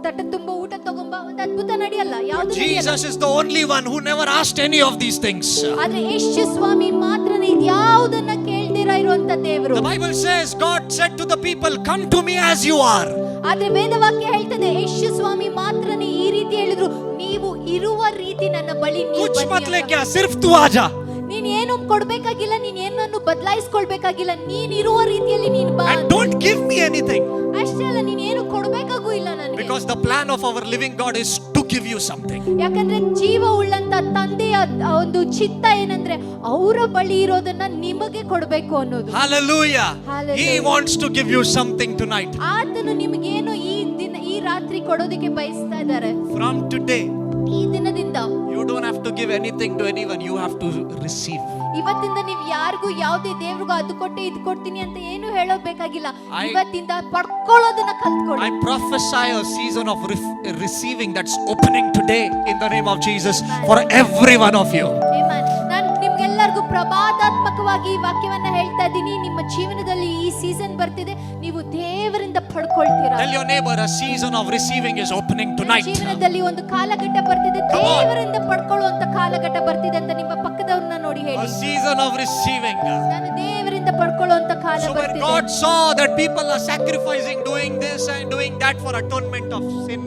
ತಟ್ಟೆ ತುಂಬಾ ಊಟ ತಗೊಂಬ, ಒಂದ್ ಅದ್ಭುತ ನಡೆಯಲ್ಲ. ಯಾವುದು Jesus is the only one who never asked any of these things. ಆದ್ರೆ ಯೇಸು ಸ್ವಾಮಿ ಮಾತ್ರನೇ ಇದ್ಯಾವುದನ್ನ ಕೇಳ್ದಿರಾ ಇರುವಂತ ದೇವರು. The Bible says God said to the people, "Come to me as you are." ಆದ್ರೆ ವೇದವಾಕ್ಯ ಹೇಳ್ತದೆ, ಯೇಸು ಸ್ವಾಮಿ ಮಾತ್ರನೇ ಈ ರೀತಿ ಹೇಳಿದ್ರು, ನೀವು ಇರುವ ರೀತಿ ನನ್ನ ಬಳಿ ನೀವು कुछ मत ಬನ್ನಿ लेके ಅಂತ. आ, सिर्फ तू आजा. ನೀನ್ ಏನು ಕೊಡ್ಬೇಕಾಗಿಲ್ಲ, ನೀನ್ ಏನನ್ನು ಬದಲಾಯಿಸ್ಕೊಳ್ಬೇಕಾಗಿಲ್ಲ, ನೀನ್ ಇರುವ ರೀತಿಯಲ್ಲಿ ನೀನ್ ಬಾ. And don't give me anything. ಅಷ್ಟೇ ಅಲ್ಲ, ನೀನ್ ಏನು ಕೊಡ್ಬೇಕಾಗೂ ಇಲ್ಲ ನನಗೆ. Because the plan of our living God is to give you something. ಯಾಕಂದ್ರೆ ಜೀವ ಉಳ್ಳಂತ ತಂದೆಯ ಒಂದು ಚಿತ್ತ ಏನಂದ್ರೆ ಅವರ ಬಳಿ ಇರೋದನ್ನ ನಿಮಗೆ ಕೊಡ್ಬೇಕು ಅನ್ನೋದು. Hallelujah. Hallelujah. He wants to give you something tonight. ಆತನು ನಿಮಗೇನು ಈ ರಾತ್ರಿ ಕೊಡೋದಕ್ಕೆ ಬಯಸ್ತಾ ಇದ್ದಾರೆ. From today, ಈ ದಿನದಿಂದ you don't have to give anything to anyone. You have to receive. ಇವತ್ತಿಂದ ನೀವು ಯಾರಿಗೂ ಯಾವುದೇ ದೇವ್ರಿಗೂ ಅದು ಕೊಟ್ಟೆ ಇದು ಕೊಡ್ತೀನಿ ಅಂತ ಏನು ಹೇಳೋಬೇಕಾಗಿಲ್ಲ. ಇವತ್ತಿಂದ ಪಡ್ಕೊಳ್ಳೋದನ್ನ ಕಲ್ತ್ಕೊಳ್ಳಿ. I prophesy a season of receiving that's opening today in the name of Jesus for every one of you. Amen. ನಾನು ನಿಮ್ಗೆಲ್ಲರಿಗೂ ಪ್ರಭಾದಾತ್ಮಕವಾಗಿ ಈ ವಾಕ್ಯವನ್ನ ಹೇಳ್ತಾ ಇದ್ದೀನಿ. ನಿಮ್ಮ ಜೀವನದಲ್ಲಿ ಈ ಸೀಸನ್ ಬರ್ತಿದೆ, ನೀವು ದೇವರಿಂದ ಪಡ್ಕೊಳ್ತೀರಾ. Tell your neighbor, a season of receiving is opening tonight. ಜೀವನದಲ್ಲಿ ಒಂದು ಕಾಲಘಟ್ಟ ಬರ್ತಿದೆ, ದೇವರಿಂದ ಪಡ್ಕೊಳ್ಳುವಂತ ಕಾಲಘಟ್ಟ ಬರ್ತಿದೆ ಅಂತ ನಿಮ್ಮ ಪಕ್ಕದವ್ರನ್ನ ನೋಡಿ ಹೇಳಿ. A season of receiving. ನಾನು ದೇವರಿಂದ ಪಡ್ಕೊಳ್ಳುವಂತ ಕಾಲ So when ಬರ್ತಿದೆ. God saw that people are sacrificing, doing this and doing that for atonement of sin,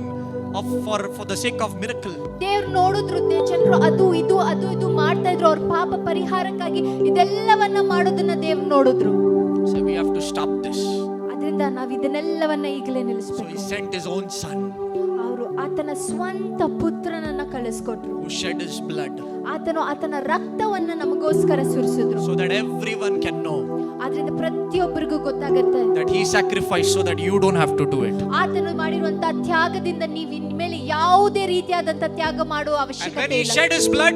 for the sake of miracle. ದೇವ್ರು ನೋಡಿದ್ರು, ಜನರು ಅದು ಇದು ಮಾಡ್ತಾ ಇದ್ರು, ಅವ್ರ ಪಾಪ ಪರಿಹಾರಕ್ಕಾಗಿ ಇದೆಲ್ಲವನ್ನ ಮಾಡೋದನ್ನ ದೇವ್ರು ನೋಡಿದ್ರು. So we have to stop this. ಅದರಿಂದ ನಾವು ಇದನ್ನೆಲ್ಲವನ್ನ ಈಗಲೇ So ನಿಲ್ಲಿಸಬೇಕು. he sent his own son ಅವರು ಆತನ ಸ್ವಂತ ಪುತ್ರನನ್ನ ಕಳಿಸ್ಕೊಟ್ರು. who shed his blood ಆತನು ಆತನ ರಕ್ತವನ್ನ ನಮಗೋಸ್ಕರ ಸುರಿಸಿದ್ರು. so that everyone can know ಆದ್ರಿಂದ ಪ್ರತಿಯೊಬ್ಬರಿಗೂ ಗೊತ್ತಾಗುತ್ತೆ that he sacrificed so that you don't have to do it. ಆತನು ಮಾಡಿರುವಂತ ತ್ಯಾಗದಿಂದ ನೀವು ಇನ್ಮೇಲೆ ಯಾವುದೇ ರೀತಿಯಾದಂತ ತ್ಯಾಗ ಮಾಡುವ And when ಅವಶ್ಯಕತೆ he ಇಲ್ಲ. shed his blood,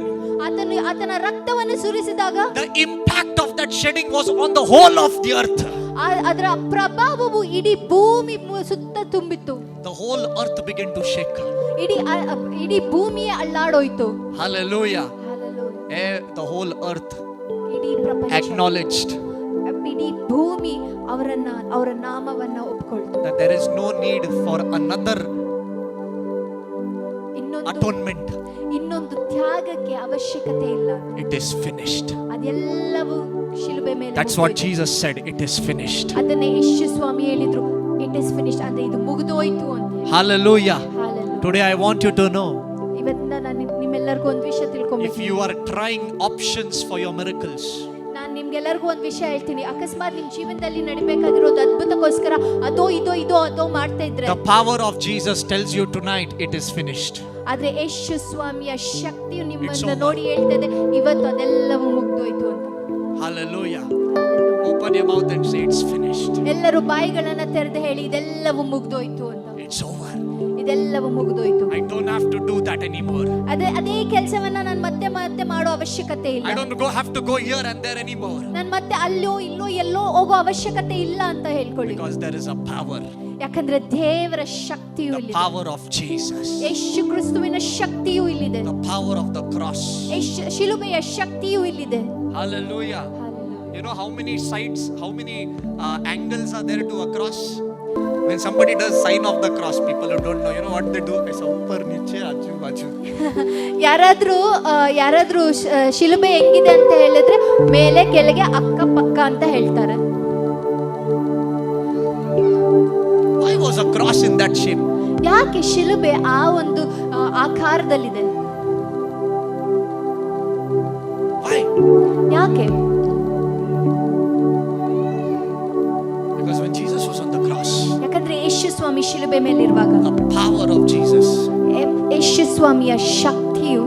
ಆತನ ರಕ್ತವನ್ನು ಸುರಿಸಿದಾಗ the impact of that shedding was on the whole of the earth. ಅದರ ಪ್ರಭಾವವು ಇಡೀ ಭೂಮಿ ಸುತ್ತ ತುಂಬಿತ್ತು. The whole earth began to shake. ಇಡೀ ಭೂಮಿಯೇ ಅಲ್ಲಾಡೋಯ್ತು. Hallelujah. The whole earth ಇಡೀ ಪ್ರಪಂಚ, acknowledged ಇಡೀ ಭೂಮಿ ಅವರ ನಾಮವನ್ನ ಒಪ್ಪಿಕೊಳ್ತು. that there is no need for another atonement. ಇನ್ನೊಂದು ತ್ಯಾಗಕ್ಕೆ ಅವಶ್ಯಕತೆ ಇಲ್ಲ. It is finished. ಅದೆಲ್ಲವೂ ಶಿಲುಬೆ ಮೇಲೆ. That's what Jesus said. It is finished. ಅದನ್ನೇ ಯೇಸು ಸ್ವಾಮಿ ಹೇಳಿದ್ರು, ಇಟ್ ಇಸ್ ಫಿನಿಶ್ಡ್ ಅಂದ್ರೆ ಇದು ಮುಗಿದೋಯ್ತು ಅಂತ. Hallelujah. Hallelujah. Today I want you to know, ಇವತ್ತಿಂದ ನಾನು ನಿಮ್ಮೆಲ್ಲರಿಗೂ ಒಂದು ವಿಷಯ ತಿಳ್ಕೊಬೇಕು. if you are trying options for your miracles, ನಾನು ನಿಮ್ಗೆಲ್ಲರಿಗೂ ಒಂದು ವಿಷಯ ಹೇಳ್ತೀನಿ. ಅಕಸ್ಮಾತ್ ನಿಮ್ ಜೀವನದಲ್ಲಿ ನಡಿಬೇಕಾಗಿರೋ ಒಂದು ಅದ್ಭುತಕ್ಕೋಸ್ಕರ ಅದೋ ಮಾಡ್ತಾ ಇದ್ರೆ, the power of Jesus tells you tonight it is finished. ಆದ್ರೆ ಯೇಸು ಸ್ವಾಮಿಯ ಶಕ್ತಿಯು It's ನಿಮ್ಮನ್ನ over. ನೋಡಿ ಹೇಳ್ತದೆ, ಇವತ್ತು ಅದೆಲ್ಲವೂ ಮುಗ್ದೋಯ್ತು ಅಂತ. Hallelujah. Open your mouth and say it's finished. ಎಲ್ಲರೂ ಬಾಯಿಗಳನ್ನ ತೆರೆದು ಹೇಳಿ, ಇದೆಲ್ಲವೂ ಮುಗ್ದೋಯ್ತು ಅಂತ. It's over. ಇದೆಲ್ಲವೂ ಮುಗ್ದೋಯ್ತು. I don't have to do that anymore. ಅದೇ ಕೆಲಸವನ್ನ ನಾನು ಮತ್ತೆ ಮಾಡೋ ಅವಶ್ಯಕತೆ ಇಲ್ಲ. I don't have to go here and there anymore. ನಾನು ಮತ್ತೆ ಅಲ್ಲೋ ಇಲ್ಲೋ ಎಲ್ಲೋ ಹೋಗೋ ಅವಶ್ಯಕತೆ ಇಲ್ಲ ಅಂತ ಹೇಳ್ಕೊಳ್ಳಿ. Because there is a power. ಯಾಕಂದ್ರೆ ದೇವರ ಶಕ್ತಿಯು The ಇಲ್ಲಿದೆ. power of Jesus. ಯೇಸು ಕ್ರಿಸ್ತುವಿನ ಶಕ್ತಿಯು ಇಲ್ಲಿದೆ. The power of the cross. ಶಿಲುಬೆಯ ಶಕ್ತಿಯು ಇಲ್ಲಿದೆ. Hallelujah. You know how many sides, how many angles are there to a cross? When somebody does sign of the cross, people who don't know, you know what they do? It's upper, niche, aju, baju. ಯಾರಾದ್ರೂ ಶಿಲುಬೆ ಹೆಂಗಿದೆ ಅಂತ ಹೇಳಿದ್ರೆ ಮೇಲೆ ಕೆಳಗೆ ಅಕ್ಕ ಪಕ್ಕ ಅಂತ ಹೇಳ್ತಾರೆ. Why was a cross in that shape? ಯಾಕೆ ಶಿಲುಬೆ ಆ ಒಂದು ಆಕಾರದಲ್ಲಿದೆ? Why? ಯಾಕೆ? Because when Jesus was on the cross, ಯಾಕಂದ್ರೆ ಯೇಸು ಸ್ವಾಮಿ ಶಿಲುಬೆ ಮೇಲಿರುವಾಗ the power of Jesus ಯೇಸು ಸ್ವಾಮಿಯ ಶಕ್ತಿಯು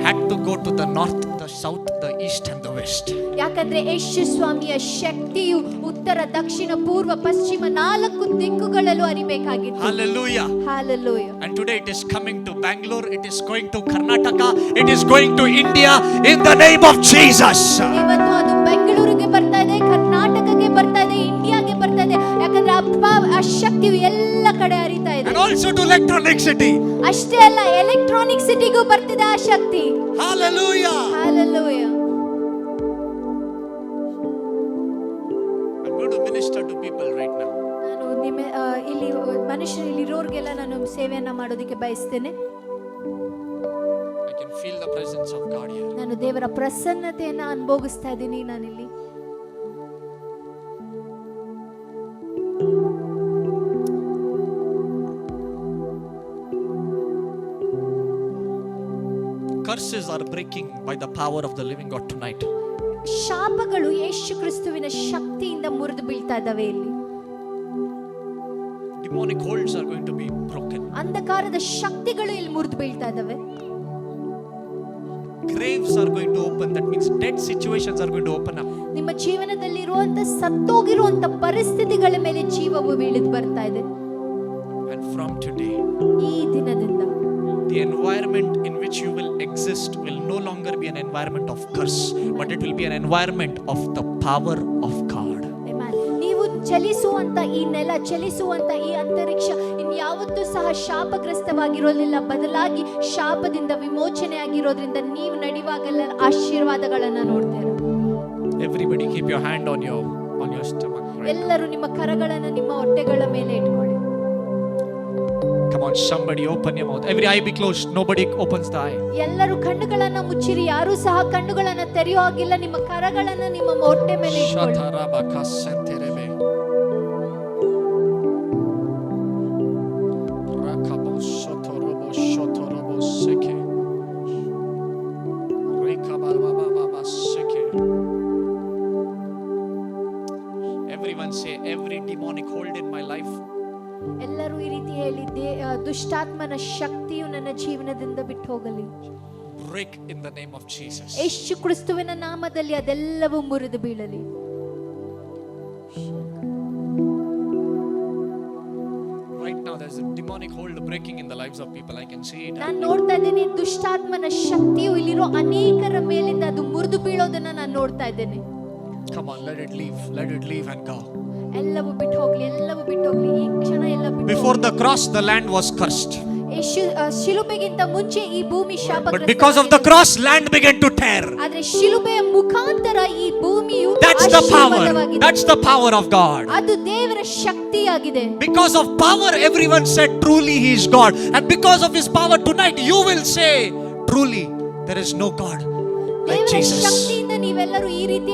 had to go to the north, the south, the east and the west. ಯಾಕಂದ್ರೆ ಯೇಸು ಸ್ವಾಮಿಯ ಶಕ್ತಿಯು ಉತ್ತರ, ದಕ್ಷಿಣ, ಪೂರ್ವ, ಪಶ್ಚಿಮ 4 ದಿಕ್ಕುಗಳಲ್ಲೂ ಹರಿಬೇಕಾಗಿತ್ತು. Hallelujah. Hallelujah. And today it is coming to Bangalore, it is going to Karnataka, it is going to India in the name of Jesus. ಇವತ್ತು ಅದು ಬೆಂಗಳೂರಿಗೆ ಬರ್ತಾ ಇದೆ, ಕರ್ನಾಟಕಕ್ಕೆ ಬರ್ತಾ ಇದೆ, ಇಂಡಿಯಾಗೆ ಬರ್ತಾ ಇದೆ. ಯಾಕಂದ್ರೆ ಆ ಶಕ್ತಿಯು ಎಲ್ಲ ಕಡೆ ಹರಿತಾ ಇದೆ. And also to Electronic City. ಅಷ್ಟೇ ಅಲ್ಲ, ಎಲೆಕ್ಟ್ರಾನಿಕ್ ಸಿಟಿಗೂ ಬರ್ತಿದೆ ಆ ಶಕ್ತಿ. Hallelujah. Hallelujah. I'm going to minister to people right now. ನಾನು ಇಲ್ಲಿ ಮನುಷ್ಯರು ಇಲ್ಲಿರೋರ್ಗೆಲ್ಲ ನಾನು ಸೇವೆಯನ್ನ ಮಾಡೋದಕ್ಕೆ ಬಯಸ್ತೇನೆ. I can feel the presence of God here. ನಾನು ದೇವರ ಪ್ರಸನ್ನತೆಯನ್ನ ಅನುಭವಿಸ್ತಾ ಇದ್ದೀನಿ ನಾನಿಲ್ಲಿ. Curses are breaking by the power of the living God tonight. ಶಾಪಗಳು ಯೇಸು ಕ್ರಿಸ್ತುವಿನ ಶಕ್ತಿಯಿಂದ ಮುರಿದು ಬೀಳ್ತಾ ಇದ್ದಾವೆ ಇಲ್ಲಿ. Demonic holds are going to be broken. ಅಂಧಕಾರದ ಶಕ್ತಿಗಳು ಇಲ್ಲಿ ಮುರಿದು ಬೀಳ್ತಾ ಇದ್ದಾವೆ. Graves are going to open. That means dead situations are going to open up. ನಿಮ್ಮ ಜೀವನದಲ್ಲಿರುವಂತ ಸತ್ತೋಗಿರುವಂತ ಪರಿಸ್ಥಿತಿಗಳ ಮೇಲೆ ಜೀವವು ಬೀಳಿದು ಬರ್ತಾ ಇದೆ. And from today, ಈ ದಿನದಿಂದ the environment in which you will exist will no longer be an environment of curse, but it will be an environment of the power of God. Amen. ನೀವು ಚಲಿಸುವಂತ ಈ ನೆಲ, ಚಲಿಸುವಂತ ಈ ಅಂತರಿಕ್ಷ ಇನ್ಯಾವತ್ತೂ ಸಹ ಶಾಪಗ್ರಸ್ತವಾಗಿರೋದಿಲ್ಲ. ಬದಲಾಗಿ ಶಾಪದಿಂದ ವಿಮೋಚನೆ ಆಗಿರೋದ್ರಿಂದ ನೀವು ನಡೆಯುವಾಗೆಲ್ಲ ಆಶೀರ್ವಾದಗಳನ್ನ ನೋಡ್ತೀರಾ. Everybody keep your hand on your stomach. Right? ಎಲ್ಲರೂ ನಿಮ್ಮ ಕರಗಳನ್ನ ನಿಮ್ಮ ಹೊಟ್ಟೆಗಳ ಮೇಲೆ ಇಟ್ಕೊಳ್ಳಿ. Come on, somebody open your mouth. Every eye be closed. Nobody opens the eye. ಎಲ್ಲರೂ ಕಣ್ಣುಗಳನ್ನ ಮುಚ್ಚಿರಿ, ಯಾರು ಸಹ ಕಣ್ಣುಗಳನ್ನ ತೆರೆಯೋ ಹಾಗಿಲ್ಲ. ನಿಮ್ಮ ಕರಗಳನ್ನ ನಿಮ್ಮ ಹೊಟ್ಟೆ ಮೇಲೆ ಇಟ್ಕೊಳ್ಳಿ. Shatarabakasenterebe. Rakabo shotorobo shotorobo seke. Rekabababa seke. Everyone say, every demonic hold in my life. ಎಲ್ಲರೂ ಈ ರೀತಿ ಹೇಳಿ, ದುಷ್ಟಾತ್ಮನ ಶಕ್ತಿಯು ನನ್ನ ಜೀವನದಿಂದ ಬಿಟ್ಟು ಹೋಗಲಿ. Break in the name of Jesus. ಯೇಸು ಕ್ರಿಸ್ತುವಿನ ನಾಮದಲ್ಲಿ ಅದೆಲ್ಲವೂ ಮುರಿದು ಬೀಳಲಿ. Right now there's a demonic hold breaking in the lives of people. I can see it. ನಾನು ನೋಡ್ತಾ ಇದ್ದೀನಿ, ದುಷ್ಟಾತ್ಮನ ಶಕ್ತಿಯು ಇಲ್ಲಿರೋ ಅನೇಕರ ಮೇಲಿಂದ ಅದು ಮುರಿದು ಬೀಳೋದನ್ನ ನಾನು ನೋಡ್ತಾ ಇದ್ದೇನೆ. Come on, let it leave and go. ಎಲ್ಲವೂ ಬಿಟ್ಟು ಹೋಗ್ಲಿ, ಎಲ್ಲವೂ ಬಿಟ್ಟು ಹೋಗ್ಲಿ, ಈ ಕ್ಷಣ ಎಲ್ಲ ಬಿಟ್ಟು Before the cross, the land was cursed. ಶಿಲುಬೆಗಿಂತ ಮುಂಚೆ ಈ ಭೂಮಿ But ಶಾಪಗ್ರಸ್ತವಾಗಿತ್ತು. because of the cross, land began to tear. ಆದ್ರೆ ಶಿಲುಬೆಯ ಮುಖಾಂತರ ಈ ಭೂಮಿಯು That's the power. ಆಶೀರ್ವಾದವಾಗಿದೆ. That's the power of God. ಅದು ದೇವರ ಶಕ್ತಿಯಾಗಿದೆ. Because of power, everyone said truly He is God. And because of His power tonight, you will say truly there is no God like ದೇವರ Jesus. ಶಕ್ತಿಯಿಂದ ನೀವೆಲ್ಲರೂ ಈ ರೀತಿ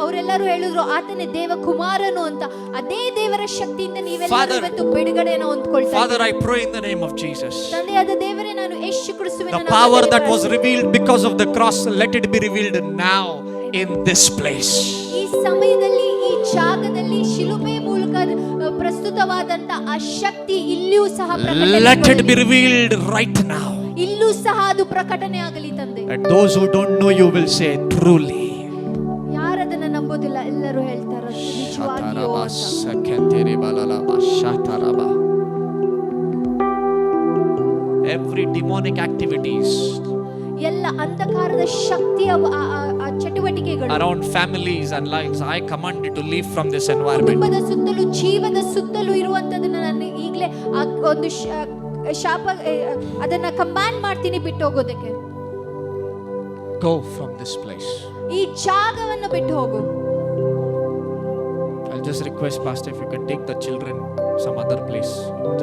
ಅವರೆಲ್ಲರೂ ಹೇಳಿದ್ರು ಆತನೇ ದೇವ ಕುಮಾರನು ಅಂತ. ಅದೇ ದೇವರ ಶಕ್ತಿಯಿಂದ ನೀವೆಲ್ಲರೂ ಇವತ್ತು ಬಿಡುಗಡೆಯನ್ನು ಹೊಂದ್ಕೊಳ್ತಾ Father, I pray in the name of Jesus. ತಂದೆಯಾದ ದೇವರೇ, ನಾನು ಯೇಸು ಕ್ರಿಸ್ತುವಿನ The power that was revealed because of the cross, let it be revealed now in this place. ಈ ಸಮಯದಲ್ಲಿ ಈ ಜಾಗದಲ್ಲಿ ಶಿಲುಬೆ ಮೂಲಕ ಪ್ರಸ್ತುತವಾದಂತ ಆ ಶಕ್ತಿ ಇಲ್ಲಿಯೂ ಸಹ Let it be ಪ್ರಕಟಣೆ revealed right now. ಇಲ್ಲೂ ಸಹ ಅದು ಪ್ರಕಟಣೆ ಆಗಲಿ ತಂದೆ. And those who don't know you will say, truly. ಯಾರದನ್ನ ನಂಬೋದಿಲ್ಲ ಎಲ್ಲರೂ ಹೇಳ್ತಾರೆ ನಿಜವಾಗಿಯೂ Shataraba, ಅಂತ. Sakateri Balalaba, Shataraba. Every demonic activities ಎಲ್ಲ ಅಂಧಕಾರದ ಶಕ್ತಿಯ ಆ ಚಟುವಟಿಕೆಗಳು around families and lives, I command you to leave from this environment. ಕುಟುಂಬದ ಸುತ್ತಲೂ ಜೀವದ ಸುತ್ತಲೂ ಇರುವಂತದನ್ನ ನಾನು ಈಗಲೇ ಒಂದು ಶಾಪ ಅದನ್ನ ಕಮಾಂಡ್ ಮಾಡ್ತೀನಿ ಬಿಟ್ಟು ಹೋಗೋದಕ್ಕೆ. Go from this place. ಈ ಜಾಗವನ್ನು ಬಿಟ್ಟು ಹೋಗು. I'll just request Pastor if you can take the children some other place.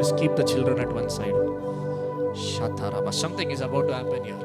Just keep the children at one side. Shataraba. Something is about to happen here.